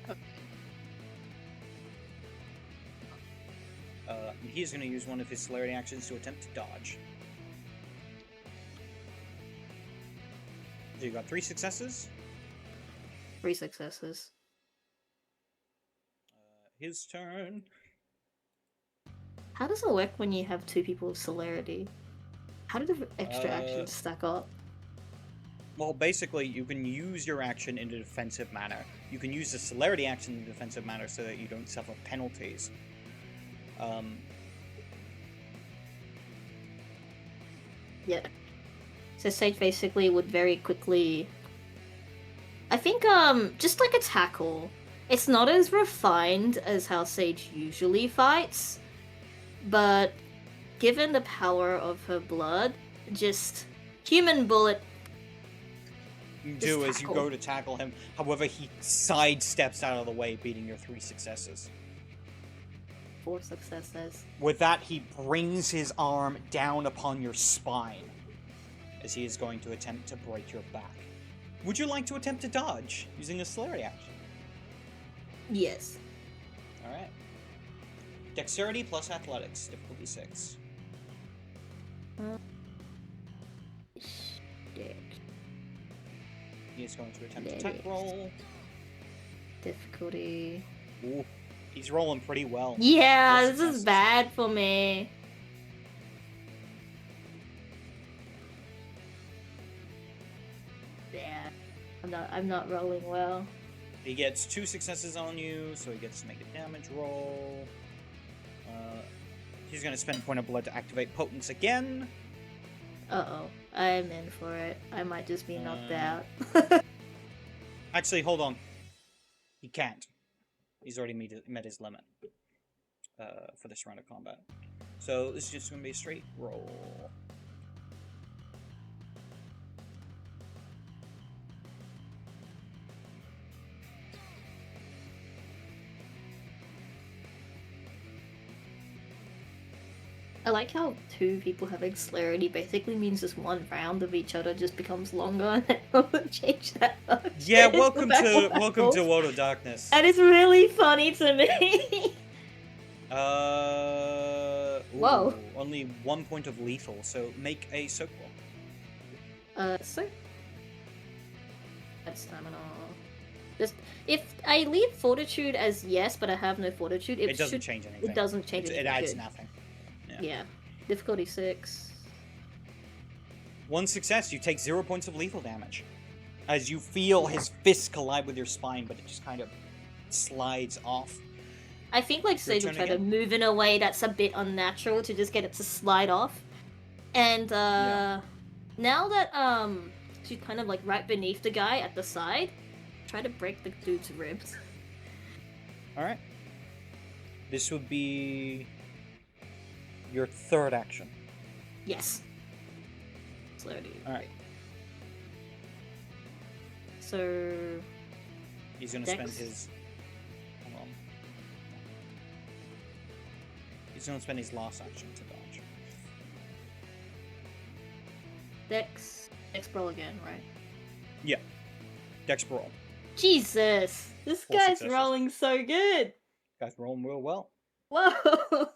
Okay.
He's going to use one of his celerity actions to attempt to dodge. So you got 3 successes.
3 successes.
His turn.
How does it work when you have 2 people with celerity? How do the extra actions stack up?
Well, basically, you can use your action in a defensive manner. You can use the celerity action in a defensive manner so that you don't suffer penalties.
Yeah. So Sage basically would very quickly... I think, just like a tackle, it's not as refined as how Sage usually fights, but given the power of her blood, just human bullet.
You do as you go to tackle him. However, he sidesteps out of the way, beating your 3 successes.
4 successes.
With that, he brings his arm down upon your spine, as he is going to attempt to break your back. Would you like to attempt to dodge, using a celerity action?
Yes.
Alright. Dexterity plus athletics, difficulty 6. He is going to attempt to attack roll.
Difficulty.
Ooh, he's rolling pretty well.
Yeah, this is bad for me. Yeah, I'm not rolling well.
He gets 2 successes on you, so he gets to make a damage roll. He's going to spend a point of blood to activate Potence again.
Uh-oh, I'm in for it. I might just be knocked out.
Actually, hold on. He can't. He's already met his limit for this round of combat. So this is just going to be a straight roll.
I like how 2 people having celerity basically means just 1 round of each other just becomes longer and it doesn't change that much.
Yeah, welcome to World of Darkness.
And it's really funny to me.
Whoa. Only 1 point of lethal, so make a soak roll.
So that's stamina. Just if I leave fortitude as yes, but I have no fortitude,
it doesn't change anything.
It doesn't change anything.
It adds nothing.
Yeah. Difficulty 6.
1 success, you take 0 points of lethal damage. As you feel his fist collide with your spine, but it just kind of slides off.
I think like Sage will try to move in a way that's a bit unnatural to just get it to slide off. And now that she's kind of like right beneath the guy at the side, try to break the dude's ribs.
Alright. This would be your 3rd action.
Yes. Slowly.
Alright.
So...
He's gonna spend his... Hold on. He's gonna spend his last action to dodge.
Dex brawl again, right?
Yeah. Dex brawl.
Jesus! This
4
guy's
successes.
rolling so good!
Guy's rolling real well.
Whoa!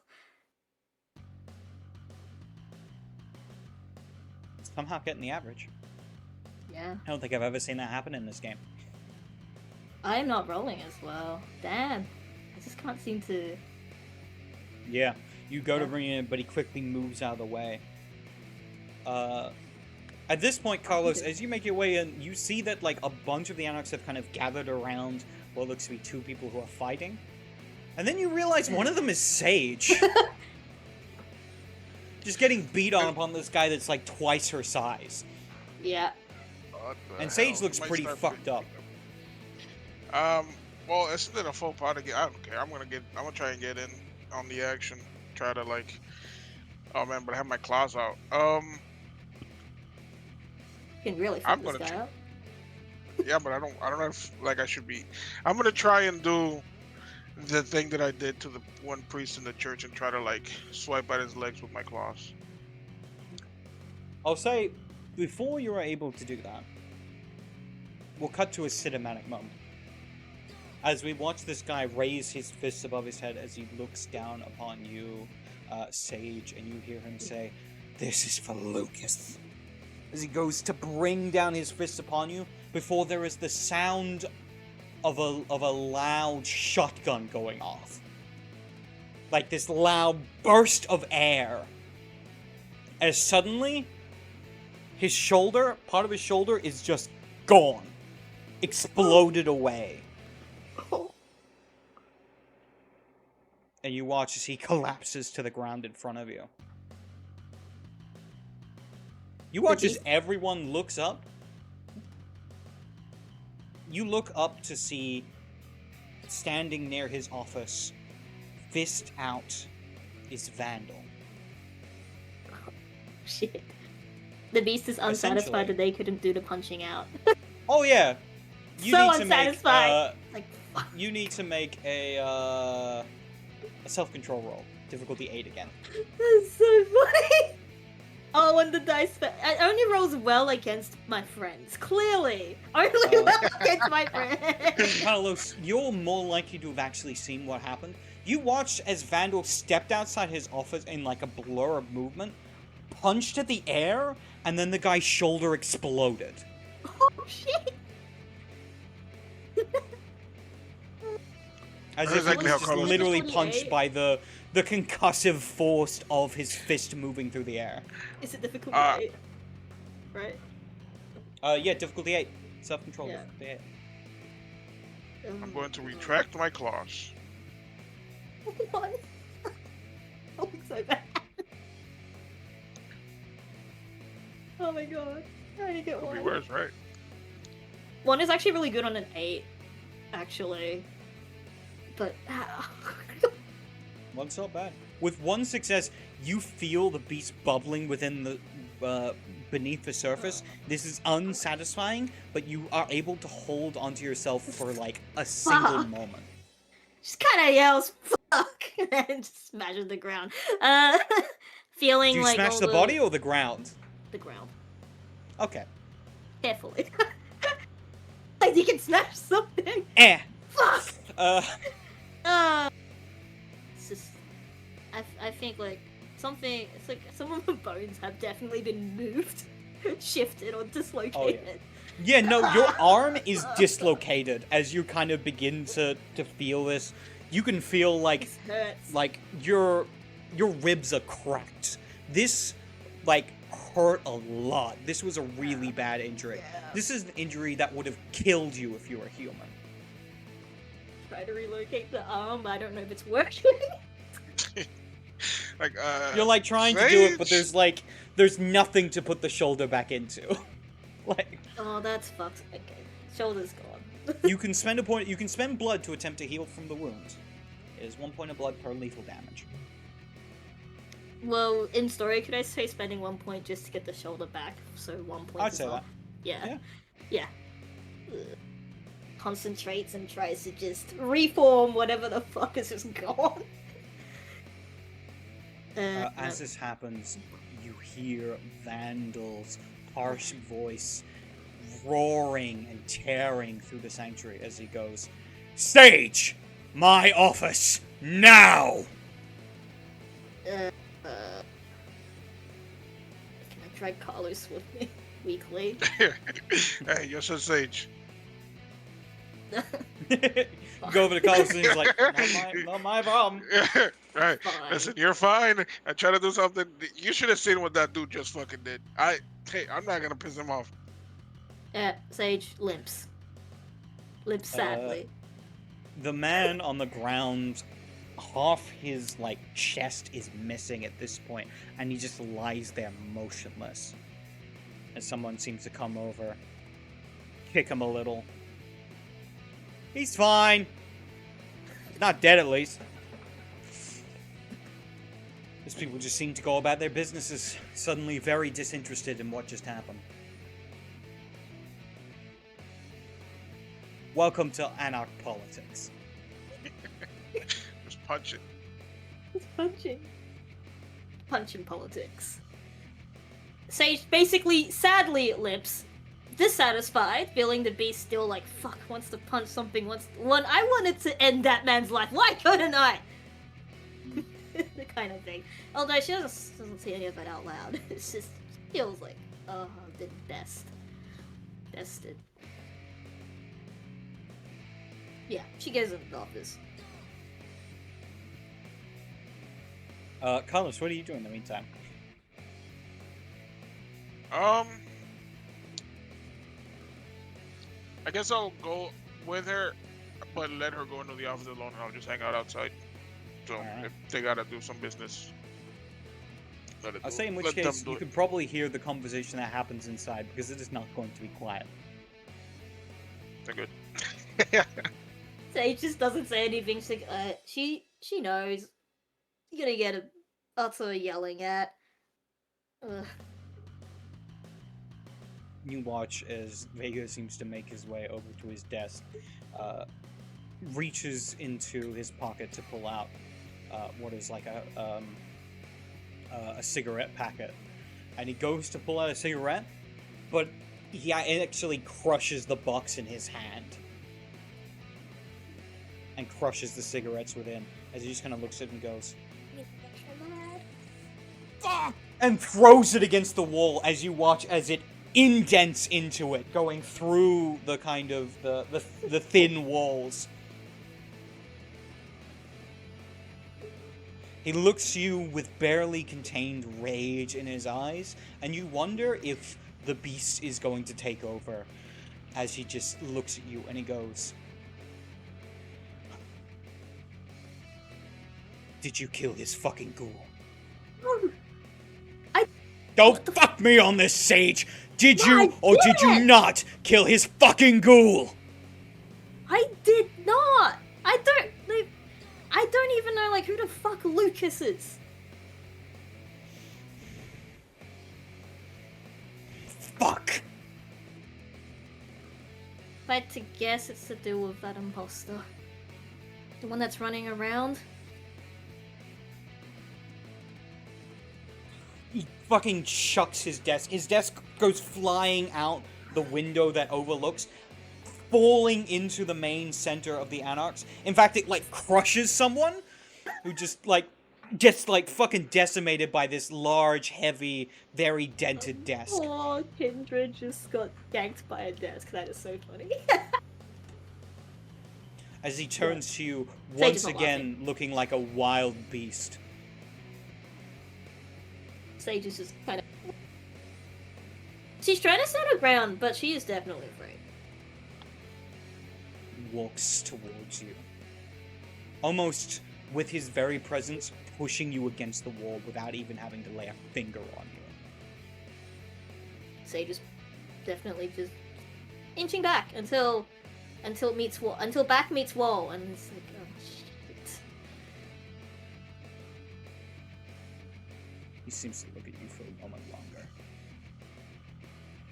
Somehow getting the average.
Yeah.
I don't think I've ever seen that happen in this game.
I'm not rolling as well. Damn. I just can't seem to...
Yeah. You go to bring it in, but he quickly moves out of the way. At this point, Carlos, as you make your way in, you see that like a bunch of the Anarchs have kind of gathered around what looks to be two people who are fighting. And then you realize one of them is Sage. Just getting beat on upon this guy that's like twice her size.
Yeah.
What the
And Sage
hell?
looks
Might
pretty
start
fucked up.
Well, isn't it a faux pas to get? I don't care. I'm gonna try and get in on the action. Try to like. Oh man, but I have my claws out.
You can really
I'm
fuck this
gonna
guy up.
Yeah, but I don't know if like I should be. I'm gonna try and do the thing that I did to the one priest in the church and try to like swipe at his legs with my claws.
I'll say, before you are able to do that, we'll cut to a cinematic moment. As we watch this guy raise his fists above his head as he looks down upon you, Sage, and you hear him say, "This is for Lucas." As he goes to bring down his fists upon you, before there is the sound of a loud shotgun going off. Like this loud burst of air. As suddenly, his shoulder, part of his shoulder, is just gone. Exploded away. And you watch as he collapses to the ground in front of you. You watch as everyone looks up. You look up to see, standing near his office, fist out, is Vandal.
Shit. The beast is unsatisfied
Essentially.
that they couldn't do the punching out.
Oh yeah, you
So
need to
unsatisfied.
make.
Like, fuck.
You need to make a self-control roll, difficulty 8 again.
That's so funny. Oh, and the dice. I only rolls well against my friends. Clearly, only well against my friends.
Carlos, you're more likely to have actually seen what happened. You watched as Vandal stepped outside his office in like a blur of movement, punched at the air, and then the guy's shoulder exploded.
Oh shit!
As
That's
if
exactly
he
how
was just
Carlos
literally
was.
punched by the concussive force of his fist moving through the air.
Is it difficult? Right?
Yeah, difficulty 8. Self-control,
Yeah.
difficulty 8.
I'm going to retract my claws.
What? Oh, so bad. Oh my god. I only get
Could be
one.
worse, right?
One is actually really good on an 8, actually. But
One's not bad. With one success, you feel the beast bubbling within the beneath the surface. This is unsatisfying, but you are able to hold onto yourself for like a single
Fuck.
moment.
just kind of yells "fuck" and just smashes the ground. Feeling
Do you
like
smash
all
the body or the ground?
the ground
Okay.
carefully. Like you can smash something. Fuck. It's just, I think like something. It's like some of the bones have definitely been moved, shifted, or dislocated.
Yeah, no, your arm is dislocated as you kind of begin to feel this. You can feel like
This hurts.
like your ribs are cracked. This like hurt a lot. This was a really bad injury.
Yeah.
This is an injury that would have killed you if you were human.
Try to relocate the arm, but I don't know if it's working.
Like,
You're like trying to do it, but
Sage?
there's nothing to put the shoulder back into. Like
Oh, that's fucked. Okay, shoulder's gone.
you can spend a point. You can spend blood to attempt to heal from the wound. It is 1 point of blood per lethal damage.
Well, in story, could I say spending 1 point just to get the shoulder back? So 1 point.
I'd
is
say
off.
that.
Yeah. Ugh. Concentrates and tries to just reform whatever the fuck is just gone.
As this happens, you hear Vandal's harsh voice roaring and tearing through the sanctuary as he goes, "Sage! My office! Now!"
Can I drag Carlos with me weekly?
Hey, you're so Sage.
Go over to Carlos and he's like, not my problem.
Right.
Fine.
Listen, you're fine. I try to do something. You should have seen what that dude just fucking did. Hey, I'm not gonna piss him off.
Sage limps. Limps sadly.
The man on the ground, half his like chest is missing at this point, and he just lies there motionless. As someone seems to come over, kick him a little. He's fine. He's not dead, at least. These people just seem to go about their businesses, suddenly very disinterested in what just happened. Welcome to Anarch Politics.
Just punch it.
It's punching. Punching politics. Sage basically sadly lips, dissatisfied, feeling the beast still like fuck wants to punch something. I wanted to end that man's life. Why couldn't I? The kind of thing. Although she doesn't say any of it out loud. It's just feels like the best. Bested. Yeah, she goes into the office.
Carlos, what are you doing in the meantime?
I guess I'll go with her, but let her go into the office alone, and I'll just hang out outside. So
Alright.
if they gotta do some business, let it
I'll
do-
say in which
let them
case
do
you
it.
could probably hear the conversation that happens inside, because it is not going to be quiet.
They're good.
Sage just doesn't say anything. She's like, she knows. You're gonna get a utter yelling at. Ugh.
You watch as Vega seems to make his way over to his desk, reaches into his pocket to pull out what is like a cigarette packet, and he goes to pull out a cigarette, but he actually crushes the box in his hand and crushes the cigarettes within, as he just kind of looks at it and goes, "Fuck!" and throws it against the wall as you watch as it indents into it, going through the kind of the thin walls. He looks to you with barely contained rage in his eyes, and you wonder if the beast is going to take over, as he just looks at you and he goes, "Did you kill his fucking ghoul?"
No.
Don't fuck me on this, Sage! Did
No,
you or did you
didn't.
not kill his fucking ghoul?
I did not. I don't even know like who the fuck Lucas is.
Fuck!
If I had to guess, it's to do with that imposter, the one that's running around.
He fucking chucks his desk. His desk goes flying out the window that overlooks, falling into the main center of the Anarchs. In fact, it like crushes someone who just gets fucking decimated by this large, heavy, very dented desk.
Oh, Kindred just got ganked by a desk. That is so funny.
As he turns to you,
Sage
once
is not
again looking like a wild beast.
Sage is just kind of. She's trying to stand her ground, but she is definitely afraid.
Walks towards you, almost with his very presence pushing you against the wall without even having to lay a finger on you.
Sage is definitely just inching back until meets wall, until back meets wall, and it's like, oh shit.
He seems to look at you for a moment longer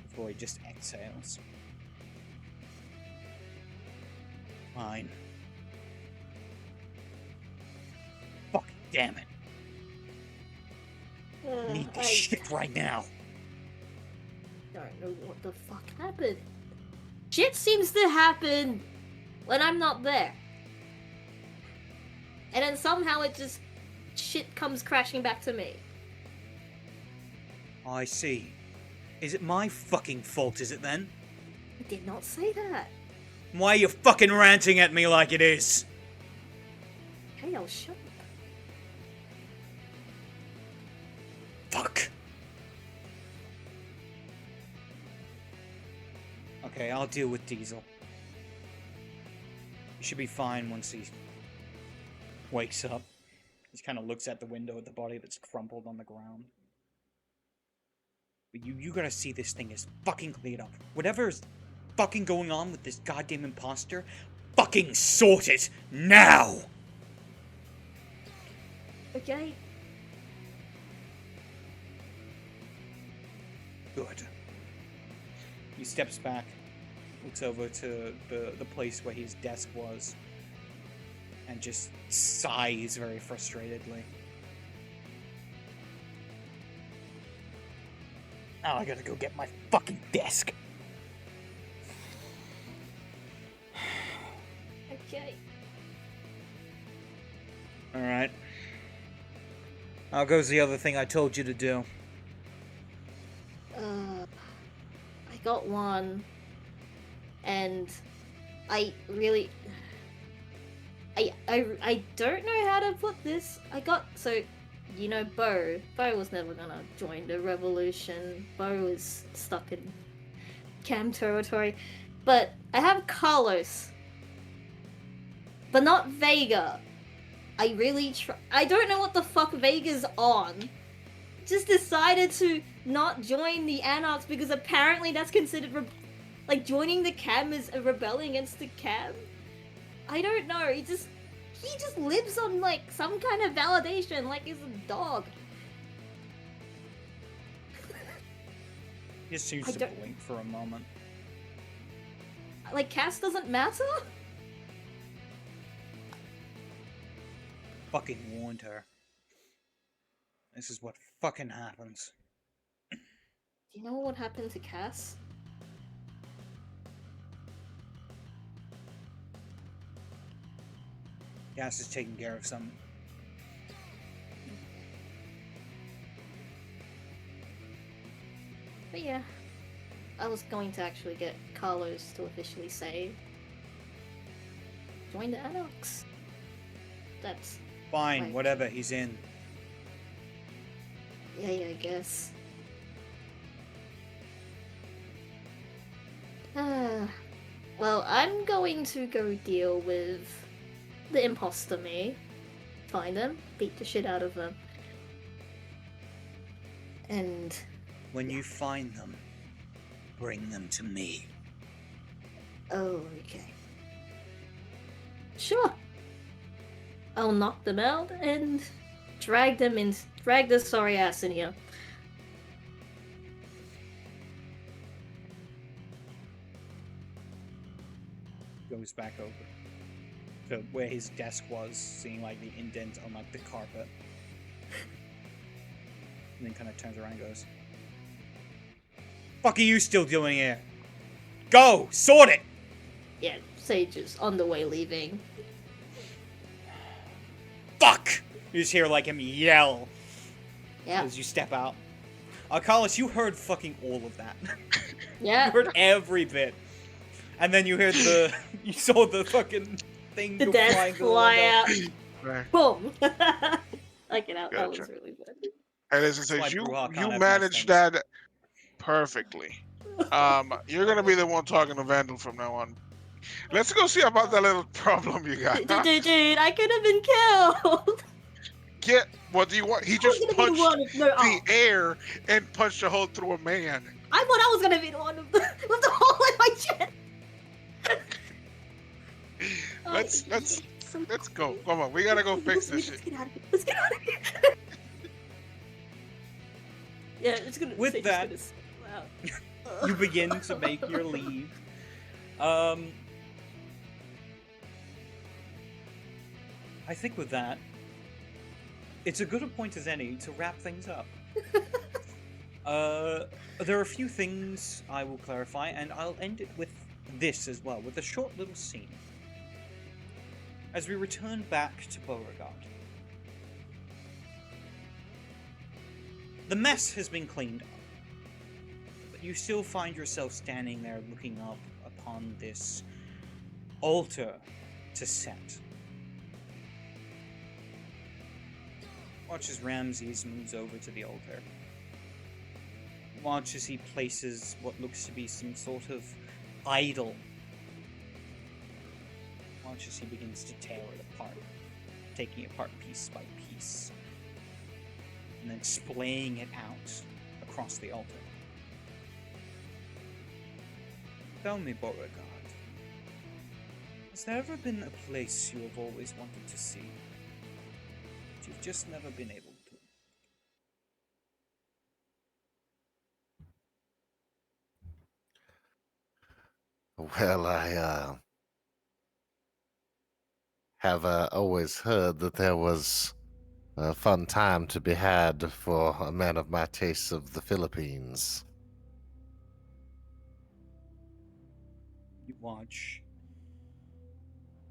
before he just exhales. Fine. Fuck damn it. I need this shit right now.
Don't know what the fuck happened. Shit seems to happen when I'm not there. And then somehow it just shit comes crashing back to me.
I see. Is it my fucking fault, is it then?
I did not say that.
Why are you fucking ranting at me like it is?
Hey, I'll shut up.
Fuck. Okay, I'll deal with Diesel. He should be fine once he wakes up. He kind of looks at the window at the body that's crumpled on the ground. But you gotta see this thing is fucking cleared up. Whatever is fucking going on with this goddamn imposter, fucking sort it now!
Okay.
Good. He steps back, looks over to the place where his desk was, and just sighs very frustratedly. Now I gotta go get my fucking desk.
Okay.
Alright. How goes the other thing I told you to do?
I got one, and I really, I don't know how to put this. So, you know, Bo was never gonna join the revolution. Bo was stuck in Cam territory, but I have Carlos, but not Vega. I really I don't know what the fuck Vega's on. Just decided to not join the Anarchs because apparently that's considered like joining the Cam is a rebelling against the Cam. I don't know. He just lives on like some kind of validation, like he's a dog.
He just seems to blink for a moment.
Like Cass doesn't matter.
Fucking warned her. This is what fucking happens.
Do you know what happened to Cass?
Cass is taking care of some.
But yeah, I was going to actually get Carlos to officially say, join the Anarchs. That's
Fine,
right.
whatever, he's in.
Yeah, I guess. Well, I'm going to go deal with the imposter me. Find them, beat the shit out of them. And
When you find them, bring them to me.
oh, okay. Sure. I'll knock them out and drag the sorry ass in here.
Goes back over to where his desk was, seeing like the indent on like the carpet. And then kind of turns around and goes, "Fuck are you still doing here? Go! Sort it!"
Yeah, Sage is on the way leaving.
Fuck! You just hear like him yell
Yeah.
as you step out. Carlos, you heard fucking all of that.
Yeah.
You heard every bit. And then you heard you saw the fucking thing
The
go
desk
flying through the
fly
window.
out.
Right.
Boom. Like it out. That was
Gotcha.
really good.
Hey, listen,
That's why
since
Bruja can't
you
have
managed
nice
that perfectly, you're gonna be the one talking to Vandal from now on. Let's go see about that little problem you got.
Dude, I could have been killed.
What do you want? He
I was
just
gonna be the
punched
one. No,
the air and punched a hole through a man.
I thought I was gonna be the one with the hole in my chest.
Let's go. Come on, we gotta go fix this shit.
Let's get out of here. Let's get out of here. Yeah, it's gonna.
With
Sage's
that-
gonna slip out.
You begin to make your leave. I think with that, it's a good a point as any to wrap things up. There are a few things I will clarify, and I'll end it with this as well, with a short little scene. As we return back to Beauregard. The mess has been cleaned up, but you still find yourself standing there looking up upon this altar to set. Watch as Ramses moves over to the altar. Watch as he places what looks to be some sort of idle. Watch as he begins to tear it apart, taking it apart piece by piece, and then splaying it out across the altar. Tell me, Beauregard, has there ever been a place you have always wanted to see, but you've just never been able to?
Well, I have always heard that there was a fun time to be had for a man of my tastes of the Philippines.
You watch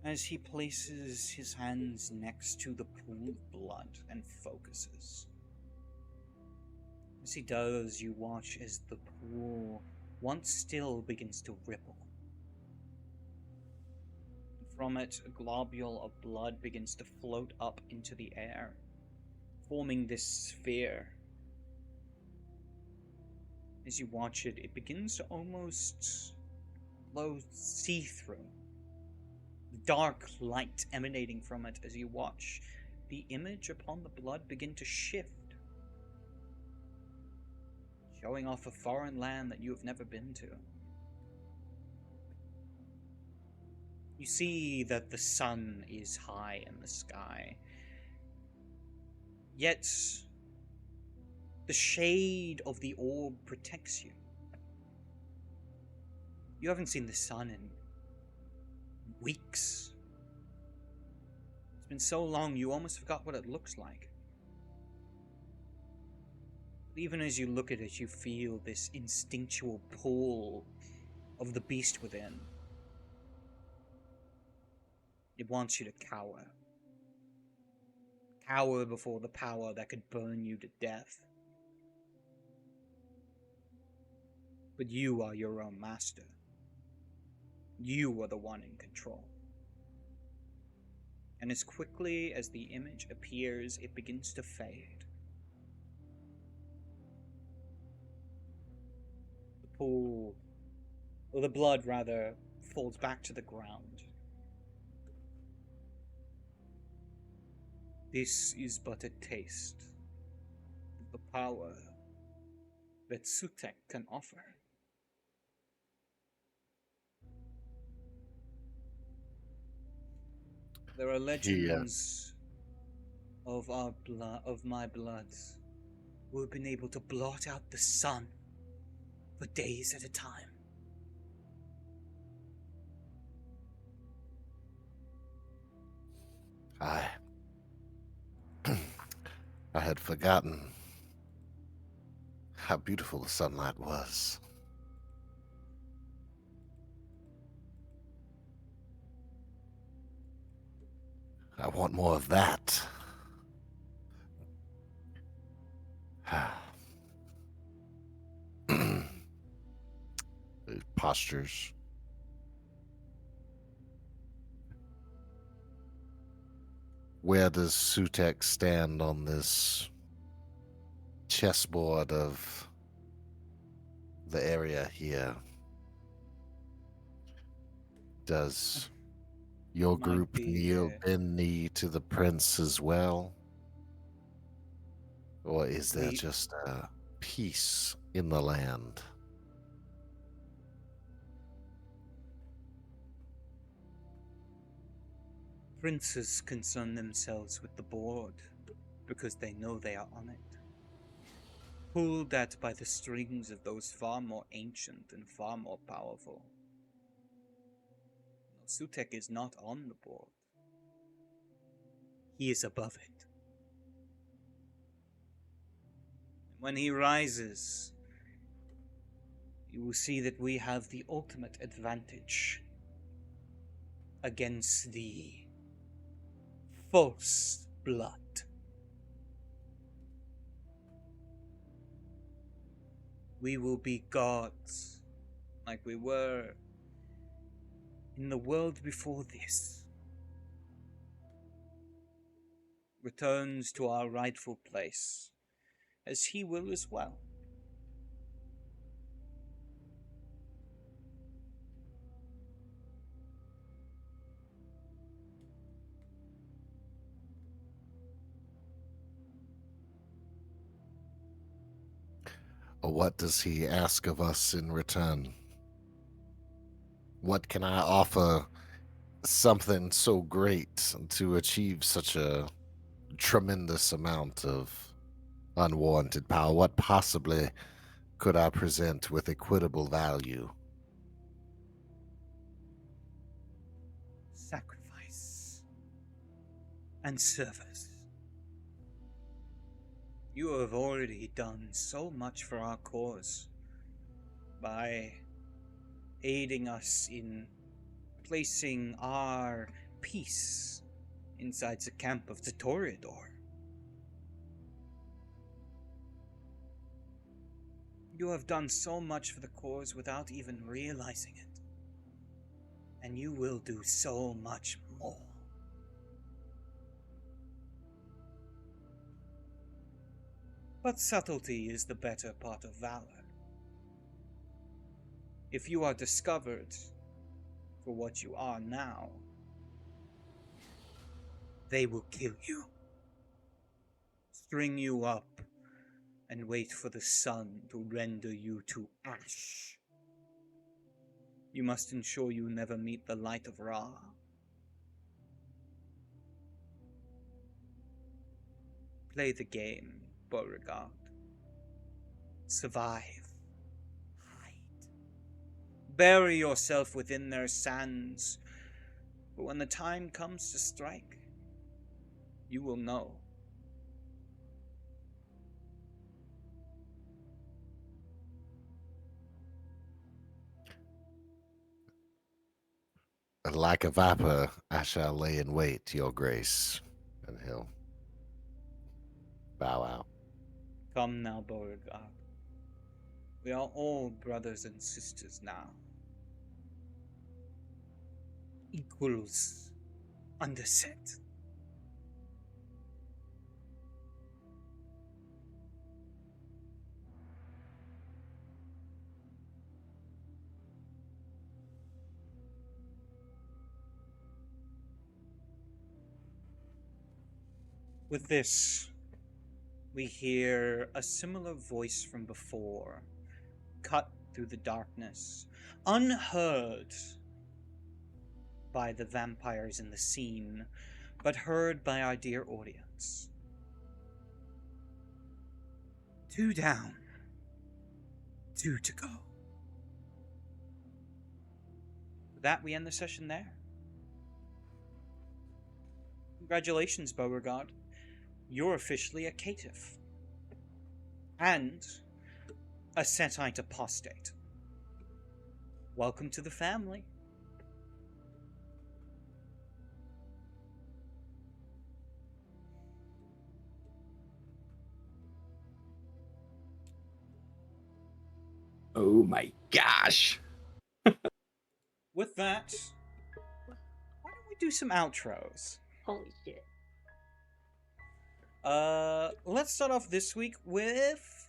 as he places his hands next to the pool of blood and focuses. As he does, you watch as the pool, once still, begins to ripple. From it, a globule of blood begins to float up into the air, forming this sphere. As you watch it, it begins to almost glow see-through. Dark light emanating from it as you watch the image upon the blood begin to shift, showing off a foreign land that you have never been to. You see that the sun is high in the sky, yet the shade of the orb protects you. You haven't seen the sun in weeks. It's been so long you almost forgot what it looks like. But even as you look at it, you feel this instinctual pull of the beast within. It wants you to cower. Cower before the power that could burn you to death. But you are your own master. You are the one in control. And as quickly as the image appears, it begins to fade. The pool, or the blood rather, falls back to the ground. This is but a taste of the power that Sutek can offer. There are legends of our blood, of my bloods, who have been able to blot out the sun for days at a time.
I I had forgotten how beautiful the sunlight was. I want more of that. Postures. Where does Sutek stand on this chessboard of the area here? Does your
Might
group
be,
bend knee to the prince as well? Or is there
we-
just a peace in the land?
Princes concern themselves with the board because they know they are on it, pulled at by the strings of those far more ancient and far more powerful. No, Sutek is not on the board. He is above it. When he rises, you will see that we have the ultimate advantage against the false blood. We will be gods like we were in the world before this. Returns to our rightful place, as he will as well.
What does he ask of us in return? What can I offer something so great to achieve such a tremendous amount of unwarranted power? What possibly could I present with equitable value?
Sacrifice and service. You have already done so much for our cause by aiding us in placing our peace inside the camp of the Toreador. You have done so much for the cause without even realizing it. And you will do so much more. But subtlety is the better part of valor. If you are discovered for what you are now, they will kill you, string you up, and wait for the sun to render you to ash. You must ensure you never meet the light of Ra. Play the game, Beauregard. Survive. Hide. Bury yourself within their sands. But when the time comes to strike, you will know.
Like a viper, I shall lay in wait, your grace. And he'll bow out.
Come now, Beauregard. We are all brothers and sisters now. Equals underset. With this, we hear a similar voice from before, cut through the darkness, unheard by the vampires in the scene, but heard by our dear audience. 2 down, 2 to go. With that, we end the session there. Congratulations, Beauregard. You're officially a caitiff. And a Setite apostate. Welcome to the family.
Oh my gosh.
With that, why don't we do some outros?
Holy shit.
Let's start off this week with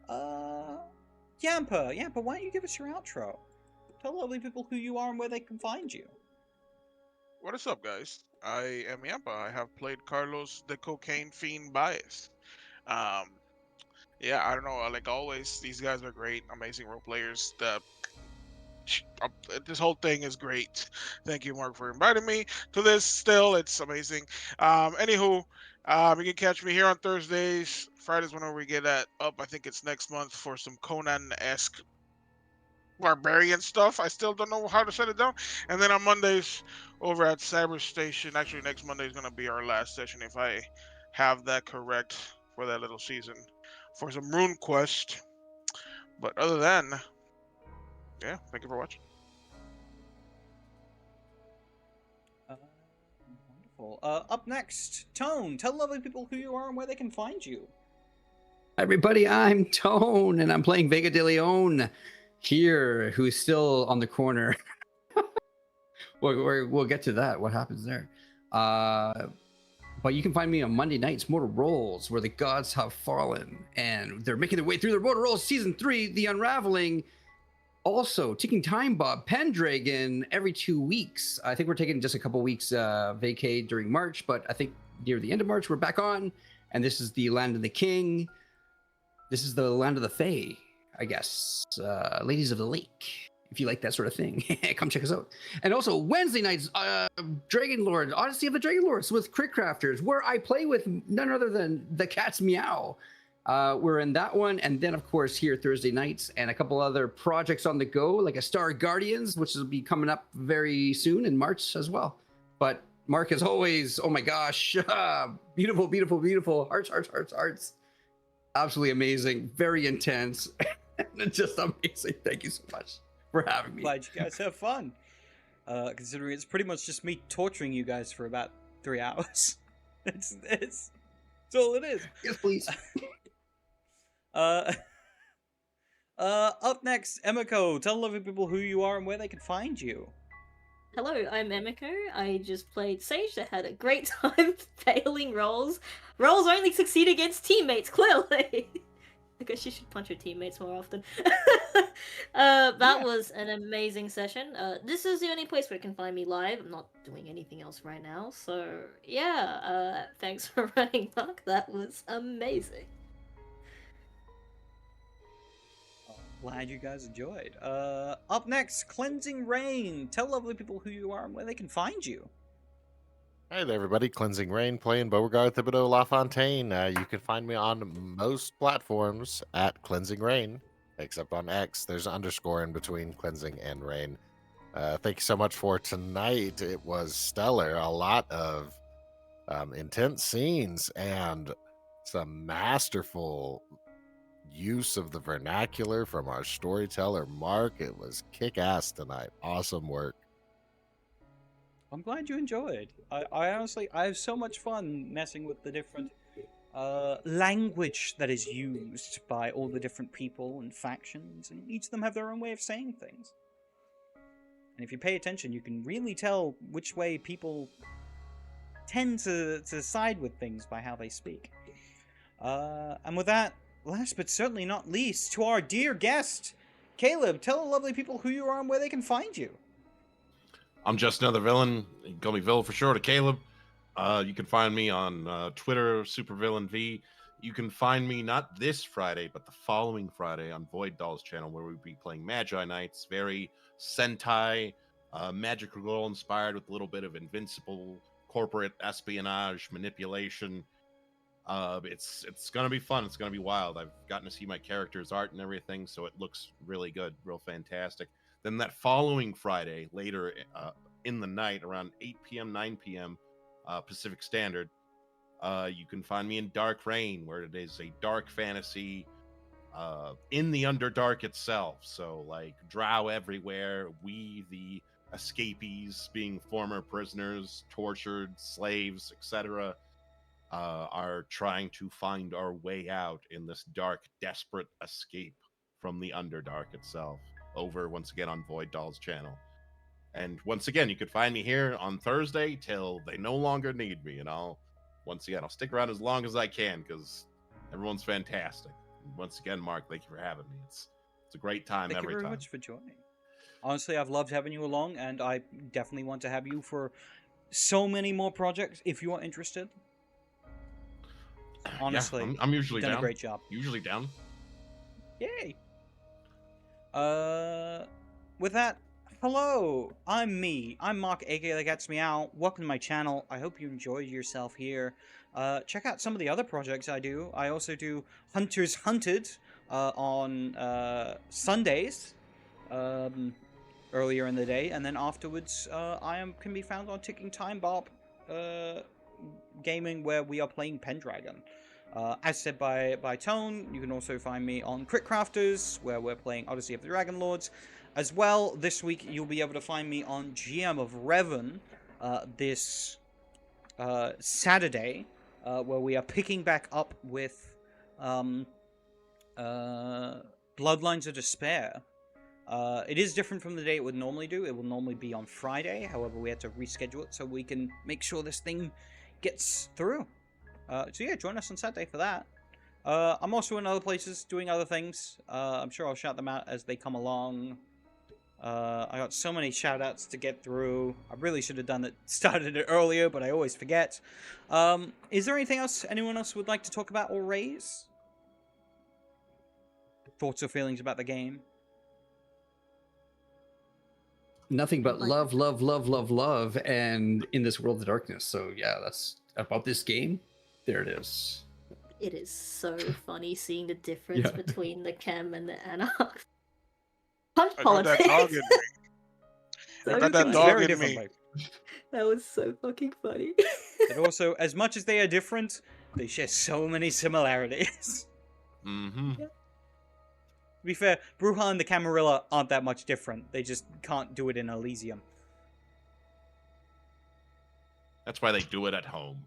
Yampa. Yampa, why don't you give us your outro? Tell lovely people who you are and where they can find you.
What is up, guys? I am Yampa. I have played Carlos the Cocaine Fiend Bias. Yeah, I don't know. Like always, these guys are great, amazing role players. This whole thing is great. Thank you, Mark, for inviting me to this. Still, it's amazing. Anywho, you can catch me here on Thursdays, Fridays whenever we get that up. I think it's next month for some Conan-esque barbarian stuff. I still don't know how to set it down. And then on Mondays over at Cyber Station. Actually, next Monday is gonna be our last session if I have that correct for that little season for some Rune Quest. But other than, yeah, thank you for watching.
Wonderful. Up next, Tone. Tell lovely people who you are and where they can find you.
Hi, everybody, I'm Tone, and I'm playing Vega de Leon here, who's still on the corner. We'll get to that, what happens there. But you can find me on Monday nights, Mortal Rolls, where the gods have fallen, and they're making their way through their Mortal Rolls Season 3, The Unraveling. Also, Ticking Time Bob, Pendragon, every 2 weeks. I think we're taking just a couple weeks vacay during March, but I think near the end of March, we're back on. And this is the Land of the King. This is the Land of the Fae. I guess, Ladies of the Lake. If you like that sort of thing, come check us out. And also Wednesday nights, Dragon Lord, Odyssey of the Dragon Lords with Crit Crafters, where I play with none other than TheCatsMeow. We're in that one, and then of course here Thursday nights, and a couple other projects on the go, like a Star Guardians, which will be coming up very soon in March as well. But Mark, as always, oh my gosh, beautiful, beautiful, beautiful, hearts, hearts, hearts, hearts, absolutely amazing, very intense, and just amazing. Thank you so much for having me.
Glad you guys have fun. Considering it's pretty much just me torturing you guys for about 3 hours. It's all it is.
Yes, please.
Up next, Emiko. Tell lovely people who you are and where they can find you.
Hello, I'm Emiko. I just played Sage that had a great time failing rolls. Rolls only succeed against teammates, clearly. I guess you should punch your teammates more often. That was an amazing session. This is the only place where you can find me live. I'm not doing anything else right now. So, yeah, thanks for running, Mark. That was amazing.
Glad you guys enjoyed. Up next, Cleansing Rain. Tell lovely people who you are and where they can find you.
Hey there, everybody. Cleansing Rain, playing Beauregard, Thibodeau, LaFontaine. You can find me on most platforms at Cleansing Rain, except on X. There's an underscore in between Cleansing and Rain. Thank you so much for tonight. It was stellar. A lot of intense scenes and some masterful use of the vernacular from our storyteller, Mark. It was kick-ass tonight. Awesome work.
I'm glad you enjoyed. I honestly, I have so much fun messing with the different language that is used by all the different people and factions, and each of them have their own way of saying things. And if you pay attention, you can really tell which way people tend to side with things by how they speak. And with that, last but certainly not least, to our dear guest, Caleb, tell the lovely people who you are and where they can find you.
I'm just another villain. You can call me Vil for short, or Caleb. You can find me on Twitter, SuperVillainV. You can find me not this Friday, but the following Friday on Void Doll's channel, where we'll be playing Magi Knights. Very Sentai, magical girl inspired with a little bit of invincible corporate espionage, manipulation. It's gonna be fun. It's gonna be wild. I've gotten to see my character's art and everything, so it looks really good, real fantastic. Then that following Friday, later in the night, around 8 p.m., 9 p.m. Pacific Standard, you can find me in Dark Reign, where it is a dark fantasy in the Underdark itself. So, like, drow everywhere, we, the escapees, being former prisoners, tortured, slaves, etc., are trying to find our way out in this dark, desperate escape from the Underdark itself. Over once again on Void Doll's channel. And once again, you could find me here on Thursday till they no longer need me. And I'll stick around as long as I can, because everyone's fantastic. And once again, Mark, thank you for having me. It's a great time every time.
Thank you very much for joining. Honestly, I've loved having you along, and I definitely want to have you for so many more projects if you are interested. Honestly,
yeah, I'm usually
you've done
down.
a great job.
Usually down.
Yay! With that, hello, I'm Mark, aka TheCatsMeow. Welcome to my channel. I hope you enjoyed yourself here. Check out some of the other projects I do. I also do Hunters Hunted on Sundays, earlier in the day, and then afterwards can be found on Ticking Time Bomb Gaming, where we are playing Pendragon. As said by Tone, you can also find me on Crit Crafters, where we're playing Odyssey of the Dragon Lords. As well, this week you'll be able to find me on GM of Revan this Saturday, where we are picking back up with Bloodlines of Despair. It is different from the day it would normally do. It will normally be on Friday. However, we had to reschedule it so we can make sure this thing gets through. So yeah, join us on Saturday for that. I'm also in other places doing other things. I'm sure I'll shout them out as they come along. I got so many shout outs to get through. I really should have started it earlier, but I always forget. Is there anything else anyone else would like to talk about or raise? thoughts or feelings about the game?
Nothing but
Like-
love, love, love, love, love, and in this world of darkness. So yeah, that's about this game. There it is.
It is so funny seeing the difference
Yeah.
between the chem and the anarch. Punch
I got that
politics.
dog in me.
So
I got that
funny.
dog
Very
in
different,
me.
babe.
That was so fucking funny.
But also, as much as they are different, they share so many similarities.
Mm-hmm.
To be fair, Bruja and the Camarilla aren't that much different. They just can't do it in Elysium.
That's why they do it at home.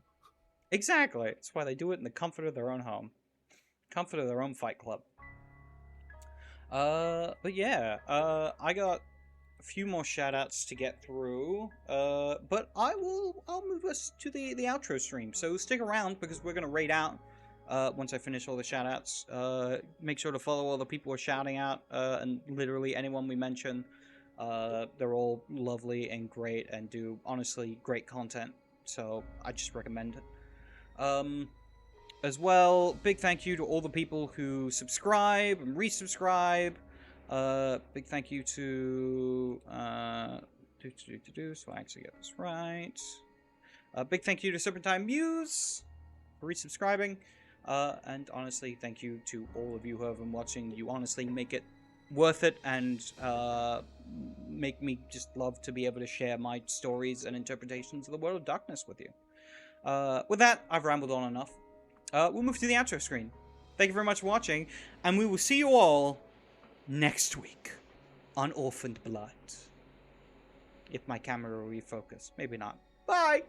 Exactly. That's why they do it in the comfort of their own home. Comfort of their own fight club. But yeah, I got a few more shoutouts to get through. But I'll move us to the outro stream. So stick around because we're gonna raid out once I finish all the shoutouts. Make sure to follow all the people we're shouting out, and literally anyone we mention. They're all lovely and great and do honestly great content. So I just recommend it. As well, big thank you to all the people who subscribe and resubscribe. Big thank you to so I actually get this right. Big thank you to Serpentine Muse for resubscribing. And honestly, thank you to all of you who have been watching. You honestly make it worth it and make me just love to be able to share my stories and interpretations of the world of darkness with you. With that, I've rambled on enough. We'll move to the outro screen. Thank you very much for watching, and we will see you all next week on Orphaned Blood. If my camera will refocus. Maybe not. Bye!